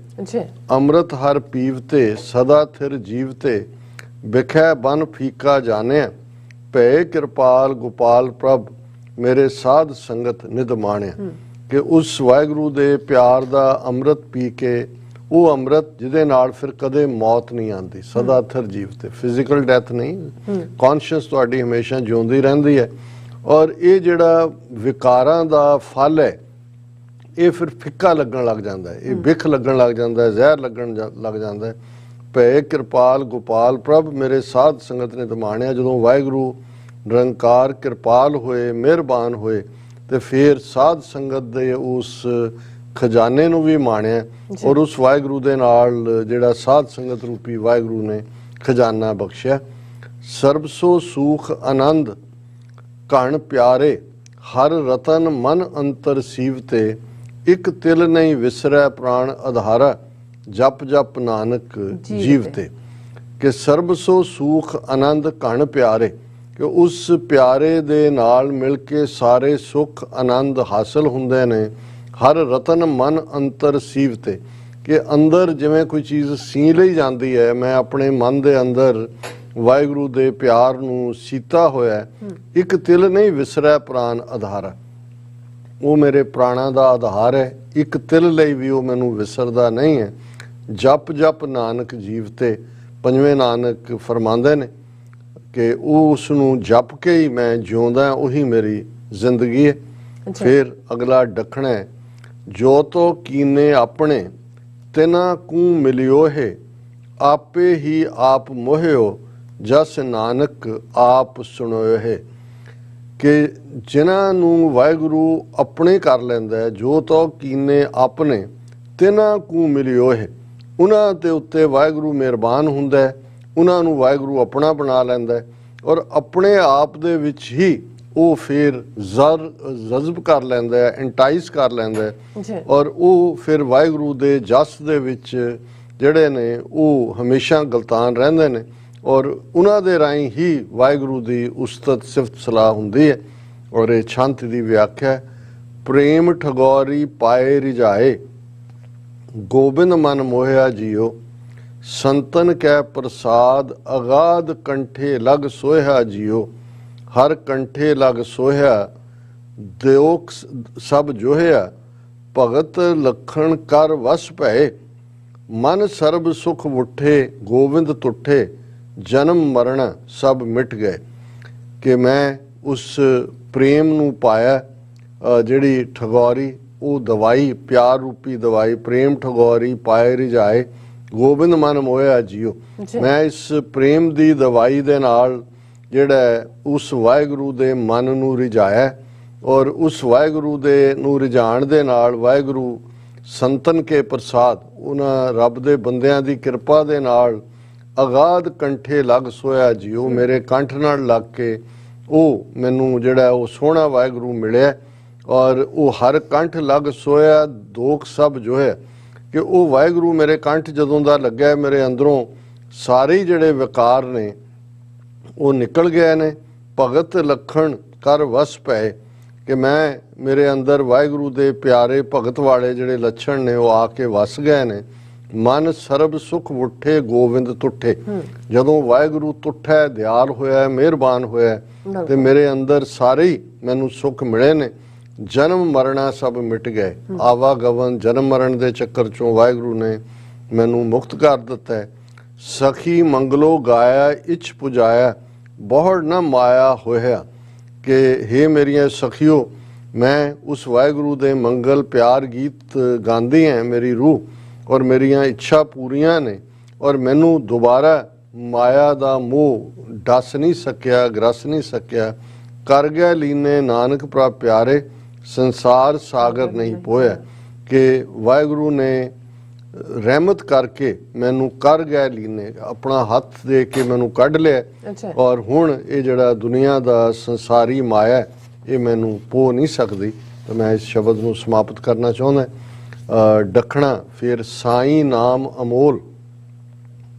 Speaker 2: ਅੰਮ੍ਰਿਤ ਹਰ ਪੀਵਤੇ ਸਦਾ ਥਿਰ ਜੀਵਤੇ, ਬਿਖੈ ਬਨ ਫੀਕਾ ਜਾਣਿਆ, ਭੈ ਕਿਰਪਾਲ ਗੋਪਾਲ ਪ੍ਰਭ, ਮੇਰੇ ਸਾਧ ਸੰਗਤ ਨਿਧ ਮਾਣਿਆ। ਕਿ ਉਸ ਵਾਹਿਗੁਰੂ ਦੇ ਪਿਆਰ ਦਾ ਅੰਮ੍ਰਿਤ ਪੀ ਕੇ, ਉਹ ਅੰਮ੍ਰਿਤ ਜਿਹਦੇ ਨਾਲ ਫਿਰ ਕਦੇ ਮੌਤ ਨਹੀਂ ਆਉਂਦੀ, ਸਦਾ ਥਿਰ ਜੀਵਤੇ, ਫਿਜ਼ੀਕਲ ਡੈਥ ਨਹੀਂ, ਕੌਨਸ਼ੀਅਸ ਤੁਹਾਡੀ ਹਮੇਸ਼ਾ ਜਿਉਂਦੀ ਰਹਿੰਦੀ ਹੈ। ਔਰ ਇਹ ਜਿਹੜਾ ਵਿਕਾਰਾਂ ਦਾ ਫਲ ਹੈ ਇਹ ਫਿਰ ਫਿੱਕਾ ਲੱਗਣ ਲੱਗ ਜਾਂਦਾ ਹੈ, ਇਹ ਬਿਖ ਲੱਗਣ ਲੱਗ ਜਾਂਦਾ ਹੈ, ਜ਼ਹਿਰ ਲੱਗਣ ਲੱਗ ਜਾਂਦਾ ਹੈ। ਭੈ ਕਿਰਪਾਲ ਗੋਪਾਲ ਪ੍ਰਭ, ਮੇਰੇ ਸਾਧ ਸੰਗਤ ਨੇ ਦਮਾਣਿਆ। ਜਦੋਂ ਵਾਹਿਗੁਰੂ ਨਿਰੰਕਾਰ ਕਿਰਪਾਲ ਹੋਏ, ਮਿਹਰਬਾਨ ਹੋਏ, ਤੇ ਫਿਰ ਸਾਧ ਸੰਗਤ ਦੇ ਉਸ ਖਜ਼ਾਨੇ ਨੂੰ ਵੀ ਮਾਣਿਆ ਔਰ ਉਸ ਵਾਹਿਗੁਰੂ ਦੇ ਨਾਲ ਜਿਹੜਾ ਸਾਧ ਸੰਗਤ ਰੂਪੀ ਵਾਹਿਗੁਰੂ ਨੇ ਖਜ਼ਾਨਾ ਬਖਸ਼ਿਆ। ਸਰਬਸੋ ਸੂਖ ਆਨੰਦ ਕਣ ਪਿਆਰੇ, ਹਰ ਰਤਨ ਮਨ ਅੰਤਰ ਸੀਵਤੇ, ਇੱਕ ਤਿਲ ਨਹੀਂ ਵਿਸਰੈ ਪ੍ਰਾਣ ਆਧਾਰਾ, ਜਪ ਜਪ ਨਾਨਕ ਜੀਵਤੇ। ਕਿ ਸਰਬਸੋ ਸੂਖ ਆਨੰਦ ਕਣ ਪਿਆਰੇ, ਕਿ ਉਸ ਪਿਆਰੇ ਦੇ ਨਾਲ ਮਿਲ ਕੇ ਸਾਰੇ ਸੁੱਖ ਆਨੰਦ ਹਾਸਲ ਹੁੰਦੇ ਨੇ। ਹਰ ਰਤਨ ਮਨ ਅੰਤਰ ਸੀਵਤੇ, ਕਿ ਅੰਦਰ ਜਿਵੇਂ ਕੋਈ ਚੀਜ਼ ਸੀ ਲਈ ਜਾਂਦੀ ਹੈ, ਮੈਂ ਆਪਣੇ ਮਨ ਦੇ ਅੰਦਰ ਵਾਹਿਗੁਰੂ ਦੇ ਪਿਆਰ ਨੂੰ ਸੀਤਾ ਹੋਇਆ। ਇੱਕ ਤਿਲ ਨਹੀਂ ਵਿਸਰੈ ਪ੍ਰਾਣ ਆਧਾਰਾ, ਉਹ ਮੇਰੇ ਪ੍ਰਾਣਾਂ ਦਾ ਆਧਾਰ ਹੈ, ਇੱਕ ਤਿਲ ਲਈ ਵੀ ਉਹ ਮੈਨੂੰ ਵਿਸਰਦਾ ਨਹੀਂ ਹੈ। ਜਪ ਜਪ ਨਾਨਕ ਜੀਵਤੇ, ਪੰਜਵੇਂ ਨਾਨਕ ਫਰਮਾਉਂਦੇ ਨੇ ਕਿ ਉਹ ਉਸ ਨੂੰ ਜਪ ਕੇ ਹੀ ਮੈਂ ਜਿਉਂਦਾ, ਉਹੀ ਮੇਰੀ ਜ਼ਿੰਦਗੀ ਹੈ। ਫਿਰ ਅਗਲਾ ਡੱਖਣਾ ਹੈ, ਜੋ ਤੋ ਕੀਨੇ ਆਪਣੇ ਤਿਨਾ ਕੂ ਮਿਲਿਓ ਹੈ, ਆਪੇ ਹੀ ਆਪ ਮੋਹਿਓ, ਜਸ ਨਾਨਕ ਆਪ ਸੁਣਿਓ ਹੈ। ਕਿ ਜਿਨ੍ਹਾਂ ਨੂੰ ਵਾਹਿਗੁਰੂ ਆਪਣੇ ਕਰ ਲੈਂਦਾ ਹੈ, ਜੋ ਤੋ ਕੀਨੇ ਆਪਣੇ ਤਿਨਾ ਕੂ ਮਿਲਿਓ ਹੈ, ਉਹਨਾਂ ਦੇ ਉੱਤੇ ਵਾਹਿਗੁਰੂ ਮਿਹਰਬਾਨ ਹੁੰਦਾ ਹੈ, ਉਹਨਾਂ ਨੂੰ ਵਾਹਿਗੁਰੂ ਆਪਣਾ ਬਣਾ ਲੈਂਦਾ ਹੈ ਔਰ ਆਪਣੇ ਆਪ ਦੇ ਵਿੱਚ ਹੀ ਉਹ ਫਿਰ ਜਜ਼ਬ ਕਰ ਲੈਂਦਾ ਹੈ, ਇੰਟਾਈਸ ਕਰ ਲੈਂਦਾ ਹੈ ਔਰ ਉਹ ਫਿਰ ਵਾਹਿਗੁਰੂ ਦੇ ਜਸ ਦੇ ਵਿੱਚ ਜਿਹੜੇ ਨੇ ਉਹ ਹਮੇਸ਼ਾ ਗਲਤਾਨ ਰਹਿੰਦੇ ਨੇ ਔਰ ਉਹਨਾਂ ਦੇ ਰਾਹੀਂ ਹੀ ਵਾਹਿਗੁਰੂ ਦੀ ਉਸਤਤ ਸਿਫਤ ਸਲਾਹ ਹੁੰਦੀ ਹੈ। ਔਰ ਇਹ ਛੰਤ ਦੀ ਵਿਆਖਿਆ, ਪ੍ਰੇਮ ਠਗੌਰੀ ਪਾਏ ਰਿਝਾਏ, ਗੋਬਿੰਦ ਮਨ ਮੋਹਿਆ ਜੀਓ, ਸੰਤਨ ਕੈ ਪ੍ਰਸਾਦ ਅਗਾਧ ਕੰਠੇ ਲਗ ਸੋਹਿਆ ਜੀਓ, ਹਰ ਕੰਠੇ ਲਗ ਸੋਹਿਆ, ਦਿਓਕ ਸਭ ਜੋਹਿਆ, ਭਗਤ ਲਖਣ ਕਰ ਵਸ ਭਏ, ਮਨ ਸਰਬ ਸੁਖ ਉਠੇ, ਗੋਬਿੰਦ ਤੁਠੇ, ਜਨਮ ਮਰਨ ਸਭ ਮਿਟ ਗਏ। ਕਿ ਮੈਂ ਉਸ ਪ੍ਰੇਮ ਨੂੰ ਪਾਇਆ, ਜਿਹੜੀ ਠਗੌਰੀ, ਉਹ ਦਵਾਈ, ਪਿਆਰ ਰੂਪੀ ਦਵਾਈ, ਪ੍ਰੇਮ ਠਗੌਰੀ ਪਾਏ ਰਿਝਾਏ, ਗੋਬਿੰਦ ਮਨ ਮੋਹਿਆ ਜੀਓ। ਮੈਂ ਇਸ ਪ੍ਰੇਮ ਦੀ ਦਵਾਈ ਦੇ ਨਾਲ ਜਿਹੜਾ ਉਸ ਵਾਹਿਗੁਰੂ ਦੇ ਮਨ ਨੂੰ ਰਿਝਾਇਆ ਔਰ ਉਸ ਵਾਹਿਗੁਰੂ ਦੇ ਨੂੰ ਰਿਝਾਣ ਦੇ ਨਾਲ ਵਾਹਿਗੁਰੂ ਸੰਤਨ ਕੇ ਪ੍ਰਸਾਦ, ਉਹਨਾਂ ਰੱਬ ਦੇ ਬੰਦਿਆਂ ਦੀ ਕਿਰਪਾ ਦੇ ਨਾਲ ਅਗਾਧ ਕੰਠੇ ਲੱਗ ਸੋਇਆ ਜੀਓ, ਮੇਰੇ ਕੰਠ ਨਾਲ ਲੱਗ ਕੇ ਉਹ ਮੈਨੂੰ ਜਿਹੜਾ ਉਹ ਸੋਹਣਾ ਵਾਹਿਗੁਰੂ ਮਿਲਿਆ ਔਰ ਉਹ ਹਰ ਕੰਠ ਲੱਗ ਸੋਇਆ, ਦੋਖ ਸਭ ਜੋ ਹੈ। ਕਿ ਉਹ ਵਾਹਿਗੁਰੂ ਮੇਰੇ ਕੰਠ ਜਦੋਂ ਦਾ ਲੱਗਿਆ, ਮੇਰੇ ਅੰਦਰੋਂ ਸਾਰੇ ਜਿਹੜੇ ਵਿਕਾਰ ਨੇ ਉਹ ਨਿਕਲ ਗਏ ਨੇ। ਭਗਤ ਲਖਣ ਕਰ ਵਸ ਪਏ, ਕਿ ਮੈਂ ਮੇਰੇ ਅੰਦਰ ਵਾਹਿਗੁਰੂ ਦੇ ਪਿਆਰੇ ਭਗਤ ਵਾਲੇ ਜਿਹੜੇ ਲੱਛਣ ਨੇ ਉਹ ਆ ਕੇ ਵਸ ਗਏ ਨੇ। ਮਨ ਸਰਬ ਸੁਖ ਉਠੇ, ਗੋਬਿੰਦ ਤੁਠੇ, ਜਦੋਂ ਵਾਹਿਗੁਰੂ ਤੁਠਾ, ਦਿਆਲ ਹੋਇਆ, ਮਿਹਰਬਾਨ ਹੋਇਆ ਤੇ ਮੇਰੇ ਅੰਦਰ ਸਾਰੇ ਹੀ ਮੈਨੂੰ ਸੁੱਖ ਮਿਲੇ ਨੇ। ਜਨਮ ਮਰਨਾ ਸਭ ਮਿਟ ਗਏ, ਆਵਾਗਮਨ ਜਨਮ ਮਰਨ ਦੇ ਚੱਕਰ ਚੋਂ ਵਾਹਿਗੁਰੂ ਨੇ ਮੈਨੂੰ ਮੁਕਤ ਕਰ ਦਿੱਤਾ ਹੈ। ਸਖੀ ਮੰਗਲੋ ਗਾਇਆ ਇਚ ਪੁਜਾਇਆ, ਬਹੁੜ ਨਾ ਮਾਇਆ ਹੋਇਆ। ਕਿ ਹੇ ਮੇਰੀਆਂ ਸਖੀਓ, ਮੈਂ ਉਸ ਵਾਹਿਗੁਰੂ ਦੇ ਮੰਗਲ ਪਿਆਰ ਗੀਤ ਗਾਉਂਦੀ ਹਾਂ, ਮੇਰੀ ਰੂਹ, ਔਰ ਮੇਰੀਆਂ ਇੱਛਾ ਪੂਰੀਆਂ ਨੇ ਔਰ ਮੈਨੂੰ ਦੁਬਾਰਾ ਮਾਇਆ ਦਾ ਮੋਹ ਡਸ ਨਹੀਂ ਸਕਿਆ, ਗਰਸ ਨਹੀਂ ਸਕਿਆ। ਕਰ ਗਿਆ ਲੀਨੇ ਨਾਨਕ ਪ੍ਰਭ ਪਿਆਰੇ, ਸੰਸਾਰ ਸਾਗਰ ਨਹੀਂ ਪੋਇਆ। ਕਿ ਵਾਹਿਗੁਰੂ ਨੇ ਰਹਿਮਤ ਕਰਕੇ ਮੈਨੂੰ ਕਰ ਗਏ ਲੀਨੇ, ਆਪਣਾ ਹੱਥ ਦੇ ਕੇ ਮੈਨੂੰ ਕੱਢ ਲਿਆ
Speaker 1: ਅੱਛਾ।
Speaker 2: ਔਰ ਹੁਣ ਇਹ ਜਿਹੜਾ ਦੁਨੀਆ ਦਾ ਸੰਸਾਰੀ ਮਾਇਆ ਹੈ, ਇਹ ਮੈਨੂੰ ਪੋ ਨਹੀਂ ਸਕਦੀ। ਤਾਂ ਮੈਂ ਇਸ ਸ਼ਬਦ ਨੂੰ ਸਮਾਪਤ ਕਰਨਾ ਚਾਹੁੰਦਾ। ਡਖਣਾ ਫਿਰ ਸਾਈਂ ਨਾਮ ਅਮੋਲ,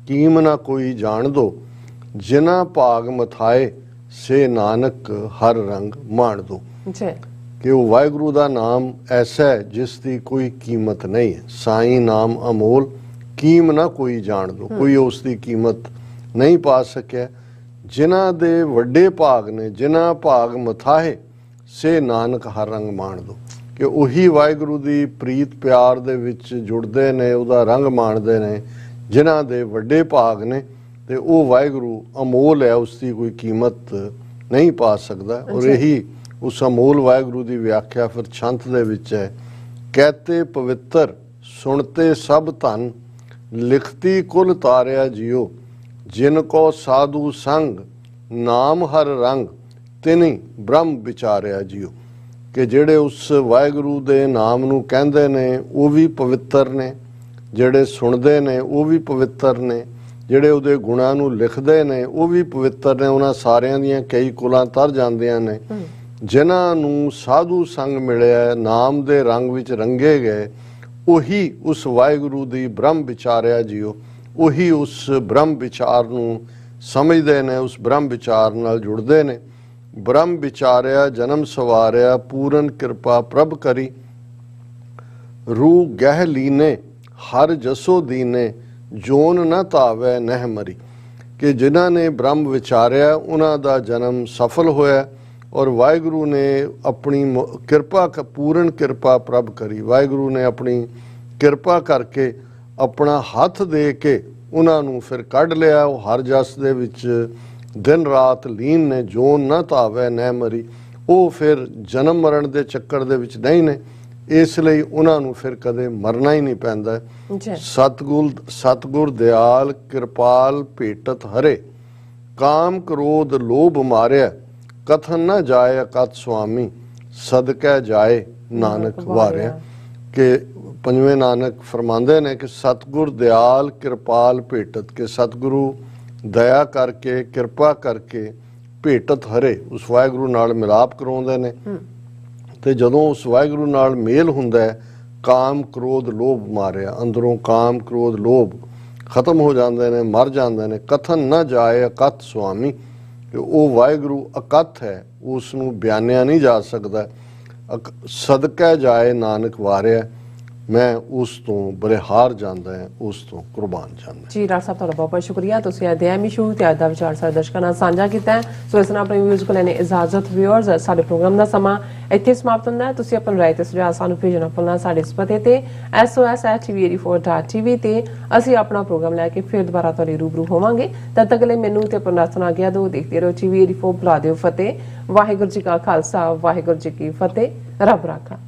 Speaker 2: ਕੀਮ ਨਾ ਕੋਈ ਜਾਣ ਦੋ, ਜਿਨਾ ਭਾਗ ਮਥਾਏ ਸੇ ਨਾਨਕ ਹਰ ਰੰਗ ਮਾਣ ਦੋ।
Speaker 1: ਅੱਛਾ
Speaker 2: ਕਿ ਉਹ ਵਾਹਿਗੁਰੂ ਦਾ ਨਾਮ ਐਸਾ ਹੈ ਜਿਸ ਦੀ ਕੋਈ ਕੀਮਤ ਨਹੀਂ ਹੈ। ਸਾਈਂ ਨਾਮ ਅਮੋਲ, ਕੀਮ ਨਾ ਕੋਈ ਜਾਣ ਦੋ, ਕੋਈ ਉਸ ਦੀ ਕੀਮਤ ਨਹੀਂ ਪਾ ਸਕਿਆ। ਜਿਨ੍ਹਾਂ ਦੇ ਵੱਡੇ ਭਾਗ ਨੇ, ਜਿਨ੍ਹਾਂ ਭਾਗ ਮਥਾਏ ਸੇ ਨਾਨਕ ਹਰ ਰੰਗ ਮਾਣ ਦੋ, ਕਿ ਉਹੀ ਵਾਹਿਗੁਰੂ ਦੀ ਪ੍ਰੀਤ ਪਿਆਰ ਦੇ ਵਿੱਚ ਜੁੜਦੇ ਨੇ, ਉਹਦਾ ਰੰਗ ਮਾਣਦੇ ਨੇ, ਜਿਨ੍ਹਾਂ ਦੇ ਵੱਡੇ ਭਾਗ ਨੇ। ਤੇ ਉਹ ਵਾਹਿਗੁਰੂ ਅਮੋਲ ਹੈ, ਉਸ ਦੀ ਕੋਈ ਕੀਮਤ ਨਹੀਂ ਪਾ ਸਕਦਾ। ਔਰ ਇਹੀ ਉਸ ਅਮੋਲ ਵਾਹਿਗੁਰੂ ਦੀ ਵਿਆਖਿਆ ਫਿਰ ਛੰਤ ਦੇ ਵਿੱਚ ਹੈ। ਕਹਤੇ ਪਵਿੱਤਰ ਸੁਣਤੇ ਸਭ ਧਨ, ਲਿਖਤੀ ਕੁਲ ਤਾਰਿਆ ਜਿਉ, ਜਿਨ ਕੋ ਸਾਧੂ ਸੰਗ ਨਾਮ ਹਰ ਰੰਗ, ਤਿਨੀ ਬ੍ਰਹਮ ਵਿਚਾਰਿਆ ਜਿਉ। ਕਿ ਜਿਹੜੇ ਉਸ ਵਾਹਿਗੁਰੂ ਦੇ ਨਾਮ ਨੂੰ ਕਹਿੰਦੇ ਨੇ ਉਹ ਵੀ ਪਵਿੱਤਰ ਨੇ, ਜਿਹੜੇ ਸੁਣਦੇ ਨੇ ਉਹ ਵੀ ਪਵਿੱਤਰ ਨੇ, ਜਿਹੜੇ ਉਹਦੇ ਗੁਣਾਂ ਨੂੰ ਲਿਖਦੇ ਨੇ ਉਹ ਵੀ ਪਵਿੱਤਰ ਨੇ। ਉਹਨਾਂ ਸਾਰਿਆਂ ਦੀਆਂ ਕਈ ਕੁਲਾਂ ਤਰ ਜਾਂਦੀਆਂ ਨੇ। ਜਿਨ੍ਹਾਂ ਨੂੰ ਸਾਧੂ ਸੰਗ ਮਿਲਿਆ, ਨਾਮ ਦੇ ਰੰਗ ਵਿੱਚ ਰੰਗੇ ਗਏ, ਉਹੀ ਉਸ ਵਾਹਿਗੁਰੂ ਦੀ ਬ੍ਰਹਮ ਵਿਚਾਰਿਆ ਜਿਉ, ਉਹੀ ਉਸ ਬ੍ਰਹਮ ਵਿਚਾਰ ਨੂੰ ਸਮਝਦੇ ਨੇ, ਉਸ ਬ੍ਰਹਮ ਵਿਚਾਰ ਨਾਲ ਜੁੜਦੇ ਨੇ। ਬ੍ਰਹਮ ਵਿਚਾਰਿਆ ਜਨਮ ਸਵਾਰਿਆ, ਪੂਰਨ ਕਿਰਪਾ ਪ੍ਰਭ ਕਰੀ, ਰੂ ਗਹਿ ਲੀਨੇ ਹਰ ਜਸੋ ਦੀਨੇ, ਜੋਨ ਨਾ ਧਾਵੈ ਨਹਿ ਮਰੀ। ਕਿ ਜਿਨ੍ਹਾਂ ਨੇ ਬ੍ਰਹਮ ਵਿਚਾਰਿਆ ਉਹਨਾਂ ਦਾ ਜਨਮ ਸਫਲ ਹੋਇਆ। ਔਰ ਵਾਹਿਗੁਰੂ ਨੇ ਆਪਣੀ ਕਿਰਪਾ, ਪੂਰਨ ਕਿਰਪਾ ਪ੍ਰਭ ਕਰੀ, ਵਾਹਿਗੁਰੂ ਨੇ ਆਪਣੀ ਕਿਰਪਾ ਕਰਕੇ ਆਪਣਾ ਹੱਥ ਦੇ ਕੇ ਉਹਨਾਂ ਨੂੰ ਫਿਰ ਕੱਢ ਲਿਆ। ਉਹ ਹਰ ਜਸ ਦੇ ਵਿੱਚ ਦਿਨ ਰਾਤ ਲੀਨ ਨੇ, ਜੋਨ ਨਾ ਧਾਵੈ ਨਹਿ ਮਰੀ। ਉਹ ਫਿਰ ਜਨਮ ਮਰਨ ਦੇ ਚੱਕਰ ਦੇ ਵਿੱਚ ਨਹੀਂ ਨੇ, ਇਸ ਲਈ ਉਹਨਾਂ ਨੂੰ ਫਿਰ ਕਦੇ ਮਰਨਾ ਹੀ ਨਹੀਂ ਪੈਂਦਾ। ਸਤਿਗੁਰ ਦਿਆਲ ਕਿਰਪਾਲ ਭੇਟਤ ਹਰੇ, ਕਾਮ ਕ੍ਰੋਧ ਲੋਭ ਮਾਰਿਆ, ਕਥਨ ਨਾ ਜਾਏ ਅਕਤ ਸੁਆਮੀ, ਸਦਕੈ ਜਾਏ ਨਾਨਕ ਵਾਰਿਆ। ਕਿ ਪੰਜਵੇਂ ਨਾਨਕ ਫਰਮਾਉਂਦੇ ਨੇ ਕਿ ਸਤਿਗੁਰ ਦਿਆਲ ਕਿਰਪਾਲ ਭੇਟਤ, ਕਿ ਸਤਿਗੁਰੂ ਦਇਆ ਕਰਕੇ ਕਿਰਪਾ ਕਰਕੇ ਭੇਟਤ ਹਰੇ, ਉਸ ਵਾਹਿਗੁਰੂ ਨਾਲ ਮਿਲਾਪ ਕਰਾਉਂਦੇ ਨੇ। ਤੇ ਜਦੋਂ ਉਸ ਵਾਹਿਗੁਰੂ ਨਾਲ ਮੇਲ ਹੁੰਦਾ ਹੈ, ਕਾਮ ਕ੍ਰੋਧ ਲੋਭ ਮਾਰਿਆ, ਅੰਦਰੋਂ ਕਾਮ ਕ੍ਰੋਧ ਲੋਭ ਖਤਮ ਹੋ ਜਾਂਦੇ ਨੇ, ਮਰ ਜਾਂਦੇ ਨੇ। ਕਥਨ ਨਾ ਜਾਏ ਅਕਥ ਸੁਆਮੀ, ਕਿ ਉਹ ਵਾਹਿਗੁਰੂ ਅਕਥ ਹੈ, ਉਸ ਨੂੰ ਬਿਆਨਿਆ ਨਹੀਂ ਜਾ ਸਕਦਾ। ਸਦਕੈ ਜਾਏ ਨਾਨਕ ਵਾਰਿਆ, ਮੈਂ ਉਸ ਤੋਂ ਬਰਿਹਾਰ ਜਾਂਦਾ ਹੈ, ਉਸ ਤੋਂ ਕੁਰਬਾਨ ਜਾਂਦਾ
Speaker 1: ਜੀ। ਡਾਕਟਰ ਸਾਹਿਬ ਤੁਹਾਡਾ ਬਹੁਤ ਬਹੁਤ ਸ਼ੁਕਰੀਆ, ਤੁਸੀਂ ਅੱਜ ਦੇ ਇਸ਼ੂ ਤੇ ਅੱਜ ਦਾ ਵਿਚਾਰ ਸਾਡੇ ਦਰਸ਼ਕਾਂ ਨਾਲ ਸਾਂਝਾ ਕੀਤਾ ਹੈ। ਸੋ ਇਸ ਨਾਲ ਆਪਣੇ ਵਿਊਜ਼ ਕੋਲ ਲੈਣੇ ਇਜਾਜ਼ਤ। ਵਿਊਅਰਸ, ਸਾਡੇ ਪ੍ਰੋਗਰਾਮ ਦਾ ਸਮਾਂ ਇੱਥੇ ਸਮਾਪਤ ਹੁੰਦਾ ਹੈ। ਤੁਸੀਂ ਆਪਣੀ ਰਾਏ ਤੇ ਸੁਝਾਅ ਸਾਨੂੰ ਭੇਜਣਾ ਭੁੱਲਣਾ ਸਾਡੇ ਇਸ ਪਤੇ ਤੇ sos@tv84.tv ਤੇ ਅਸੀਂ ਆਪਣਾ ਪ੍ਰੋਗਰਾਮ ਲੈ ਕੇ ਫਿਰ ਦੁਬਾਰਾ ਤੁਹਾਡੇ ਰੂਬਰੂ ਹੋਵਾਂਗੇ। ਤਦ ਤੱਕ ਲਈ ਮੈਨੂੰ ਤੇ ਪਰਨਾਸਨ ਆ ਗਿਆ ਦੋ। ਦੇਖਦੇ ਰਹੋ TV84। ਬੁਲਾ ਦਿਓ ਫਤਿਹ। ਵਾਹਿਗੁਰੂ ਜੀ ਕਾ ਖਾਲਸਾ, ਵਾਹਿਗੁਰੂ ਜੀ ਕੀ ਫਤਿਹ। ਰੱਬ ਰਾਖਾ।